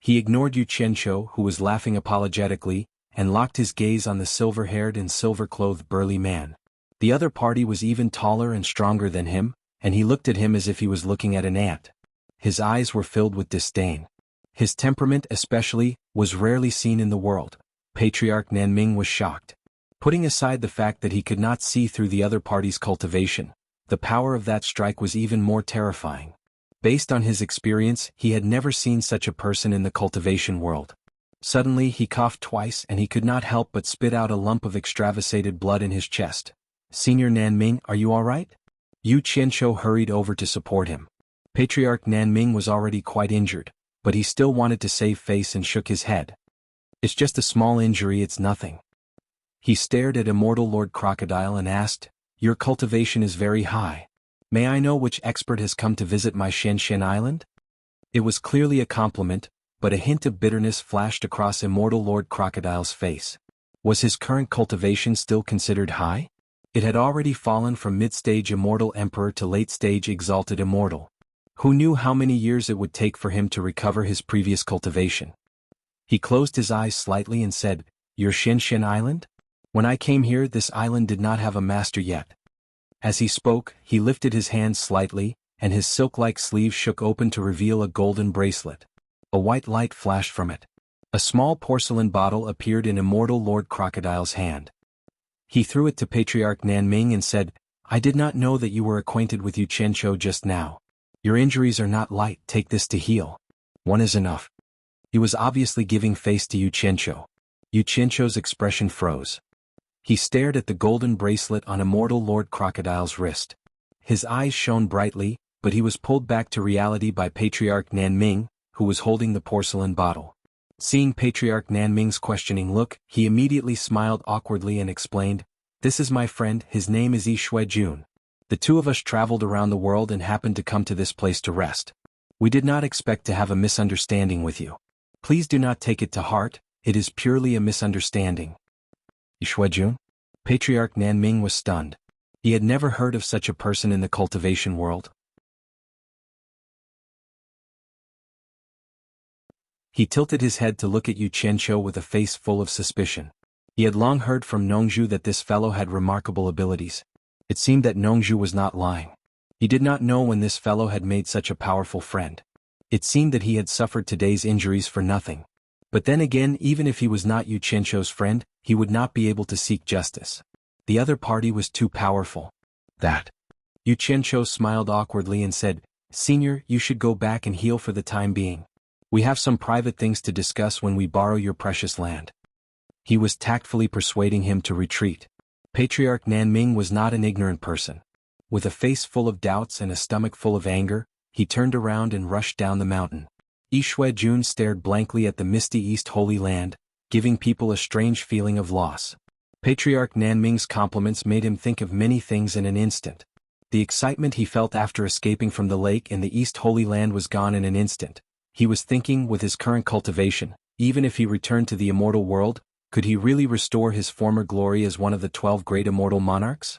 He ignored Yu Qianqiu, who was laughing apologetically, and locked his gaze on the silver-haired and silver-clothed burly man. The other party was even taller and stronger than him, and he looked at him as if he was looking at an ant. His eyes were filled with disdain. His temperament especially, was rarely seen in the world. Patriarch Nanming was shocked. Putting aside the fact that he could not see through the other party's cultivation, the power of that strike was even more terrifying. Based on his experience, he had never seen such a person in the cultivation world. Suddenly he coughed twice and he could not help but spit out a lump of extravasated blood in his chest. "Senior Nanming, are you all right?" Yu Qianqiu hurried over to support him. Patriarch Nanming was already quite injured, but he still wanted to save face and shook his head. "It's just a small injury, it's nothing." He stared at Immortal Lord Crocodile and asked, "Your cultivation is very high. May I know which expert has come to visit my Xian Island?" It was clearly a compliment, but a hint of bitterness flashed across Immortal Lord Crocodile's face. Was his current cultivation still considered high? It had already fallen from mid-stage Immortal Emperor to late-stage Exalted Immortal. Who knew how many years it would take for him to recover his previous cultivation? He closed his eyes slightly and said, "Your Xian Island? When I came here, this island did not have a master yet." As he spoke, he lifted his hands slightly, and his silk-like sleeve shook open to reveal a golden bracelet. A white light flashed from it. A small porcelain bottle appeared in Immortal Lord Crocodile's hand. He threw it to Patriarch Nanming and said, "I did not know that you were acquainted with Yu Qianqiu just now. Your injuries are not light, take this to heal. One is enough." He was obviously giving face to Yu Qianqiu. Yu Qianqiu's expression froze. He stared at the golden bracelet on Immortal Lord Crocodile's wrist. His eyes shone brightly, but he was pulled back to reality by Patriarch Nanming, who was holding the porcelain bottle. Seeing Patriarch Nanming's questioning look, he immediately smiled awkwardly and explained, "This is my friend, his name is Jun. The two of us traveled around the world and happened to come to this place to rest. We did not expect to have a misunderstanding with you. Please do not take it to heart, it is purely a misunderstanding." Jun? Patriarch Nanming was stunned. He had never heard of such a person in the cultivation world. He tilted his head to look at Yu Qianqiu with a face full of suspicion. He had long heard from Nongzhu that this fellow had remarkable abilities. It seemed that Nongzhu was not lying. He did not know when this fellow had made such a powerful friend. It seemed that he had suffered today's injuries for nothing. But then again, even if he was not Yu Qianqiu's friend, he would not be able to seek justice. The other party was too powerful. That. Yu Qianqiu smiled awkwardly and said, "Senior, you should go back and heal for the time being. We have some private things to discuss when we borrow your precious land." He was tactfully persuading him to retreat. Patriarch Nanming was not an ignorant person. With a face full of doubts and a stomach full of anger, he turned around and rushed down the mountain. Jun stared blankly at the misty East Holy Land, giving people a strange feeling of loss. Patriarch Nanming's compliments made him think of many things in an instant. The excitement he felt after escaping from the lake in the East Holy Land was gone in an instant. He was thinking, with his current cultivation, even if he returned to the immortal world, could he really restore his former glory as one of the 12 great immortal monarchs?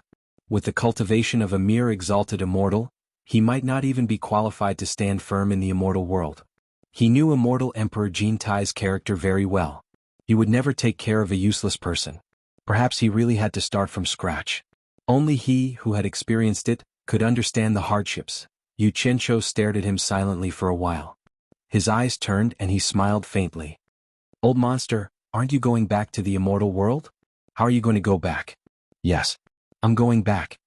With the cultivation of a mere exalted immortal, he might not even be qualified to stand firm in the immortal world. He knew immortal Emperor Jin Tai's character very well. He would never take care of a useless person. Perhaps he really had to start from scratch. Only he, who had experienced it, could understand the hardships. Yu Qianqiu stared at him silently for a while. His eyes turned and he smiled faintly. "Old monster, aren't you going back to the immortal world? How are you going to go back?" "Yes. I'm going back."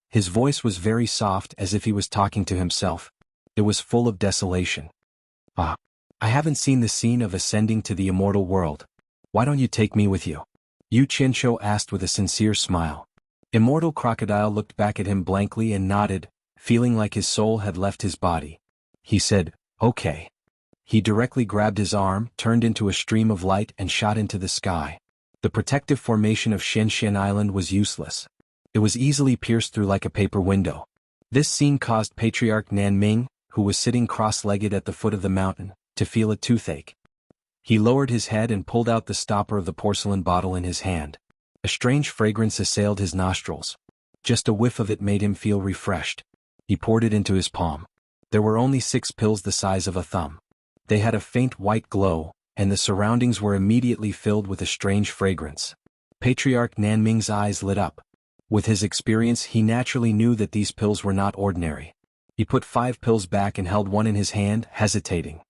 His voice was very soft, as if he was talking to himself. It was full of desolation. "Ah. I haven't seen the scene of ascending to the immortal world. Why don't you take me with you?" Yu Qianqiu asked with a sincere smile. Immortal Crocodile looked back at him blankly and nodded, feeling like his soul had left his body. He said, "Okay." He directly grabbed his arm, turned into a stream of light and shot into the sky. The protective formation of Shenzhen Island was useless. It was easily pierced through like a paper window. This scene caused Patriarch Nanming, who was sitting cross-legged at the foot of the mountain, to feel a toothache. He lowered his head and pulled out the stopper of the porcelain bottle in his hand. A strange fragrance assailed his nostrils. Just a whiff of it made him feel refreshed. He poured it into his palm. There were only 6 pills the size of a thumb. They had a faint white glow, and the surroundings were immediately filled with a strange fragrance. Patriarch Nanming's eyes lit up. With his experience, he naturally knew that these pills were not ordinary. He put 5 pills back and held one in his hand, hesitating.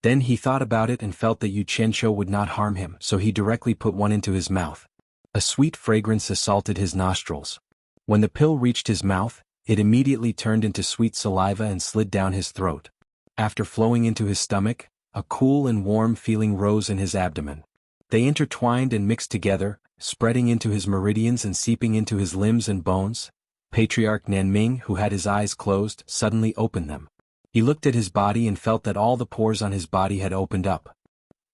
Then he thought about it and felt that Yu Qianqiu would not harm him, so he directly put one into his mouth. A sweet fragrance assaulted his nostrils. When the pill reached his mouth, it immediately turned into sweet saliva and slid down his throat. After flowing into his stomach, a cool and warm feeling rose in his abdomen. They intertwined and mixed together, spreading into his meridians and seeping into his limbs and bones. Patriarch Nanming, who had his eyes closed, suddenly opened them. He looked at his body and felt that all the pores on his body had opened up.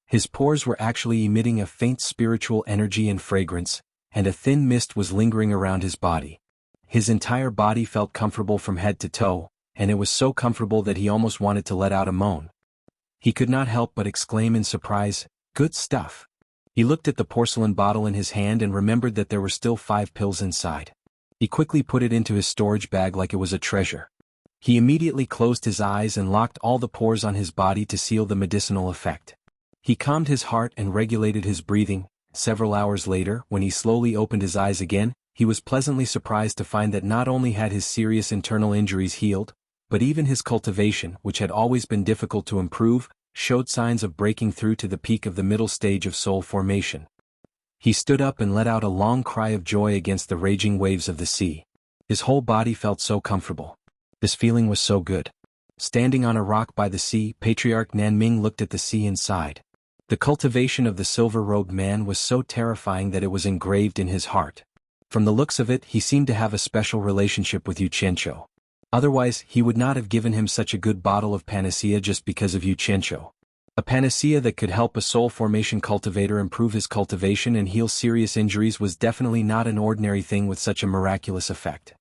His pores were actually emitting a faint spiritual energy and fragrance, and a thin mist was lingering around his body. His entire body felt comfortable from head to toe, and it was so comfortable that he almost wanted to let out a moan. He could not help but exclaim in surprise, "Good stuff." He looked at the porcelain bottle in his hand and remembered that there were still 5 pills inside. He quickly put it into his storage bag like it was a treasure. He immediately closed his eyes and locked all the pores on his body to seal the medicinal effect. He calmed his heart and regulated his breathing. Several hours later, when he slowly opened his eyes again, he was pleasantly surprised to find that not only had his serious internal injuries healed, but even his cultivation, which had always been difficult to improve, showed signs of breaking through to the peak of the middle stage of soul formation. He stood up and let out a long cry of joy against the raging waves of the sea. His whole body felt so comfortable. This feeling was so good. Standing on a rock by the sea, Patriarch Nanming looked at the sea and sighed. The cultivation of the silver-robed man was so terrifying that it was engraved in his heart. From the looks of it, he seemed to have a special relationship with Yu Qianqiu. Otherwise, he would not have given him such a good bottle of panacea just because of Yu Qianqiu. A panacea that could help a soul formation cultivator improve his cultivation and heal serious injuries was definitely not an ordinary thing with such a miraculous effect.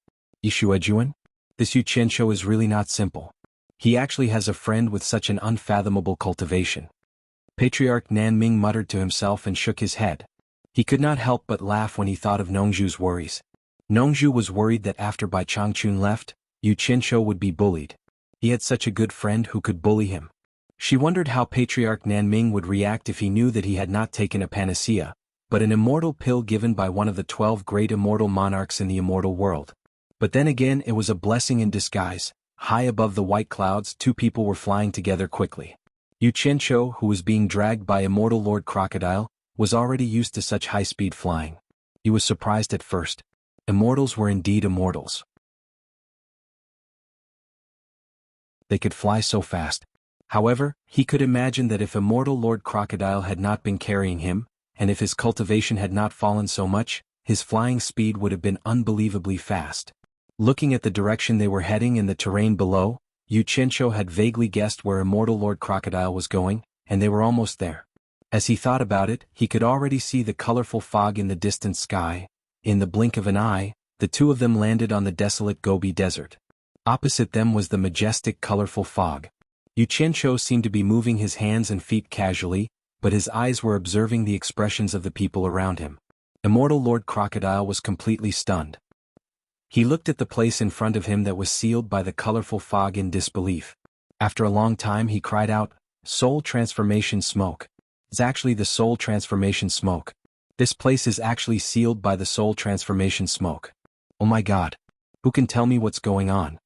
Yishuejuan? This Yu Qianqiu is really not simple. He actually has a friend with such an unfathomable cultivation. Patriarch Nanming muttered to himself and shook his head. He could not help but laugh when he thought of Nongzhu's worries. Nongzhu was worried that after Bai Changchun left, Yu Qianqiu would be bullied. He had such a good friend who could bully him. She wondered how Patriarch Nanming would react if he knew that he had not taken a panacea, but an immortal pill given by one of the 12 great immortal monarchs in the immortal world. But then again, it was a blessing in disguise. High above the white clouds, 2 people were flying together quickly. Yu Qianqiu, who was being dragged by immortal Lord Crocodile, was already used to such high-speed flying. He was surprised at first. Immortals were indeed immortals. They could fly so fast. However, he could imagine that if immortal Lord Crocodile had not been carrying him, and if his cultivation had not fallen so much, his flying speed would have been unbelievably fast. Looking at the direction they were heading and the terrain below, Yu Qianqiu had vaguely guessed where immortal Lord Crocodile was going, and they were almost there. As he thought about it, he could already see the colorful fog in the distant sky. In the blink of an eye, the two of them landed on the desolate Gobi Desert. Opposite them was the majestic colorful fog. Yu Qianqiu seemed to be moving his hands and feet casually, but his eyes were observing the expressions of the people around him. Immortal Lord Crocodile was completely stunned. He looked at the place in front of him that was sealed by the colorful fog in disbelief. After a long time he cried out, "Soul transformation smoke. It's actually the soul transformation smoke. This place is actually sealed by the soul transformation smoke. Oh my God. Who can tell me what's going on?"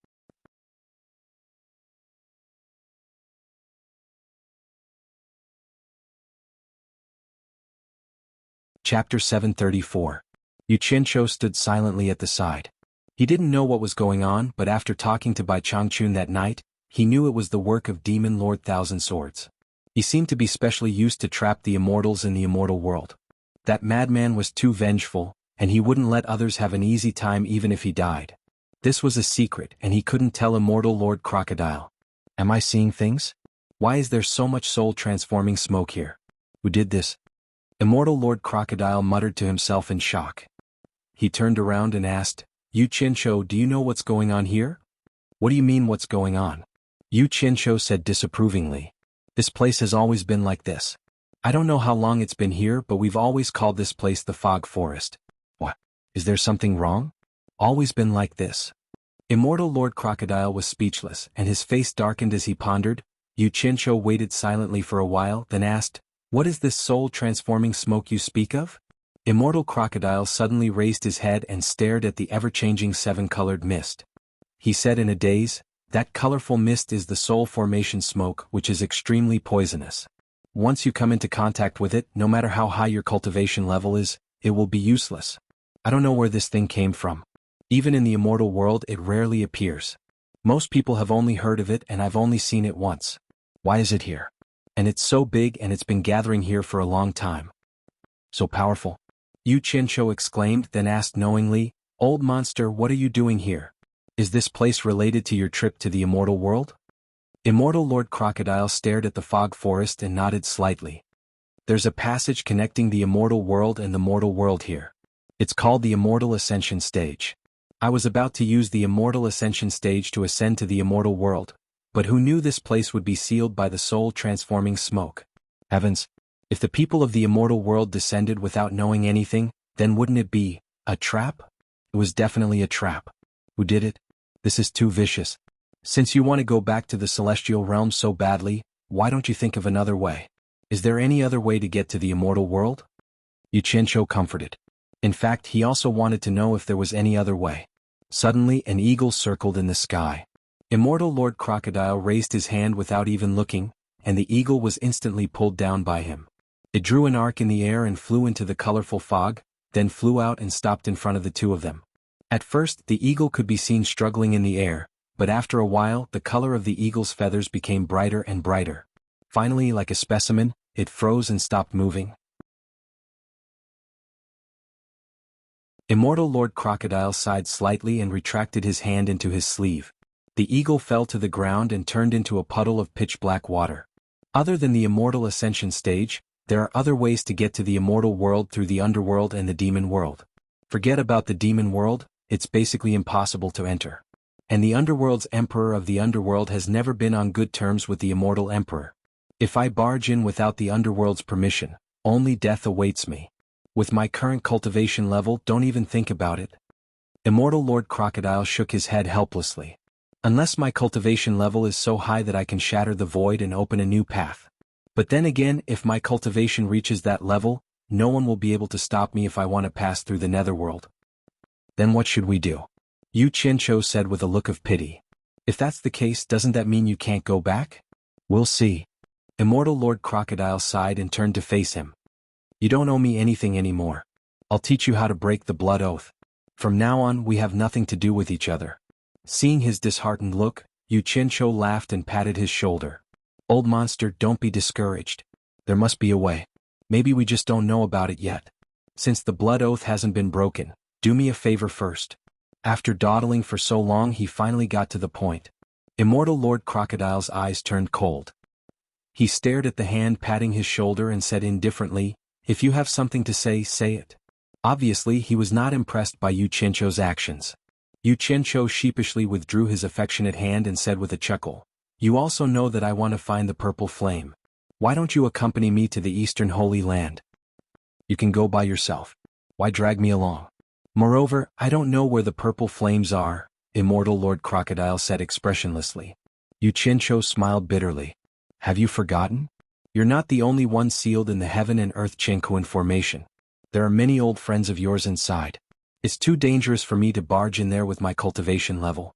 Chapter 734. Yu Qianqiu stood silently at the side. He didn't know what was going on, but after talking to Bai Changchun that night, he knew it was the work of Demon Lord Thousand Swords. He seemed to be specially used to trap the immortals in the immortal world. That madman was too vengeful, and he wouldn't let others have an easy time even if he died. This was a secret, and he couldn't tell Immortal Lord Crocodile. Am I seeing things? Why is there so much soul-transforming smoke here? Who did this? Immortal Lord Crocodile muttered to himself in shock. He turned around and asked, "Yu Qianqiu, do you know what's going on here?" "What do you mean what's going on?" Yu Qianqiu said disapprovingly. "This place has always been like this. I don't know how long it's been here, but we've always called this place the Fog Forest." "What? Is there something wrong?" "Always been like this." Immortal Lord Crocodile was speechless, and his face darkened as he pondered. Yu Qianqiu waited silently for a while, then asked, "What is this soul-transforming smoke you speak of?" Immortal Crocodile suddenly raised his head and stared at the ever-changing seven-colored mist. He said in a daze, "That colorful mist is the soul formation smoke, which is extremely poisonous. Once you come into contact with it, no matter how high your cultivation level is, it will be useless. I don't know where this thing came from. Even in the immortal world it rarely appears. Most people have only heard of it and I've only seen it once. Why is it here? And it's so big and it's been gathering here for a long time." "So powerful?" Yu Qianqiu exclaimed, then asked knowingly, "Old monster, what are you doing here? Is this place related to your trip to the immortal world?" Immortal Lord Crocodile stared at the fog forest and nodded slightly. "There's a passage connecting the immortal world and the mortal world here. It's called the Immortal Ascension Stage. I was about to use the Immortal Ascension Stage to ascend to the immortal world, but who knew this place would be sealed by the soul-transforming smoke? Heavens! If the people of the immortal world descended without knowing anything, then wouldn't it be a trap?" "It was definitely a trap. Who did it? This is too vicious. Since you want to go back to the celestial realm so badly, why don't you think of another way? Is there any other way to get to the immortal world?" Yu Qianqiu comforted. In fact, he also wanted to know if there was any other way. Suddenly, an eagle circled in the sky. Immortal Lord Crocodile raised his hand without even looking, and the eagle was instantly pulled down by him. It drew an arc in the air and flew into the colorful fog, then flew out and stopped in front of the two of them. At first, the eagle could be seen struggling in the air, but after a while, the color of the eagle's feathers became brighter and brighter. Finally, like a specimen, it froze and stopped moving. Immortal Lord Crocodile sighed slightly and retracted his hand into his sleeve. The eagle fell to the ground and turned into a puddle of pitch-black water. Other than the Immortal Ascension Stage, there are other ways to get to the immortal world through the underworld and the demon world. Forget about the demon world, it's basically impossible to enter. And the underworld's emperor of the underworld has never been on good terms with the immortal emperor. If I barge in without the underworld's permission, only death awaits me. With my current cultivation level, don't even think about it." Immortal Lord Crocodile shook his head helplessly. "Unless my cultivation level is so high that I can shatter the void and open a new path. But then again, if my cultivation reaches that level, no one will be able to stop me if I want to pass through the netherworld." "Then what should we do?" Yu Qianqiu said with a look of pity. "If that's the case, doesn't that mean you can't go back?" "We'll see." Immortal Lord Crocodile sighed and turned to face him. "You don't owe me anything anymore. I'll teach you how to break the blood oath. From now on, we have nothing to do with each other." Seeing his disheartened look, Yu Qianqiu laughed and patted his shoulder. "Old monster, don't be discouraged. There must be a way. Maybe we just don't know about it yet. Since the blood oath hasn't been broken, do me a favor first." After dawdling for so long, he finally got to the point. Immortal Lord Crocodile's eyes turned cold. He stared at the hand patting his shoulder and said indifferently, "If you have something to say, say it." Obviously he was not impressed by Yu Qianqiu's actions. Yu Qianqiu sheepishly withdrew his affectionate hand and said with a chuckle, "You also know that I want to find the purple flame. Why don't you accompany me to the Eastern Holy Land? You can go by yourself. Why drag me along? Moreover, I don't know where the purple flames are," Immortal Lord Crocodile said expressionlessly. Yu Qianqiu smiled bitterly. "Have you forgotten? You're not the only one sealed in the Heaven and Earth Jianghu formation. There are many old friends of yours inside. It's too dangerous for me to barge in there with my cultivation level."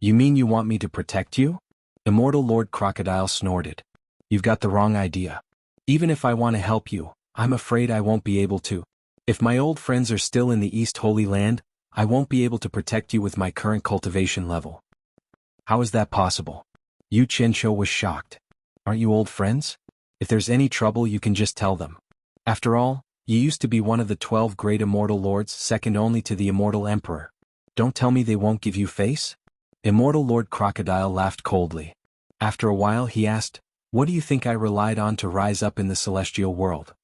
"You mean you want me to protect you?" Immortal Lord Crocodile snorted. "You've got the wrong idea. Even if I want to help you, I'm afraid I won't be able to. If my old friends are still in the East Holy Land, I won't be able to protect you with my current cultivation level." "How is that possible?" Yu Qianqiu was shocked. "Aren't you old friends? If there's any trouble you can just tell them. After all, you used to be one of the 12 great immortal lords, second only to the immortal emperor. Don't tell me they won't give you face?" Immortal Lord Crocodile laughed coldly. After a while he asked, "What do you think I relied on to rise up in the celestial world?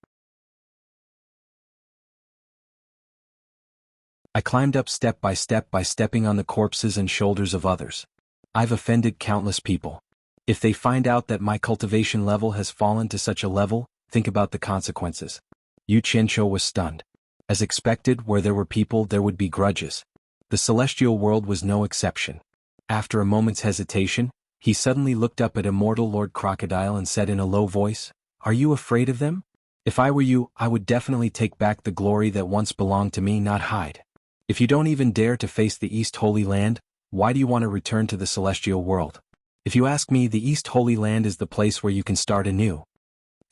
I climbed up step by stepping on the corpses and shoulders of others. I've offended countless people. If they find out that my cultivation level has fallen to such a level, think about the consequences." Yu Qianqiu was stunned. As expected, where there were people there would be grudges. The celestial world was no exception. After a moment's hesitation, he suddenly looked up at Immortal Lord Crocodile and said in a low voice, "Are you afraid of them? If I were you, I would definitely take back the glory that once belonged to me, not hide. If you don't even dare to face the East Holy Land, why do you want to return to the celestial world? If you ask me, the East Holy Land is the place where you can start anew."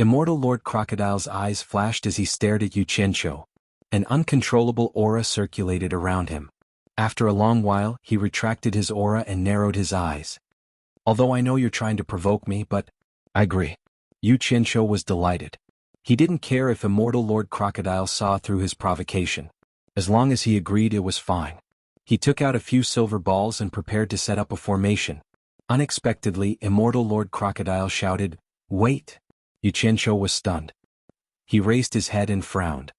Immortal Lord Crocodile's eyes flashed as he stared at Yu Qianqiu. An uncontrollable aura circulated around him. After a long while, he retracted his aura and narrowed his eyes. "Although I know you're trying to provoke me, but I agree." Yu Qianqiu was delighted. He didn't care if Immortal Lord Crocodile saw through his provocation. As long as he agreed, it was fine. He took out a few silver balls and prepared to set up a formation. Unexpectedly, Immortal Lord Crocodile shouted, "Wait!" Yu Qianqiu was stunned. He raised his head and frowned.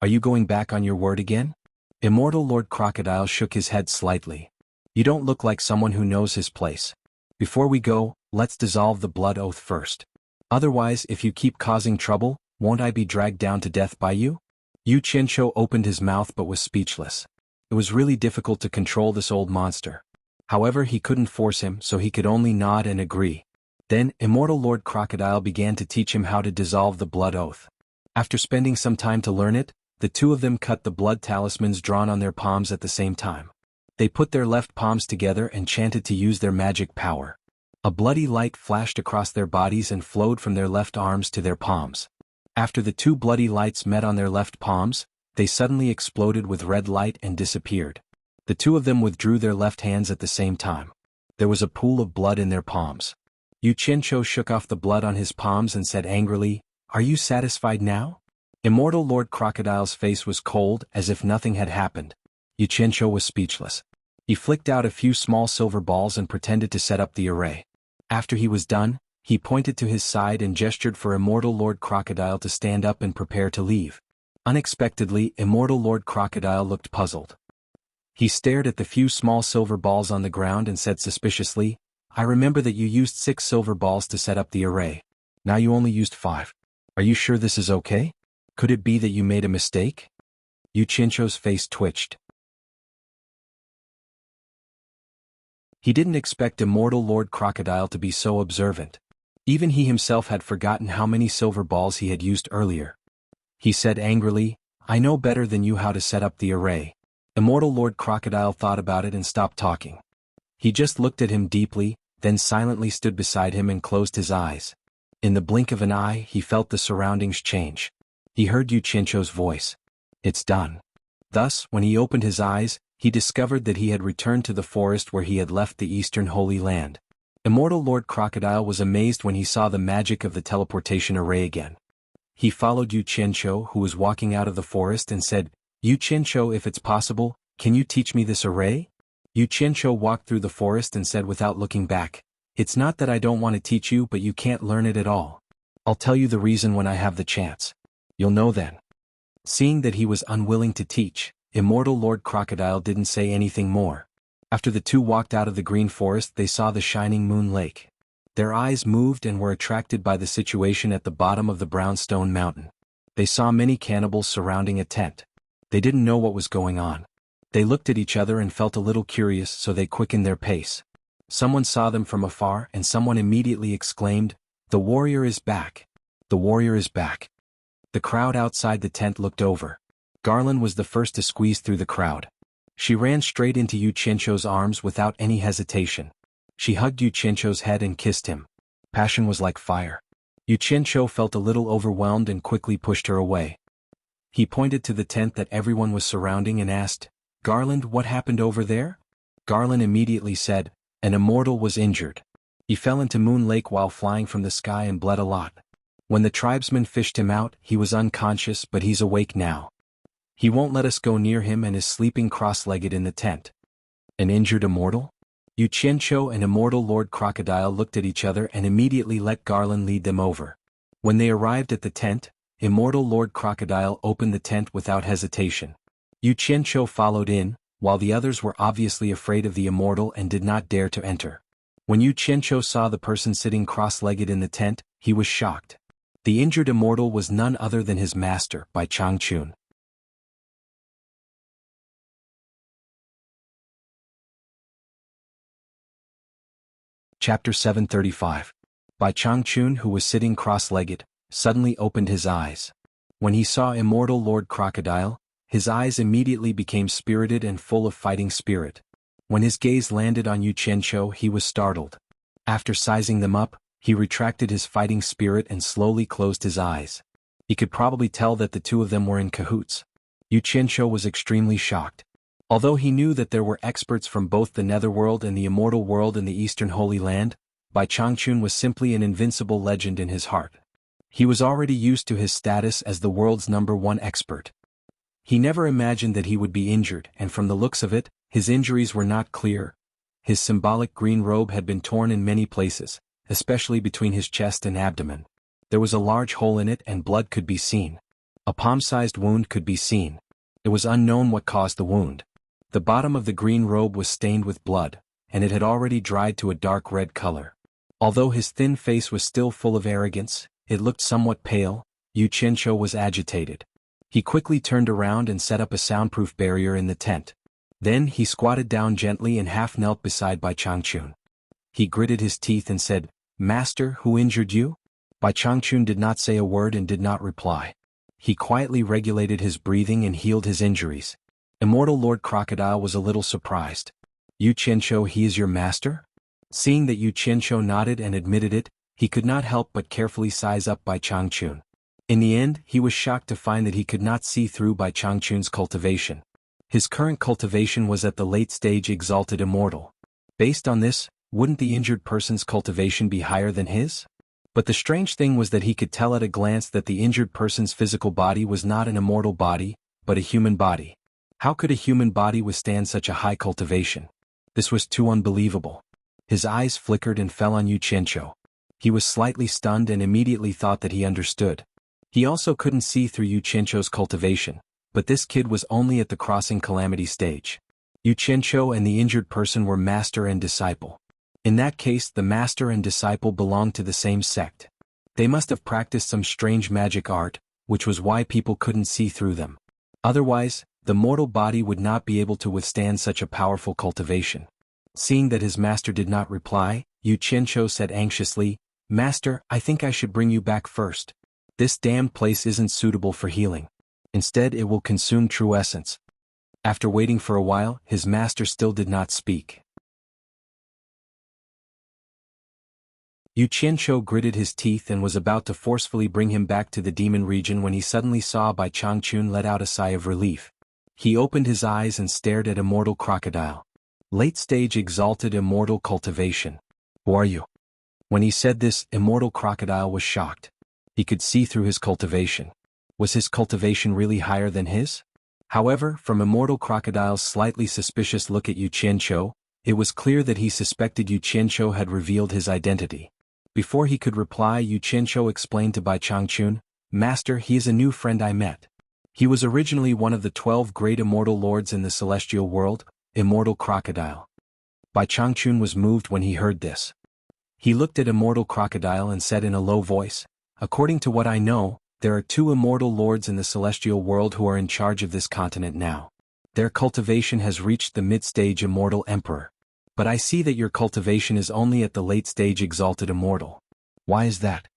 "Are you going back on your word again?" Immortal Lord Crocodile shook his head slightly. "You don't look like someone who knows his place. Before we go, let's dissolve the blood oath first. Otherwise, if you keep causing trouble, won't I be dragged down to death by you?" Yu Qianqiu opened his mouth but was speechless. It was really difficult to control this old monster. However, he couldn't force him, so he could only nod and agree. Then, Immortal Lord Crocodile began to teach him how to dissolve the blood oath. After spending some time to learn it, the two of them cut the blood talismans drawn on their palms at the same time. They put their left palms together and chanted to use their magic power. A bloody light flashed across their bodies and flowed from their left arms to their palms. After the two bloody lights met on their left palms, they suddenly exploded with red light and disappeared. The two of them withdrew their left hands at the same time. There was a pool of blood in their palms. Yu Qianqiu shook off the blood on his palms and said angrily, "Are you satisfied now?" Immortal Lord Crocodile's face was cold, as if nothing had happened. Yu Qianqiu was speechless. He flicked out a few small silver balls and pretended to set up the array. After he was done, he pointed to his side and gestured for Immortal Lord Crocodile to stand up and prepare to leave. Unexpectedly, Immortal Lord Crocodile looked puzzled. He stared at the few small silver balls on the ground and said suspiciously, "I remember that you used 6 silver balls to set up the array. Now you only used 5. Are you sure this is okay? Could it be that you made a mistake?" Yu Qianqiu's face twitched. He didn't expect Immortal Lord Crocodile to be so observant. Even he himself had forgotten how many silver balls he had used earlier. He said angrily, "I know better than you how to set up the array." Immortal Lord Crocodile thought about it and stopped talking. He just looked at him deeply, then silently stood beside him and closed his eyes. In the blink of an eye, he felt the surroundings change. He heard Yu Qianqiu's voice. "It's done." Thus, when he opened his eyes, he discovered that he had returned to the forest where he had left the Eastern Holy Land. Immortal Lord Crocodile was amazed when he saw the magic of the teleportation array again. He followed Yu Qianqiu, who was walking out of the forest, and said, "Yu Qianqiu, if it's possible, can you teach me this array?" Yu Qianqiu walked through the forest and said without looking back, It's not that I don't want to teach you, but you can't learn it at all. I'll tell you the reason when I have the chance. You'll know then. Seeing that he was unwilling to teach, Immortal Lord Crocodile didn't say anything more. After the two walked out of the green forest, they saw the shining moon lake. Their eyes moved and were attracted by the situation at the bottom of the brownstone mountain. They saw many cannibals surrounding a tent. They didn't know what was going on. They looked at each other and felt a little curious, so they quickened their pace. Someone saw them from afar and someone immediately exclaimed, "The warrior is back! The warrior is back!" The crowd outside the tent looked over. Garland was the first to squeeze through the crowd. She ran straight into Yu Qiancho's arms without any hesitation. She hugged Yu Qiancho's head and kissed him. Passion was like fire. Yu Qiancho felt a little overwhelmed and quickly pushed her away. He pointed to the tent that everyone was surrounding and asked, "Garland, what happened over there?" Garland immediately said, "An immortal was injured. He fell into Moon Lake while flying from the sky and bled a lot. When the tribesmen fished him out, he was unconscious, but he's awake now. He won't let us go near him and is sleeping cross-legged in the tent." An injured immortal? Yu Qiancho and Immortal Lord Crocodile looked at each other and immediately let Garland lead them over. When they arrived at the tent, Immortal Lord Crocodile opened the tent without hesitation. Yu Qiancho followed in, while the others were obviously afraid of the immortal and did not dare to enter. When Yu Qiancho saw the person sitting cross-legged in the tent, he was shocked. The injured immortal was none other than his master, Bai Changchun. Chapter 735. Bai Changchun, who was sitting cross-legged, suddenly opened his eyes. When he saw Immortal Lord Crocodile, his eyes immediately became spirited and full of fighting spirit. When his gaze landed on Yu Qiancho, he was startled. After sizing them up, he retracted his fighting spirit and slowly closed his eyes. He could probably tell that the two of them were in cahoots. Yu Qiancho was extremely shocked. Although he knew that there were experts from both the Netherworld and the Immortal World in the Eastern Holy Land, Bai Changchun was simply an invincible legend in his heart. He was already used to his status as the world's #1 expert. He never imagined that he would be injured, and from the looks of it, his injuries were not clear. His symbolic green robe had been torn in many places, especially between his chest and abdomen. There was a large hole in it and blood could be seen. A palm-sized wound could be seen. It was unknown what caused the wound. The bottom of the green robe was stained with blood, and it had already dried to a dark red color. Although his thin face was still full of arrogance, it looked somewhat pale. Yu Qiancho was agitated. He quickly turned around and set up a soundproof barrier in the tent. Then he squatted down gently and half knelt beside Bai Changchun. He gritted his teeth and said, "Master, who injured you?" Bai Changchun did not say a word and did not reply. He quietly regulated his breathing and healed his injuries. Immortal Lord Crocodile was a little surprised. "Yu Qiancho, he is your master?" Seeing that Yu Qiancho nodded and admitted it, he could not help but carefully size up Bai Changchun. In the end, he was shocked to find that he could not see through Bai Changchun's cultivation. His current cultivation was at the late stage Exalted Immortal. Based on this, wouldn't the injured person's cultivation be higher than his? But the strange thing was that he could tell at a glance that the injured person's physical body was not an immortal body, but a human body. How could a human body withstand such a high cultivation? This was too unbelievable. His eyes flickered and fell on Yu Qiancho. He was slightly stunned and immediately thought that he understood. He also couldn't see through Yu Qiancho's cultivation, but this kid was only at the crossing calamity stage. Yu Qiancho and the injured person were master and disciple. In that case, the master and disciple belonged to the same sect. They must have practiced some strange magic art, which was why people couldn't see through them. Otherwise, the mortal body would not be able to withstand such a powerful cultivation. Seeing that his master did not reply, Yu Qiancho said anxiously, "Master, I think I should bring you back first. This damned place isn't suitable for healing. Instead, it will consume true essence." After waiting for a while, his master still did not speak. Yu Qiancho gritted his teeth and was about to forcefully bring him back to the demon region when he suddenly saw Bai Changchun let out a sigh of relief. He opened his eyes and stared at Immortal Crocodile. Late-stage Exalted Immortal Cultivation. "Who are you?" When he said this, Immortal Crocodile was shocked. He could see through his cultivation. Was his cultivation really higher than his? However, from Immortal Crocodile's slightly suspicious look at Yu Qiancho, It was clear that he suspected Yu Qianqiu had revealed his identity. Before he could reply, Yu Qianqiu explained to Bai Changchun, "Master, he is a new friend I met. He was originally one of the 12 great immortal lords in the celestial world, Immortal Crocodile." Bai Changchun was moved when he heard this. He looked at Immortal Crocodile and said in a low voice, "According to what I know, there are 2 immortal lords in the celestial world who are in charge of this continent now. Their cultivation has reached the mid-stage immortal emperor. But I see that your cultivation is only at the late-stage exalted immortal. Why is that?"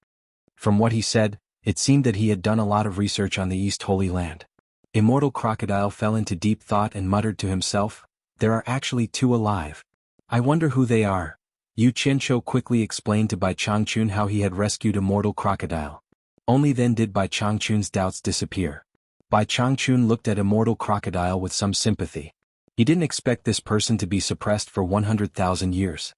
From what he said, it seemed that he had done a lot of research on the East Holy Land. Immortal Crocodile fell into deep thought and muttered to himself, "There are actually 2 alive. I wonder who they are." Yu Qianqiu quickly explained to Bai Changchun how he had rescued Immortal Crocodile. Only then did Bai Changchun's doubts disappear. Bai Changchun looked at Immortal Crocodile with some sympathy. He didn't expect this person to be suppressed for 100,000 years.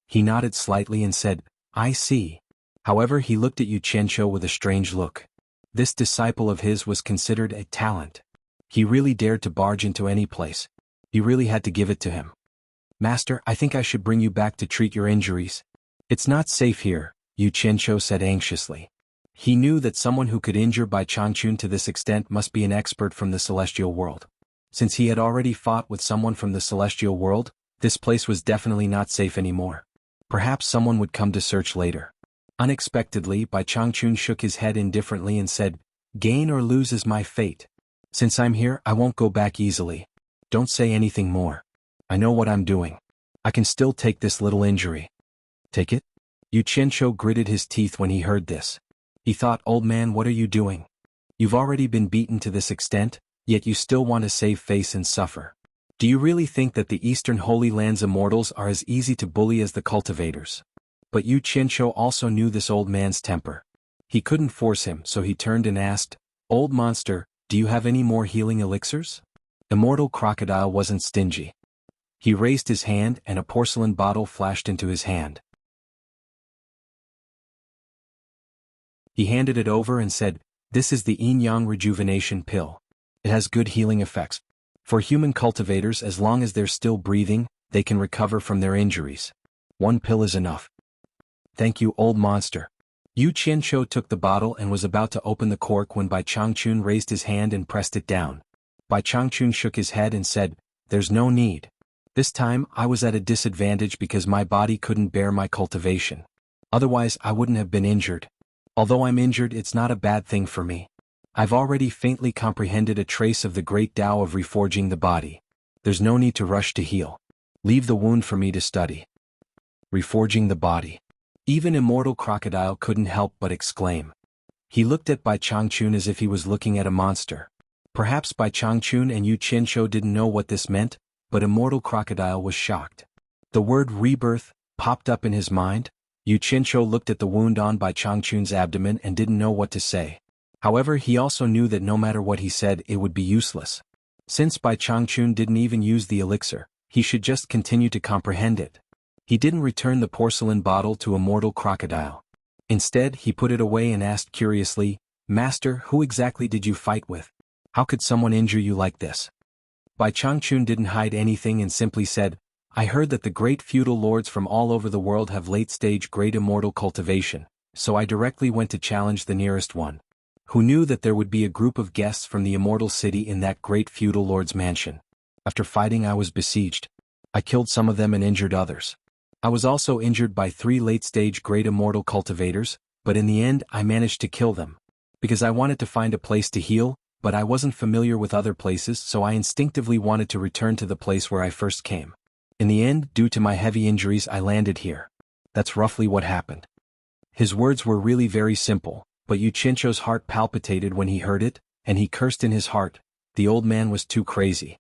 He nodded slightly and said, "I see." However, he looked at Yu Qianqiu with a strange look. This disciple of his was considered a talent. He really dared to barge into any place. He really had to give it to him. "Master, I think I should bring you back to treat your injuries." "It's not safe here," Yu Qianqiu said anxiously. He knew that someone who could injure Bai Changchun to this extent must be an expert from the celestial world. Since he had already fought with someone from the celestial world, this place was definitely not safe anymore. Perhaps someone would come to search later. Unexpectedly, Bai Changchun shook his head indifferently and said, "Gain or lose is my fate. Since I'm here, I won't go back easily. Don't say anything more. I know what I'm doing. I can still take this little injury." "Take it?" Yu Qianqiu gritted his teeth when he heard this. He thought, "Old man, what are you doing? You've already been beaten to this extent, yet you still want to save face and suffer. Do you really think that the Eastern Holy Land's immortals are as easy to bully as the cultivators?" But Yu Qianqiu also knew this old man's temper. He couldn't force him, so he turned and asked, "Old monster, do you have any more healing elixirs?" Immortal Crocodile wasn't stingy. He raised his hand and a porcelain bottle flashed into his hand. He handed it over and said, "This is the Yin-Yang Rejuvenation Pill. It has good healing effects. For human cultivators, as long as they're still breathing, they can recover from their injuries. 1 pill is enough." "Thank you, old monster." Yu Qianqiu took the bottle and was about to open the cork when Bai Changchun raised his hand and pressed it down. Bai Changchun shook his head and said, "There's no need. This time, I was at a disadvantage because my body couldn't bear my cultivation. Otherwise, I wouldn't have been injured. Although I'm injured, it's not a bad thing for me. I've already faintly comprehended a trace of the great Tao of reforging the body. There's no need to rush to heal. Leave the wound for me to study." Reforging the body. Even Immortal Crocodile couldn't help but exclaim. He looked at Bai Changchun as if he was looking at a monster. Perhaps Bai Changchun and Yu Qianqiu didn't know what this meant, but Immortal Crocodile was shocked. The word rebirth popped up in his mind. Yu Qianqiu looked at the wound on Bai Changchun's abdomen and didn't know what to say. However, he also knew that no matter what he said, it would be useless. Since Bai Changchun didn't even use the elixir, he should just continue to comprehend it. He didn't return the porcelain bottle to Immortal Crocodile. Instead, he put it away and asked curiously, "Master, who exactly did you fight with? How could someone injure you like this?" Bai Changchun didn't hide anything and simply said, "I heard that the great feudal lords from all over the world have late-stage great immortal cultivation, so I directly went to challenge the nearest one. Who knew that there would be a group of guests from the immortal city in that great feudal lord's mansion? After fighting, I was besieged. I killed some of them and injured others. I was also injured by 3 late-stage great immortal cultivators, but in the end I managed to kill them. Because I wanted to find a place to heal, but I wasn't familiar with other places, so I instinctively wanted to return to the place where I first came. In the end, due to my heavy injuries, I landed here. That's roughly what happened." His words were really very simple, but Yu Qianqiu's heart palpitated when he heard it, and he cursed in his heart. The old man was too crazy.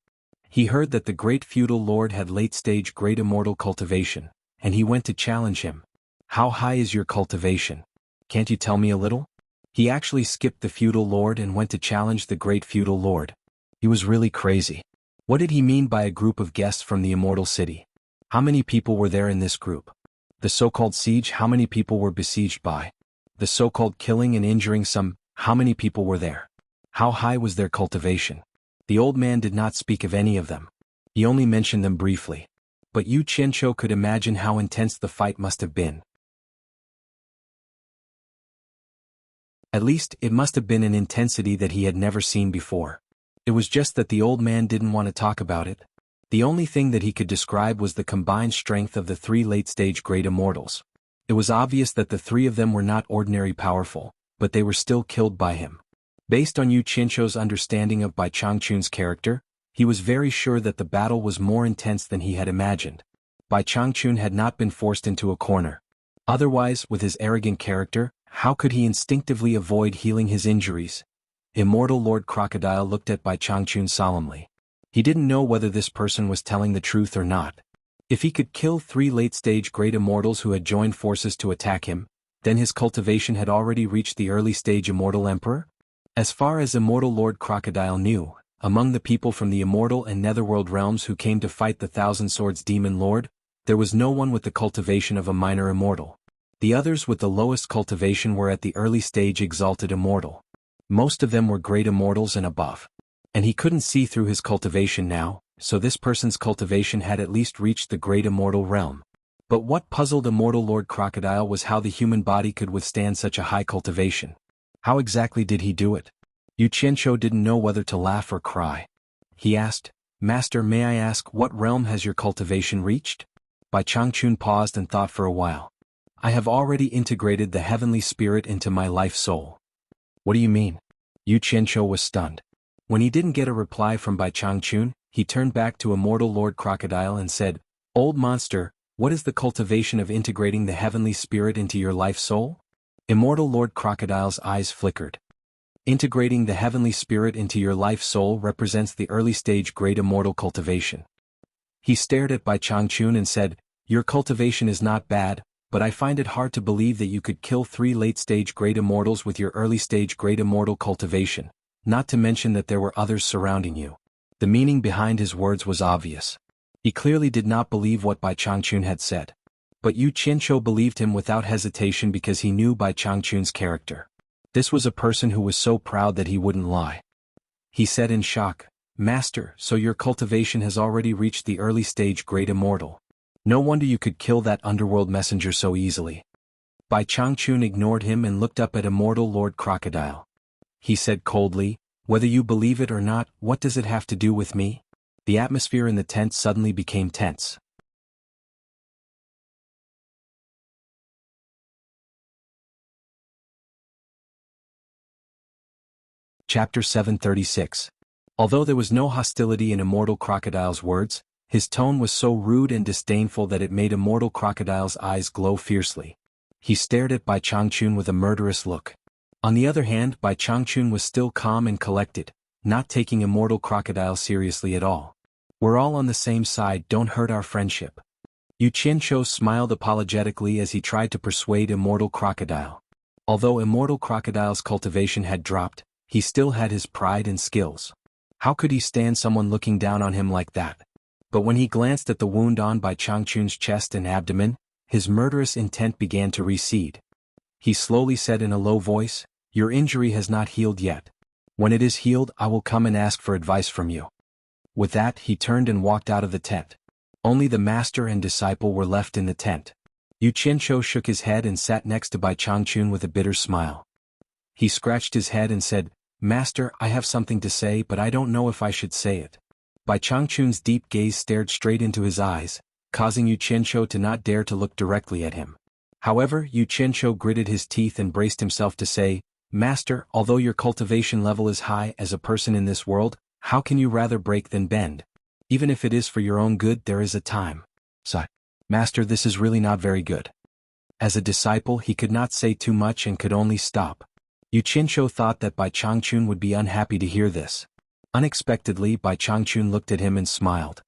He heard that the great feudal lord had late-stage great immortal cultivation, and he went to challenge him. "How high is your cultivation? Can't you tell me a little?" He actually skipped the feudal lord and went to challenge the great feudal lord. He was really crazy. What did he mean by a group of guests from the immortal city? How many people were there in this group? The so-called siege, how many people were besieged by? The so-called killing and injuring some, how many people were there? How high was their cultivation? The old man did not speak of any of them. He only mentioned them briefly. but Yu Qianqiu could imagine how intense the fight must have been. At least, it must have been an intensity that he had never seen before. It was just that the old man didn't want to talk about it. The only thing that he could describe was the combined strength of the three late-stage great immortals. It was obvious that the three of them were not ordinarily powerful, but they were still killed by him. Based on Yu Qianqiu's understanding of Bai Changchun's character, he was very sure that the battle was more intense than he had imagined. Bai Changchun had not been forced into a corner. Otherwise, with his arrogant character, how could he instinctively avoid healing his injuries? Immortal Lord Crocodile looked at Bai Changchun solemnly. He didn't know whether this person was telling the truth or not. If he could kill three late-stage great immortals who had joined forces to attack him, then his cultivation had already reached the early-stage Immortal Emperor? As far as Immortal Lord Crocodile knew, among the people from the Immortal and Netherworld realms who came to fight the Thousand Swords Demon Lord, there was no one with the cultivation of a minor immortal. The others with the lowest cultivation were at the early stage Exalted Immortal. Most of them were great immortals and above. And he couldn't see through his cultivation now, so this person's cultivation had at least reached the great immortal realm. But what puzzled Immortal Lord Crocodile was how the human body could withstand such a high cultivation. How exactly did he do it? Yu Qianqiu didn't know whether to laugh or cry. He asked, "Master, may I ask what realm has your cultivation reached?" Bai Changchun paused and thought for a while. "I have already integrated the heavenly spirit into my life soul." "What do you mean?" Yu Qianqiu was stunned. When he didn't get a reply from Bai Changchun, he turned back to Immortal Lord Crocodile and said, "Old monster, what is the cultivation of integrating the heavenly spirit into your life soul?" Immortal Lord Crocodile's eyes flickered. Integrating the heavenly spirit into your life soul represents the early stage great immortal cultivation. He stared at Bai Changchun and said, "Your cultivation is not bad, but I find it hard to believe that you could kill three late-stage great immortals with your early-stage great immortal cultivation, not to mention that there were others surrounding you." The meaning behind his words was obvious. He clearly did not believe what Bai Changchun had said. But Yu Qianqiu believed him without hesitation because he knew Bai Changchun's character. This was a person who was so proud that he wouldn't lie. He said in shock, "Master, so your cultivation has already reached the early stage great immortal. No wonder you could kill that underworld messenger so easily." Bai Changchun ignored him and looked up at Immortal Lord Crocodile. He said coldly, "Whether you believe it or not, what does it have to do with me?" The atmosphere in the tent suddenly became tense. Chapter 736. Although there was no hostility in Immortal Crocodile's words, his tone was so rude and disdainful that it made Immortal Crocodile's eyes glow fiercely. He stared at Bai Changchun with a murderous look. On the other hand, Bai Changchun was still calm and collected, not taking Immortal Crocodile seriously at all. "We're all on the same side, don't hurt our friendship." Yu Qianqiu smiled apologetically as he tried to persuade Immortal Crocodile. Although Immortal Crocodile's cultivation had dropped, he still had his pride and skills. How could he stand someone looking down on him like that? But when he glanced at the wound on Bai Changchun's chest and abdomen, his murderous intent began to recede. He slowly said in a low voice, "Your injury has not healed yet. When it is healed, I will come and ask for advice from you." With that, he turned and walked out of the tent. Only the master and disciple were left in the tent. Yu Qianqiu shook his head and sat next to Bai Changchun with a bitter smile. He scratched his head and said, "Master, I have something to say, but I don't know if I should say it." Bai Changchun's deep gaze stared straight into his eyes, causing Yu Qianqiu to not dare to look directly at him. However, Yu Qianqiu gritted his teeth and braced himself to say, "Master, although your cultivation level is high as a person in this world, how can you rather break than bend? Even if it is for your own good, there is a time." "Sigh. Master, this is really not very good." As a disciple, he could not say too much and could only stop. Yu Qianqiu thought that Bai Changchun would be unhappy to hear this. Unexpectedly, Bai Changchun looked at him and smiled.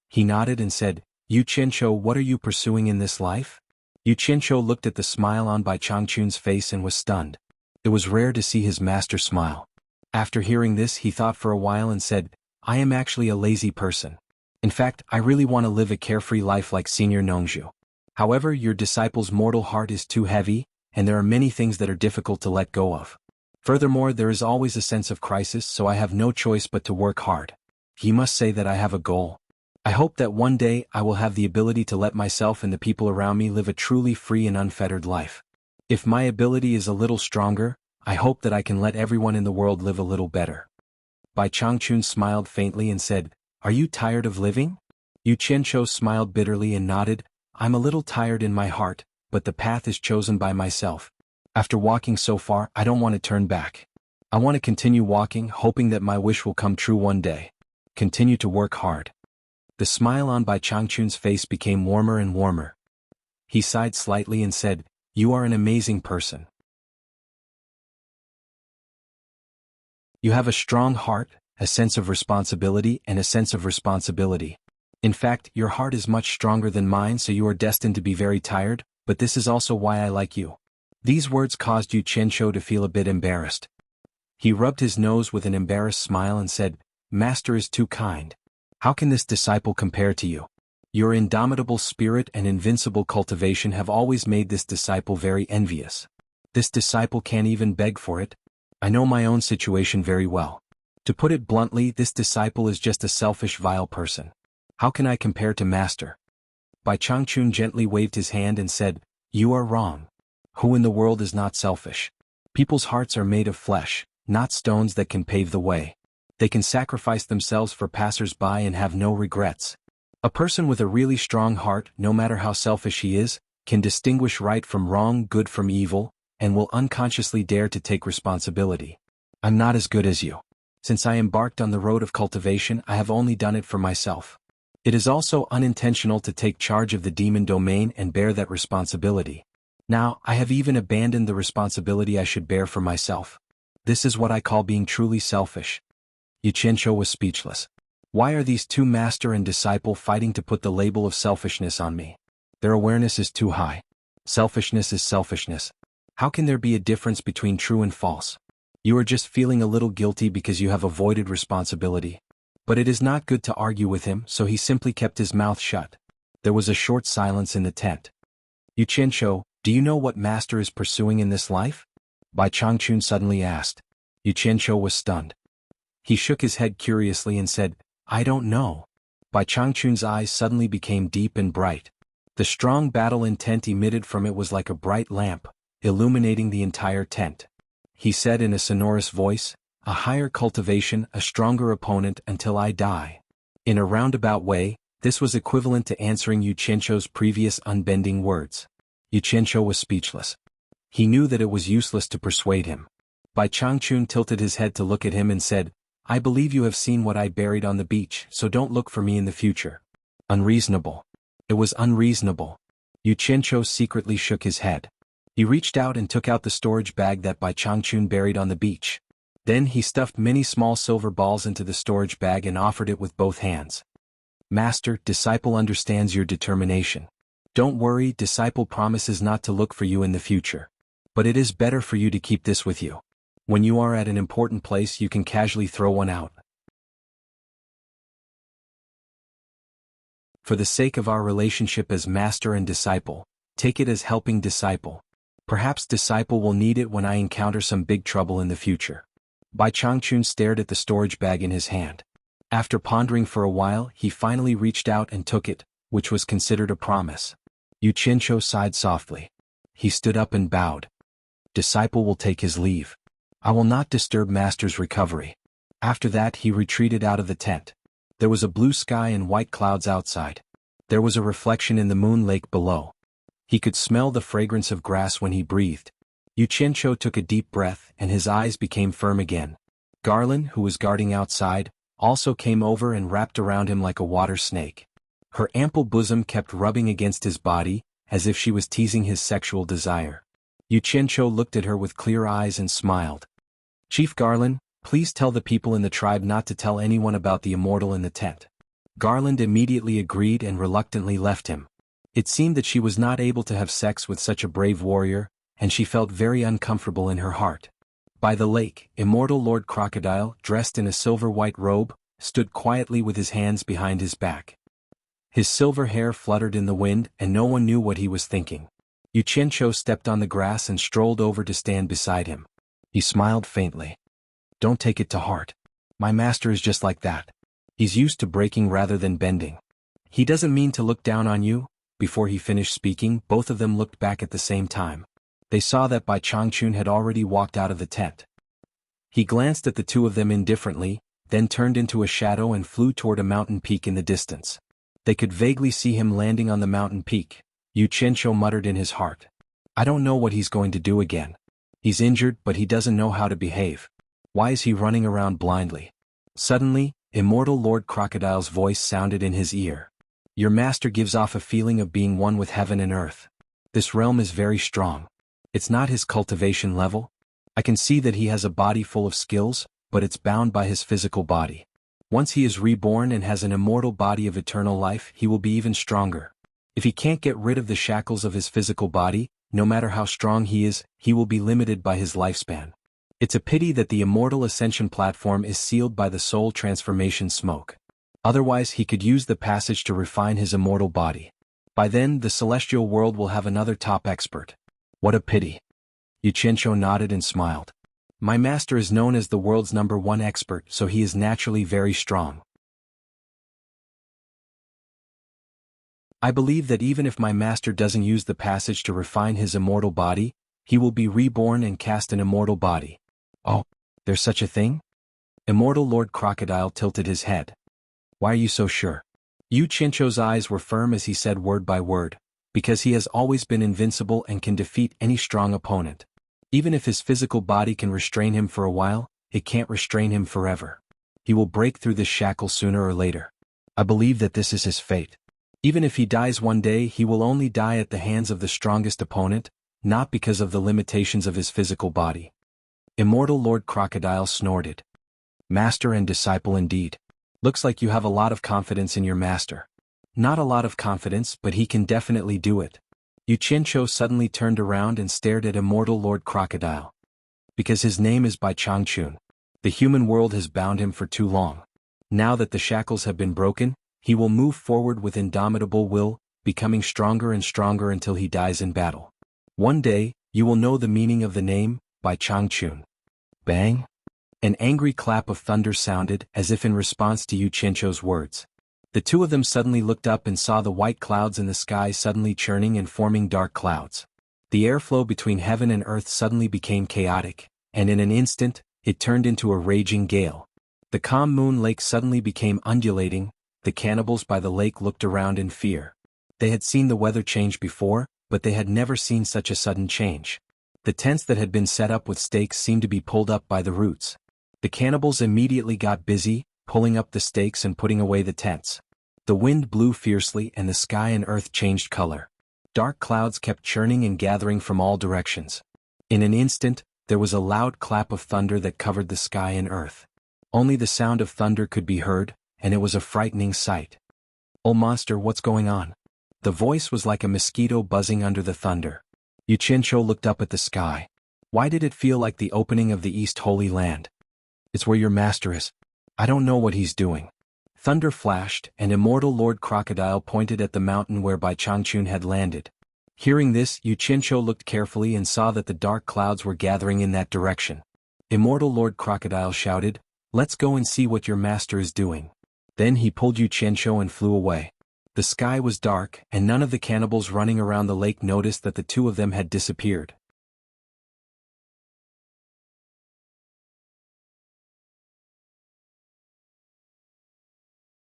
He nodded and said, "Yu Qianqiu, what are you pursuing in this life?" Yu Qianqiu looked at the smile on Bai Changchun's face and was stunned. It was rare to see his master smile. After hearing this, he thought for a while and said, "I am actually a lazy person. In fact, I really want to live a carefree life like Senior Nongzhu. However, your disciple's mortal heart is too heavy, and there are many things that are difficult to let go of. Furthermore, there is always a sense of crisis, so I have no choice but to work hard. He must say that I have a goal." I hope that one day I will have the ability to let myself and the people around me live a truly free and unfettered life. If my ability is a little stronger, I hope that I can let everyone in the world live a little better. Bai Changchun smiled faintly and said, "Are you tired of living?" Yu Qianqiu smiled bitterly and nodded, "I'm a little tired in my heart, but the path is chosen by myself. After walking so far, I don't want to turn back. I want to continue walking, hoping that my wish will come true one day. Continue to work hard." The smile on Bai Changchun's face became warmer and warmer. He sighed slightly and said, "You are an amazing person. You have a strong heart, a sense of responsibility, and a sense of responsibility. In fact, your heart is much stronger than mine, so you are destined to be very tired, but this is also why I like you." These words caused Yu Qianqiu to feel a bit embarrassed. He rubbed his nose with an embarrassed smile and said, "Master is too kind. How can this disciple compare to you? Your indomitable spirit and invincible cultivation have always made this disciple very envious. This disciple can't even beg for it. I know my own situation very well. To put it bluntly, this disciple is just a selfish, vile person. How can I compare to Master?" Bai Changchun gently waved his hand and said, "You are wrong. Who in the world is not selfish? People's hearts are made of flesh, not stones that can pave the way. They can sacrifice themselves for passers-by and have no regrets. A person with a really strong heart, no matter how selfish he is, can distinguish right from wrong, good from evil, and will unconsciously dare to take responsibility. I'm not as good as you. Since I embarked on the road of cultivation, I have only done it for myself. It is also unintentional to take charge of the demon domain and bear that responsibility. Now, I have even abandoned the responsibility I should bear for myself. This is what I call being truly selfish." Yu Qianqiu was speechless. Why are these two master and disciple fighting to put the label of selfishness on me? Their awareness is too high. Selfishness is selfishness. How can there be a difference between true and false? You are just feeling a little guilty because you have avoided responsibility. But it is not good to argue with him, so he simply kept his mouth shut. There was a short silence in the tent. "Yu Qianqiu, do you know what Master is pursuing in this life?" Bai Changchun suddenly asked. Yu Qianqiu was stunned. He shook his head curiously and said, "I don't know." Bai Changchun's eyes suddenly became deep and bright. The strong battle intent emitted from it was like a bright lamp, illuminating the entire tent. He said in a sonorous voice, "A higher cultivation, a stronger opponent until I die." In a roundabout way, this was equivalent to answering Yu Qianqiu's previous unbending words. Yu Qianqiu was speechless. He knew that it was useless to persuade him. Bai Changchun tilted his head to look at him and said, "I believe you have seen what I buried on the beach, so don't look for me in the future." Unreasonable. It was unreasonable. Yu Qianqiu secretly shook his head. He reached out and took out the storage bag that Bai Changchun buried on the beach. Then he stuffed many small silver balls into the storage bag and offered it with both hands. "Master, disciple understands your determination. Don't worry, disciple promises not to look for you in the future. But it is better for you to keep this with you. When you are at an important place, you can casually throw one out. For the sake of our relationship as master and disciple, take it as helping disciple. Perhaps disciple will need it when I encounter some big trouble in the future." Bai Changchun stared at the storage bag in his hand. After pondering for a while, he finally reached out and took it, which was considered a promise. Yu Qianqiu sighed softly. He stood up and bowed. "Disciple will take his leave. I will not disturb Master's recovery." After that he retreated out of the tent. There was a blue sky and white clouds outside. There was a reflection in the moon lake below. He could smell the fragrance of grass when he breathed. Yu Qianqiu took a deep breath and his eyes became firm again. Garland, who was guarding outside, also came over and wrapped around him like a water snake. Her ample bosom kept rubbing against his body, as if she was teasing his sexual desire. Yu Qianqiu looked at her with clear eyes and smiled. "Chief Garland, please tell the people in the tribe not to tell anyone about the immortal in the tent." Garland immediately agreed and reluctantly left him. It seemed that she was not able to have sex with such a brave warrior, and she felt very uncomfortable in her heart. By the lake, immortal Lord Crocodile, dressed in a silver-white robe, stood quietly with his hands behind his back. His silver hair fluttered in the wind and no one knew what he was thinking. Yu Qianqiu stepped on the grass and strolled over to stand beside him. He smiled faintly. "Don't take it to heart. My master is just like that. He's used to breaking rather than bending. He doesn't mean to look down on you." Before he finished speaking, both of them looked back at the same time. They saw that Bai Changchun had already walked out of the tent. He glanced at the two of them indifferently, then turned into a shadow and flew toward a mountain peak in the distance. They could vaguely see him landing on the mountain peak. Yu Qianqiu muttered in his heart. "I don't know what he's going to do again. He's injured, but he doesn't know how to behave. Why is he running around blindly?" Suddenly, Immortal Lord Crocodile's voice sounded in his ear. "Your master gives off a feeling of being one with heaven and earth. This realm is very strong. It's not his cultivation level. I can see that he has a body full of skills, but it's bound by his physical body. Once he is reborn and has an immortal body of eternal life, he will be even stronger. If he can't get rid of the shackles of his physical body, no matter how strong he is, he will be limited by his lifespan. It's a pity that the immortal ascension platform is sealed by the soul transformation smoke. Otherwise he could use the passage to refine his immortal body. By then the celestial world will have another top expert. What a pity." Yu Qianqiu nodded and smiled. "My master is known as the world's #1 expert, so he is naturally very strong. I believe that even if my master doesn't use the passage to refine his immortal body, he will be reborn and cast an immortal body." "Oh, there's such a thing?" Immortal Lord Crocodile tilted his head. "Why are you so sure?" Yu Qianqiu's eyes were firm as he said word by word, "Because he has always been invincible and can defeat any strong opponent. Even if his physical body can restrain him for a while, it can't restrain him forever. He will break through this shackle sooner or later. I believe that this is his fate. Even if he dies one day, he will only die at the hands of the strongest opponent, not because of the limitations of his physical body." Immortal Lord Crocodile snorted. "Master and disciple indeed. Looks like you have a lot of confidence in your master." "Not a lot of confidence, but he can definitely do it." Yu Qianqiu suddenly turned around and stared at Immortal Lord Crocodile. "Because his name is Bai Changchun. The human world has bound him for too long. Now that the shackles have been broken, he will move forward with indomitable will, becoming stronger and stronger until he dies in battle. One day, you will know the meaning of the name, Bai Changchun." Bang! An angry clap of thunder sounded, as if in response to Yu Qianqiu's words. The two of them suddenly looked up and saw the white clouds in the sky suddenly churning and forming dark clouds. The airflow between heaven and earth suddenly became chaotic, and in an instant, it turned into a raging gale. The calm moon lake suddenly became undulating. The cannibals by the lake looked around in fear. They had seen the weather change before, but they had never seen such a sudden change. The tents that had been set up with stakes seemed to be pulled up by the roots. The cannibals immediately got busy, pulling up the stakes and putting away the tents. The wind blew fiercely and the sky and earth changed color. Dark clouds kept churning and gathering from all directions. In an instant, there was a loud clap of thunder that covered the sky and earth. Only the sound of thunder could be heard, and it was a frightening sight. "Oh monster, what's going on?" The voice was like a mosquito buzzing under the thunder. Yu Qianqiu looked up at the sky. Why did it feel like the opening of the East Holy Land? "It's where your master is. I don't know what he's doing." Thunder flashed, and Immortal Lord Crocodile pointed at the mountain where Bai Changchun had landed. Hearing this, Yu Qianqiu looked carefully and saw that the dark clouds were gathering in that direction. Immortal Lord Crocodile shouted, "Let's go and see what your master is doing." Then he pulled Yu Qianqiu and flew away. The sky was dark, and none of the cannibals running around the lake noticed that the two of them had disappeared.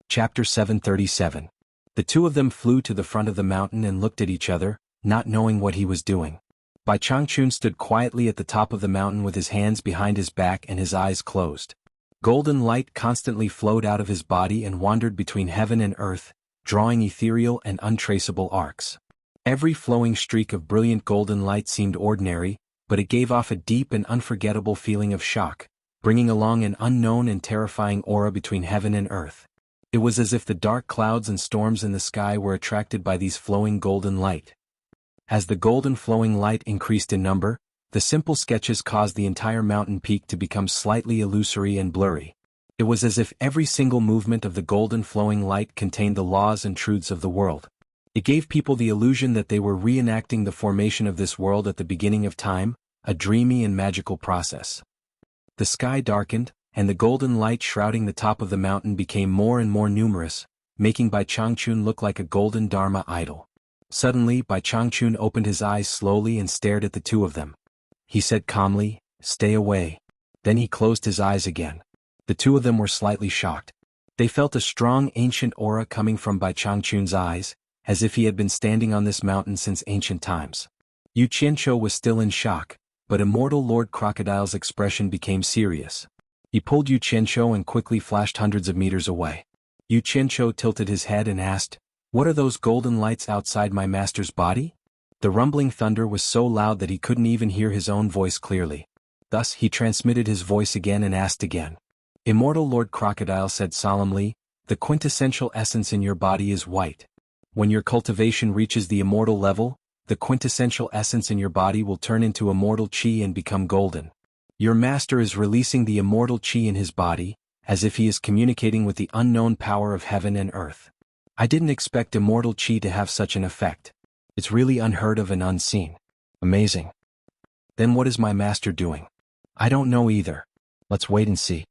Chapter 737. The two of them flew to the front of the mountain and looked at each other, not knowing what he was doing. Bai Changchun stood quietly at the top of the mountain with his hands behind his back and his eyes closed. Golden light constantly flowed out of his body and wandered between heaven and earth, drawing ethereal and untraceable arcs. Every flowing streak of brilliant golden light seemed ordinary, but it gave off a deep and unforgettable feeling of shock, bringing along an unknown and terrifying aura between heaven and earth. It was as if the dark clouds and storms in the sky were attracted by these flowing golden light. As the golden flowing light increased in number, the simple sketches caused the entire mountain peak to become slightly illusory and blurry. It was as if every single movement of the golden flowing light contained the laws and truths of the world. It gave people the illusion that they were reenacting the formation of this world at the beginning of time, a dreamy and magical process. The sky darkened, and the golden light shrouding the top of the mountain became more and more numerous, making Bai Changchun look like a golden Dharma idol. Suddenly, Bai Changchun opened his eyes slowly and stared at the two of them. He said calmly, "Stay away." Then he closed his eyes again. The two of them were slightly shocked. They felt a strong ancient aura coming from Bai Changchun's eyes, as if he had been standing on this mountain since ancient times. Yu Qianqiu was still in shock, but Immortal Lord Crocodile's expression became serious. He pulled Yu Qianqiu and quickly flashed hundreds of meters away. Yu Qianqiu tilted his head and asked, "What are those golden lights outside my master's body?" The rumbling thunder was so loud that he couldn't even hear his own voice clearly. Thus he transmitted his voice again and asked again. Immortal Lord Crocodile said solemnly, "The quintessential essence in your body is white. When your cultivation reaches the immortal level, the quintessential essence in your body will turn into immortal qi and become golden. Your master is releasing the immortal qi in his body, as if he is communicating with the unknown power of heaven and earth. I didn't expect immortal qi to have such an effect. It's really unheard of and unseen. Amazing. Then what is my master doing? I don't know either. Let's wait and see."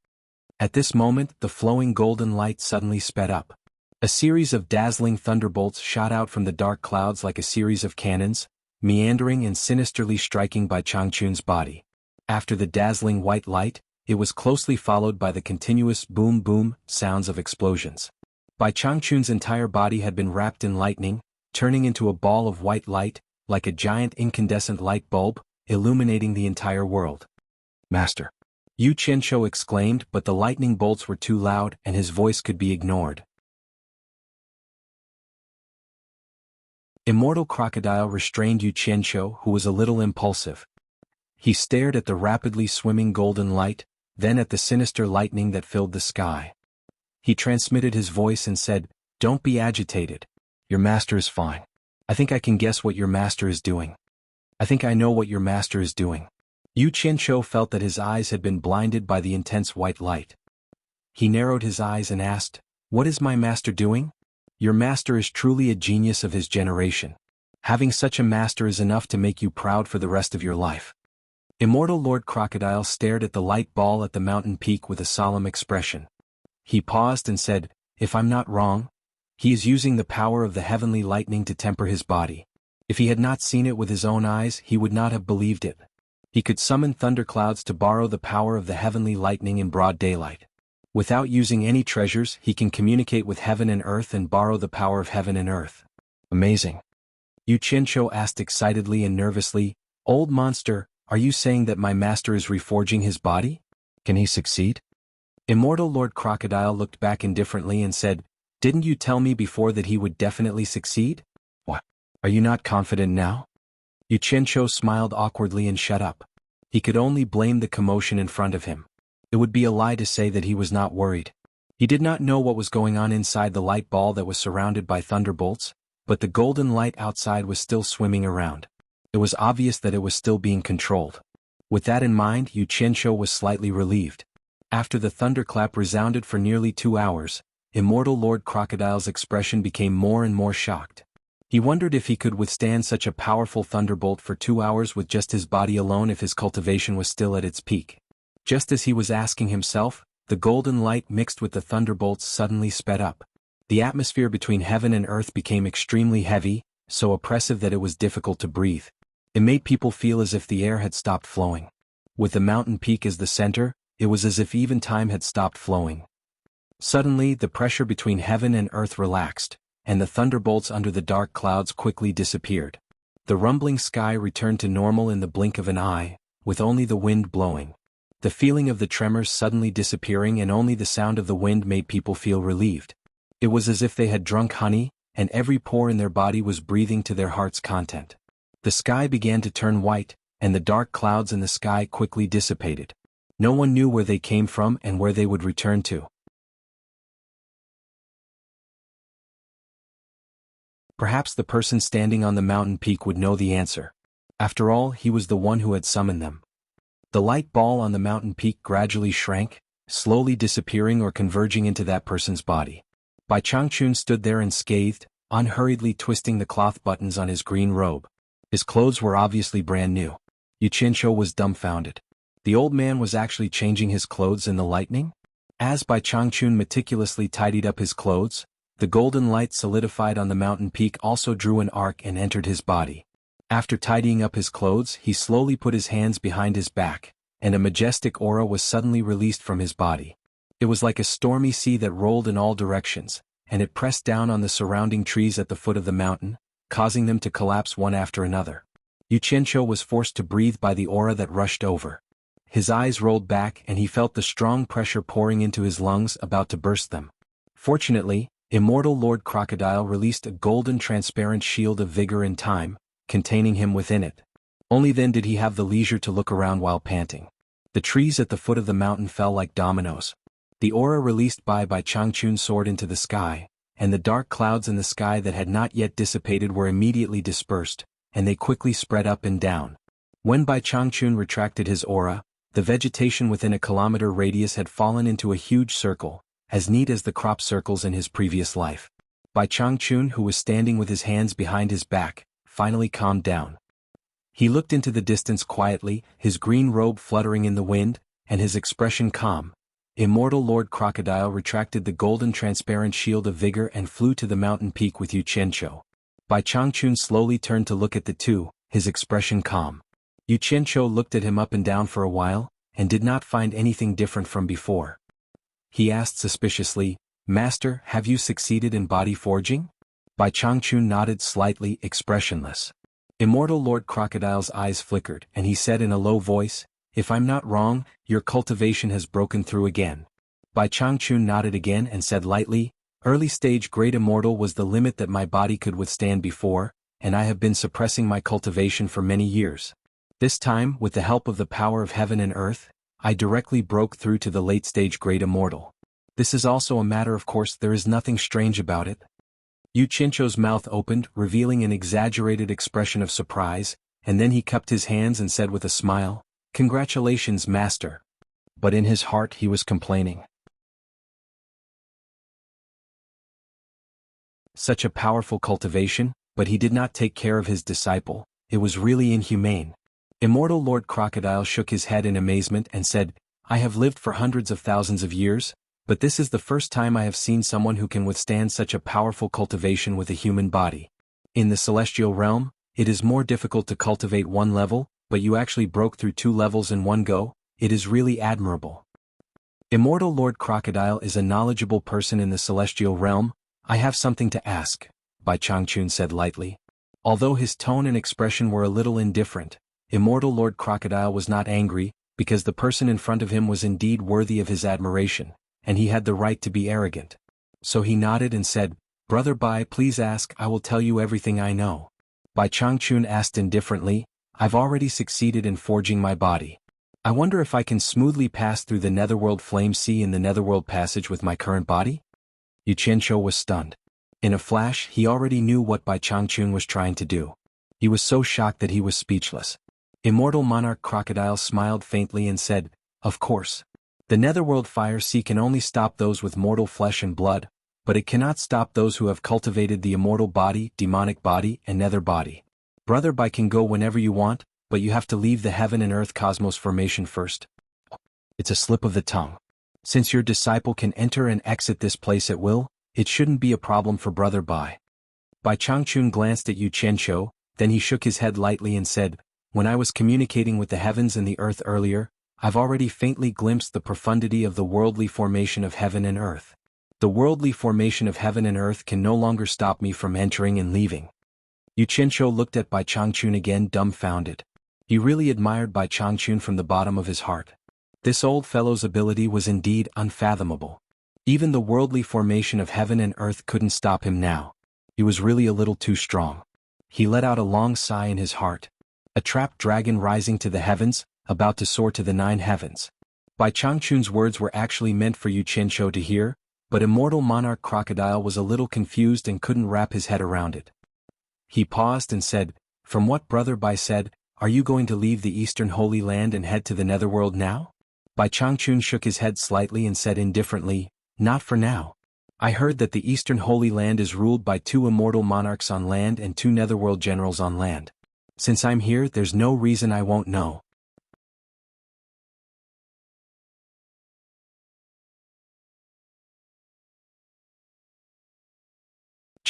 At this moment, the flowing golden light suddenly sped up. A series of dazzling thunderbolts shot out from the dark clouds like a series of cannons, meandering and sinisterly striking Bai Changchun's body. After the dazzling white light, it was closely followed by the continuous boom-boom sounds of explosions. Bai Changchun's entire body had been wrapped in lightning, turning into a ball of white light, like a giant incandescent light bulb, illuminating the entire world. "Master!" Yu Qianqiu exclaimed, but the lightning bolts were too loud and his voice could be ignored. Immortal Crocodile restrained Yu Qianqiu, who was a little impulsive. He stared at the rapidly swimming golden light, then at the sinister lightning that filled the sky. He transmitted his voice and said, "Don't be agitated. Your master is fine. I think I can guess what your master is doing. I think I know what your master is doing." Yu Qianqiu felt that his eyes had been blinded by the intense white light. He narrowed his eyes and asked, "What is my master doing?" "Your master is truly a genius of his generation. Having such a master is enough to make you proud for the rest of your life." Immortal Lord Crocodile stared at the light ball at the mountain peak with a solemn expression. He paused and said, "If I'm not wrong, he is using the power of the heavenly lightning to temper his body. If he had not seen it with his own eyes, he would not have believed it. He could summon thunderclouds to borrow the power of the heavenly lightning in broad daylight. Without using any treasures, he can communicate with heaven and earth and borrow the power of heaven and earth. Amazing." Yu Qianqiu asked excitedly and nervously, "Old monster, are you saying that my master is reforging his body? Can he succeed?" Immortal Lord Crocodile looked back indifferently and said, "Didn't you tell me before that he would definitely succeed? What? Are you not confident now?" Yu Qianqiu smiled awkwardly and shut up. He could only blame the commotion in front of him. It would be a lie to say that he was not worried. He did not know what was going on inside the light ball that was surrounded by thunderbolts, but the golden light outside was still swimming around. It was obvious that it was still being controlled. With that in mind, Yu Qianqiu was slightly relieved. After the thunderclap resounded for nearly 2 hours, Immortal Lord Crocodile's expression became more and more shocked. He wondered if he could withstand such a powerful thunderbolt for 2 hours with just his body alone if his cultivation was still at its peak. Just as he was asking himself, the golden light mixed with the thunderbolts suddenly sped up. The atmosphere between heaven and earth became extremely heavy, so oppressive that it was difficult to breathe. It made people feel as if the air had stopped flowing. With the mountain peak as the center, it was as if even time had stopped flowing. Suddenly, the pressure between heaven and earth relaxed, and the thunderbolts under the dark clouds quickly disappeared. The rumbling sky returned to normal in the blink of an eye, with only the wind blowing. The feeling of the tremors suddenly disappearing and only the sound of the wind made people feel relieved. It was as if they had drunk honey, and every pore in their body was breathing to their heart's content. The sky began to turn white, and the dark clouds in the sky quickly dissipated. No one knew where they came from and where they would return to. Perhaps the person standing on the mountain peak would know the answer. After all, he was the one who had summoned them. The light ball on the mountain peak gradually shrank, slowly disappearing or converging into that person's body. Bai Changchun stood there unscathed, unhurriedly twisting the cloth buttons on his green robe. His clothes were obviously brand new. Yu Qianqiu was dumbfounded. The old man was actually changing his clothes in the lightning? As Bai Changchun meticulously tidied up his clothes, The golden light solidified on the mountain peak also drew an arc and entered his body. After tidying up his clothes, he slowly put his hands behind his back, and a majestic aura was suddenly released from his body. It was like a stormy sea that rolled in all directions, and it pressed down on the surrounding trees at the foot of the mountain, causing them to collapse one after another. Yu Qianqiu was forced to breathe by the aura that rushed over. His eyes rolled back and he felt the strong pressure pouring into his lungs, about to burst them. Fortunately, Immortal Lord Crocodile released a golden transparent shield of vigor in time, containing him within it. Only then did he have the leisure to look around while panting. The trees at the foot of the mountain fell like dominoes. The aura released by Changchun soared into the sky, and the dark clouds in the sky that had not yet dissipated were immediately dispersed, and they quickly spread up and down. When Bai Changchun retracted his aura, the vegetation within a kilometer radius had fallen into a huge circle, as neat as the crop circles in his previous life. Bai Changchun, who was standing with his hands behind his back, finally calmed down. He looked into the distance quietly, his green robe fluttering in the wind, and his expression calm. Immortal Lord Crocodile retracted the golden transparent shield of vigor and flew to the mountain peak with Yu Qianqiu. Bai Changchun slowly turned to look at the two, his expression calm. Yu Qianqiu looked at him up and down for a while, and did not find anything different from before. He asked suspiciously, "Master, have you succeeded in body forging?" Bai Changchun nodded slightly, expressionless. Immortal Lord Crocodile's eyes flickered, and he said in a low voice, "If I'm not wrong, your cultivation has broken through again." Bai Changchun nodded again and said lightly, "Early stage Great Immortal was the limit that my body could withstand before, and I have been suppressing my cultivation for many years. This time, with the help of the power of heaven and earth, I directly broke through to the late stage Great Immortal. This is also a matter of course, there is nothing strange about it." Yu Qianqiu's mouth opened, revealing an exaggerated expression of surprise, and then he cupped his hands and said with a smile, "Congratulations, Master." But in his heart he was complaining. Such a powerful cultivation, but he did not take care of his disciple. It was really inhumane. Immortal Lord Crocodile shook his head in amazement and said, "I have lived for hundreds of thousands of years, but this is the first time I have seen someone who can withstand such a powerful cultivation with a human body. In the celestial realm, it is more difficult to cultivate one level, but you actually broke through 2 levels in one go. It is really admirable." Immortal Lord Crocodile is a knowledgeable person in the celestial realm. "I have something to ask," Bai Changchun said lightly. Although his tone and expression were a little indifferent, Immortal Lord Crocodile was not angry, because the person in front of him was indeed worthy of his admiration, and he had the right to be arrogant. So he nodded and said, "Brother Bai, please ask, I will tell you everything I know." Bai Changchun asked indifferently, "I've already succeeded in forging my body. I wonder if I can smoothly pass through the Netherworld Flame Sea in the Netherworld Passage with my current body?" Yu Qianqiu was stunned. In a flash, he already knew what Bai Changchun was trying to do. He was so shocked that he was speechless. Immortal Monarch Crocodile smiled faintly and said, "Of course. The Netherworld Fire Sea can only stop those with mortal flesh and blood, but it cannot stop those who have cultivated the immortal body, demonic body, and nether body. Brother Bai can go whenever you want, but you have to leave the heaven and earth cosmos formation first." It's a slip of the tongue. Since your disciple can enter and exit this place at will, it shouldn't be a problem for Brother Bai. Bai Changchun glanced at Yu Qianqiu, then he shook his head lightly and said, "When I was communicating with the heavens and the earth earlier, I've already faintly glimpsed the profundity of the worldly formation of heaven and earth. The worldly formation of heaven and earth can no longer stop me from entering and leaving." Yu Qianqiu looked at Bai Changchun again, dumbfounded. He really admired Bai Changchun from the bottom of his heart. This old fellow's ability was indeed unfathomable. Even the worldly formation of heaven and earth couldn't stop him now. He was really a little too strong. He let out a long sigh in his heart. A trapped dragon rising to the heavens, about to soar to the 9 heavens. Bai Changchun's words were actually meant for Yu Qianqiu to hear, but Immortal Monarch Crocodile was a little confused and couldn't wrap his head around it. He paused and said, "From what Brother Bai said, are you going to leave the Eastern Holy Land and head to the Netherworld now?" Bai Changchun shook his head slightly and said indifferently, "Not for now. I heard that the Eastern Holy Land is ruled by 2 immortal monarchs on land and 2 Netherworld generals on land. Since I'm here, there's no reason I won't know."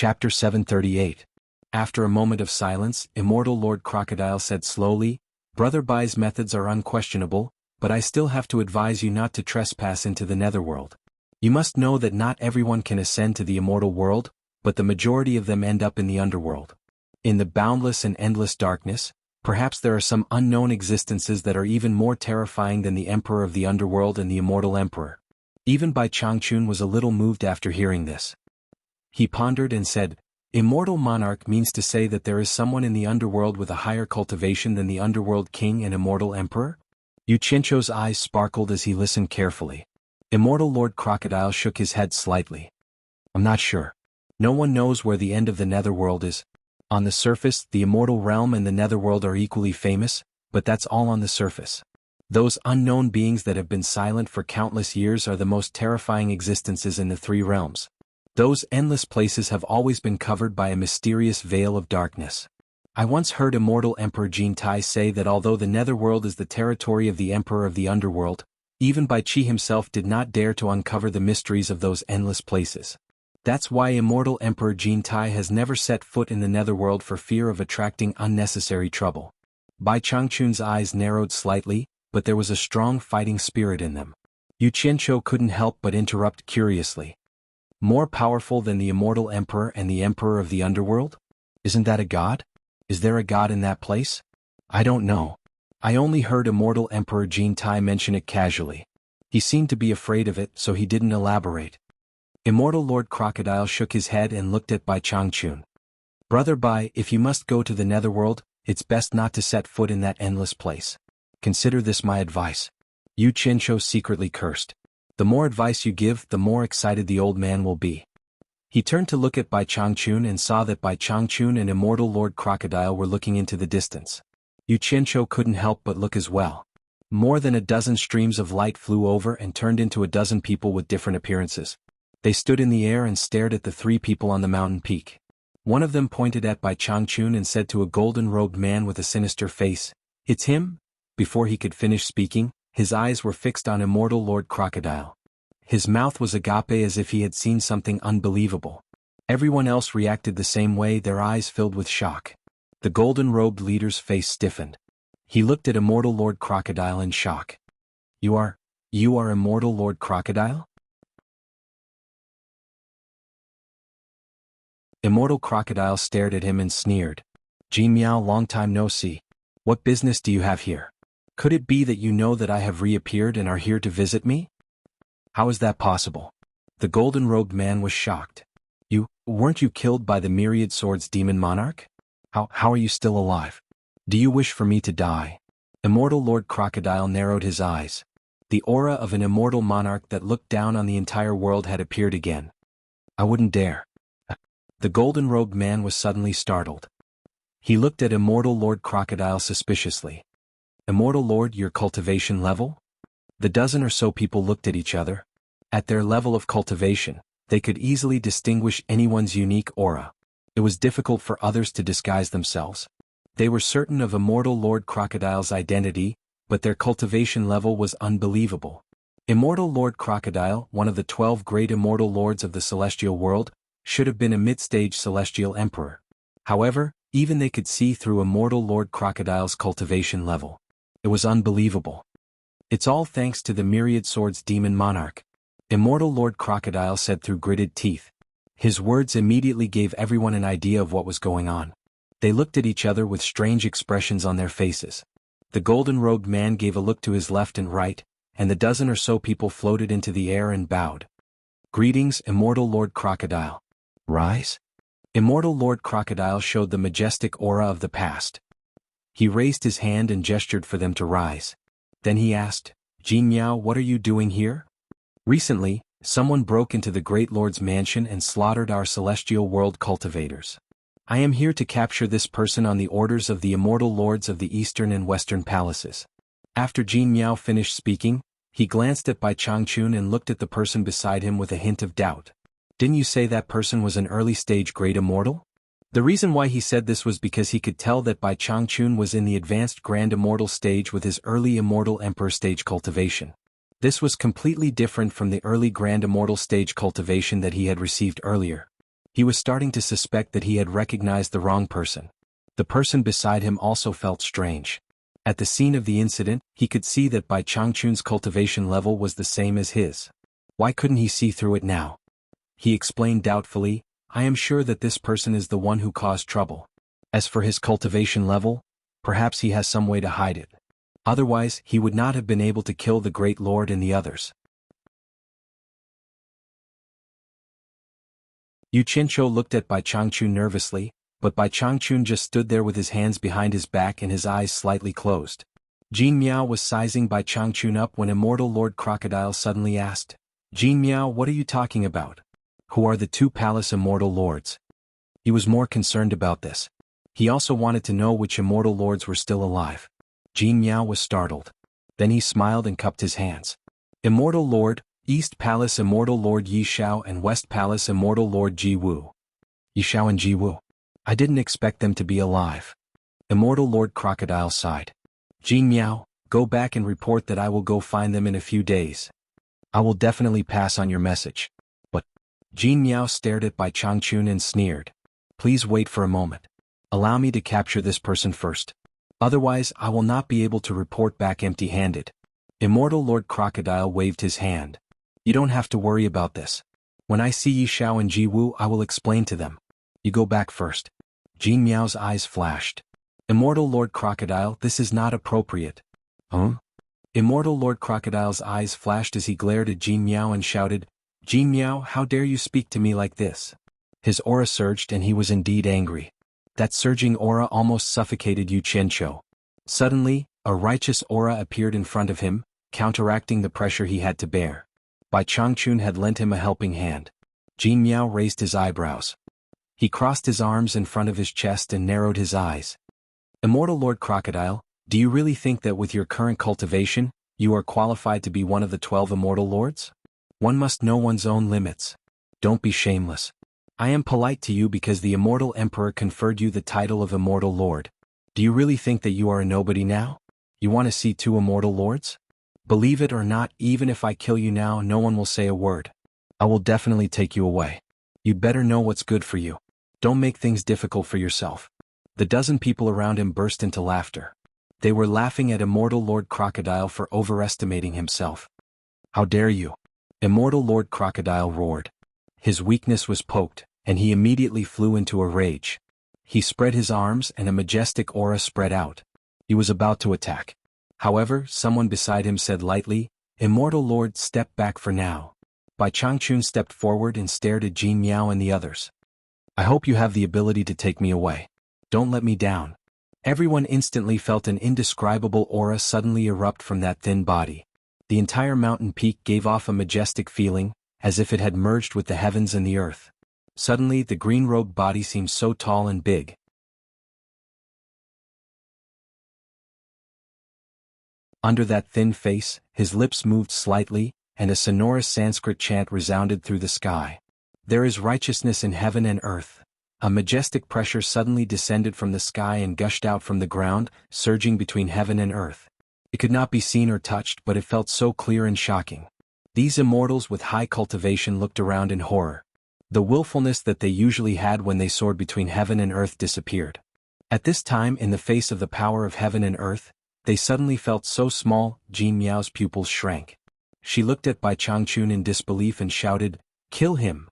Chapter 738. After a moment of silence, Immortal Lord Crocodile said slowly, Brother Bai's methods are unquestionable, but I still have to advise you not to trespass into the netherworld. You must know that not everyone can ascend to the immortal world, but the majority of them end up in the underworld. In the boundless and endless darkness, perhaps there are some unknown existences that are even more terrifying than the Emperor of the Underworld and the Immortal Emperor. Even Bai Changchun was a little moved after hearing this. He pondered and said, Immortal Monarch means to say that there is someone in the underworld with a higher cultivation than the Underworld King and Immortal Emperor? Yu Qianzhou's eyes sparkled as he listened carefully. Immortal Lord Crocodile shook his head slightly. I'm not sure. No one knows where the end of the netherworld is. On the surface, the immortal realm and the netherworld are equally famous, but that's all on the surface. Those unknown beings that have been silent for countless years are the most terrifying existences in the three realms. Those endless places have always been covered by a mysterious veil of darkness. I once heard Immortal Emperor Jin Tai say that although the netherworld is the territory of the Emperor of the Underworld, even Bai Qi himself did not dare to uncover the mysteries of those endless places. That's why Immortal Emperor Jin Tai has never set foot in the netherworld for fear of attracting unnecessary trouble. Bai Changchun's eyes narrowed slightly, but there was a strong fighting spirit in them. Yu Qianzhou couldn't help but interrupt curiously. More powerful than the Immortal Emperor and the Emperor of the Underworld? Isn't that a god? Is there a god in that place? I don't know. I only heard Immortal Emperor Jin Tai mention it casually. He seemed to be afraid of it, so he didn't elaborate. Immortal Lord Crocodile shook his head and looked at Bai Changchun. Brother Bai, if you must go to the netherworld, it's best not to set foot in that endless place. Consider this my advice. Yu Qianzhou secretly cursed. The more advice you give, the more excited the old man will be. He turned to look at Bai Changchun and saw that Bai Changchun and Immortal Lord Crocodile were looking into the distance. Yu Qianzhou couldn't help but look as well. More than a dozen streams of light flew over and turned into a dozen people with different appearances. They stood in the air and stared at the three people on the mountain peak. One of them pointed at Bai Changchun and said to a golden-robed man with a sinister face, It's him? Before he could finish speaking, his eyes were fixed on Immortal Lord Crocodile. His mouth was agape as if he had seen something unbelievable. Everyone else reacted the same way, their eyes filled with shock. The golden-robed leader's face stiffened. He looked at Immortal Lord Crocodile in shock. You are Immortal Lord Crocodile? Immortal Crocodile stared at him and sneered. Jin Miao, long time no see. What business do you have here? Could it be that you know that I have reappeared and are here to visit me? How is that possible? The golden-robed man was shocked. Weren't you killed by the myriad swords demon monarch? How are you still alive? Do you wish for me to die? Immortal Lord Crocodile narrowed his eyes. The aura of an immortal monarch that looked down on the entire world had appeared again. I wouldn't dare. The golden-robed man was suddenly startled. He looked at Immortal Lord Crocodile suspiciously. Immortal Lord, your cultivation level? The dozen or so people looked at each other. At their level of cultivation, they could easily distinguish anyone's unique aura. It was difficult for others to disguise themselves. They were certain of Immortal Lord Crocodile's identity, but their cultivation level was unbelievable. Immortal Lord Crocodile, one of the 12 great immortal lords of the celestial world, should have been a mid-stage celestial emperor. However, even they could see through Immortal Lord Crocodile's cultivation level. It was unbelievable. It's all thanks to the myriad swords demon monarch, Immortal Lord Crocodile said through gritted teeth. His words immediately gave everyone an idea of what was going on. They looked at each other with strange expressions on their faces. The golden-robed man gave a look to his left and right, and the dozen or so people floated into the air and bowed. Greetings, Immortal Lord Crocodile. Rise? Immortal Lord Crocodile showed the majestic aura of the past. He raised his hand and gestured for them to rise. Then he asked, Jin Miao, what are you doing here? Recently, someone broke into the Great Lord's mansion and slaughtered our celestial world cultivators. I am here to capture this person on the orders of the immortal lords of the eastern and western palaces. After Jin Miao finished speaking, he glanced at Bai Changchun and looked at the person beside him with a hint of doubt. Didn't you say that person was an early-stage great immortal? The reason why he said this was because he could tell that Bai Changchun was in the advanced grand immortal stage with his early immortal emperor stage cultivation. This was completely different from the early grand immortal stage cultivation that he had received earlier. He was starting to suspect that he had recognized the wrong person. The person beside him also felt strange. At the scene of the incident, he could see that Bai Changchun's cultivation level was the same as his. Why couldn't he see through it now? He explained doubtfully, I am sure that this person is the one who caused trouble. As for his cultivation level, perhaps he has some way to hide it. Otherwise, he would not have been able to kill the Great Lord and the others. Yu Qianqiu looked at Bai Changchun nervously, but Bai Changchun just stood there with his hands behind his back and his eyes slightly closed. Jin Miao was sizing Bai Changchun up when Immortal Lord Crocodile suddenly asked, Jin Miao, what are you talking about? Who are the two palace immortal lords? He was more concerned about this. He also wanted to know which immortal lords were still alive. Jin Miao was startled. Then he smiled and cupped his hands. Immortal Lord, East Palace Immortal Lord Yi Shao and West Palace Immortal Lord Ji Wu. Yi Shao and Ji Wu. I didn't expect them to be alive. Immortal Lord Crocodile sighed. Jin Miao, go back and report that I will go find them in a few days. I will definitely pass on your message. But Jin Miao stared at Bai Changchun and sneered. Please wait for a moment. Allow me to capture this person first. Otherwise, I will not be able to report back empty-handed. Immortal Lord Crocodile waved his hand. You don't have to worry about this. When I see Yi Shao and Ji Wu, I will explain to them. You go back first. Jin Miao's eyes flashed. Immortal Lord Crocodile, this is not appropriate. Huh? Immortal Lord Crocodile's eyes flashed as he glared at Jin Miao and shouted, Jin Miao, how dare you speak to me like this? His aura surged and he was indeed angry. That surging aura almost suffocated Yu Qianqiu. Suddenly, a righteous aura appeared in front of him, counteracting the pressure he had to bear. Bai Changchun had lent him a helping hand. Jin Miao raised his eyebrows. He crossed his arms in front of his chest and narrowed his eyes. Immortal Lord Crocodile, do you really think that with your current cultivation, you are qualified to be one of the 12 immortal lords? One must know one's own limits. Don't be shameless. I am polite to you because the immortal emperor conferred you the title of immortal lord. Do you really think that you are a nobody now? You want to see 2 immortal lords? Believe it or not, even if I kill you now, no one will say a word. I will definitely take you away. You'd better know what's good for you. Don't make things difficult for yourself. The dozen people around him burst into laughter. They were laughing at Immortal Lord Crocodile for overestimating himself. How dare you? Immortal Lord Crocodile roared. His weakness was poked, and he immediately flew into a rage. He spread his arms and a majestic aura spread out. He was about to attack. However, someone beside him said lightly, Immortal Lord, step back for now. Bai Changchun stepped forward and stared at Jin Miao and the others. I hope you have the ability to take me away. Don't let me down. Everyone instantly felt an indescribable aura suddenly erupt from that thin body. The entire mountain peak gave off a majestic feeling, as if it had merged with the heavens and the earth. Suddenly the green-robed body seemed so tall and big. Under that thin face, his lips moved slightly, and a sonorous Sanskrit chant resounded through the sky. There is righteousness in heaven and earth. A majestic pressure suddenly descended from the sky and gushed out from the ground, surging between heaven and earth. It could not be seen or touched, but it felt so clear and shocking. These immortals with high cultivation looked around in horror. The willfulness that they usually had when they soared between heaven and earth disappeared. At this time, in the face of the power of heaven and earth, they suddenly felt so small. Jin Miao's pupils shrank. She looked at Bai Changchun in disbelief and shouted, Kill him!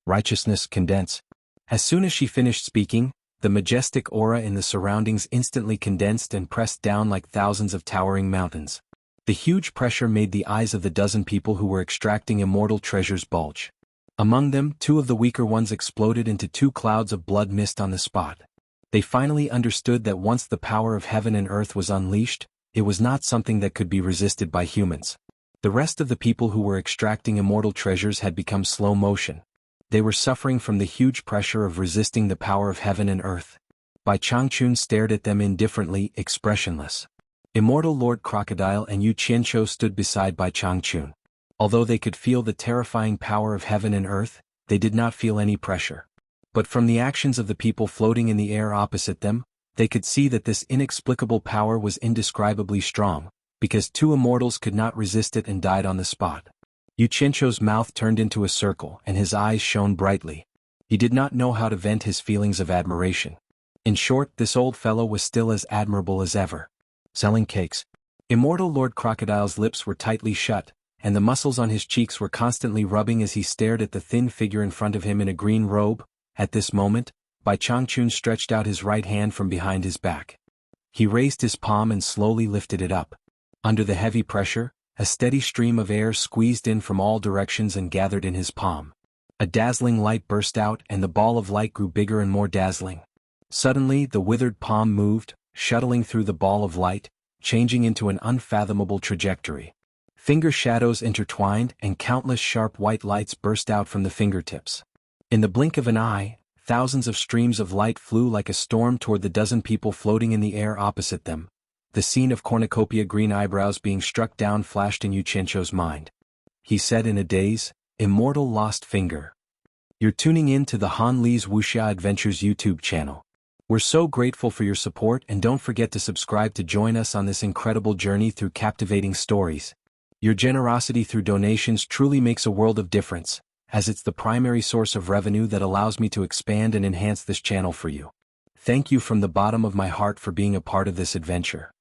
Righteousness, condense. As soon as she finished speaking, the majestic aura in the surroundings instantly condensed and pressed down like thousands of towering mountains. The huge pressure made the eyes of the dozen people who were extracting immortal treasures bulge. Among them, 2 of the weaker ones exploded into 2 clouds of blood mist on the spot. They finally understood that once the power of heaven and earth was unleashed, it was not something that could be resisted by humans. The rest of the people who were extracting immortal treasures had become slow motion. They were suffering from the huge pressure of resisting the power of heaven and earth. Bai Changchun stared at them indifferently, expressionless. Immortal Lord Crocodile and Yu Qianqiu stood beside Bai Changchun. Although they could feel the terrifying power of heaven and earth, they did not feel any pressure. But from the actions of the people floating in the air opposite them, they could see that this inexplicable power was indescribably strong, because 2 immortals could not resist it and died on the spot. Yu Qianqiu's mouth turned into a circle and his eyes shone brightly. He did not know how to vent his feelings of admiration. In short, this old fellow was still as admirable as ever. Selling cakes. Immortal Lord Crocodile's lips were tightly shut, and the muscles on his cheeks were constantly rubbing as he stared at the thin figure in front of him in a green robe. At this moment, Bai Changchun stretched out his right hand from behind his back. He raised his palm and slowly lifted it up. Under the heavy pressure, a steady stream of air squeezed in from all directions and gathered in his palm. A dazzling light burst out and the ball of light grew bigger and more dazzling. Suddenly, the withered palm moved, shuttling through the ball of light, changing into an unfathomable trajectory. Finger shadows intertwined and countless sharp white lights burst out from the fingertips. In the blink of an eye, thousands of streams of light flew like a storm toward the dozen people floating in the air opposite them. The scene of cornucopia green eyebrows being struck down flashed in Yu Qianzhou's mind. He said in a daze, "Immortal Lost Finger." You're tuning in to the Han Li's Wuxia Adventures YouTube channel. We're so grateful for your support, and don't forget to subscribe to join us on this incredible journey through captivating stories. Your generosity through donations truly makes a world of difference, as it's the primary source of revenue that allows me to expand and enhance this channel for you. Thank you from the bottom of my heart for being a part of this adventure.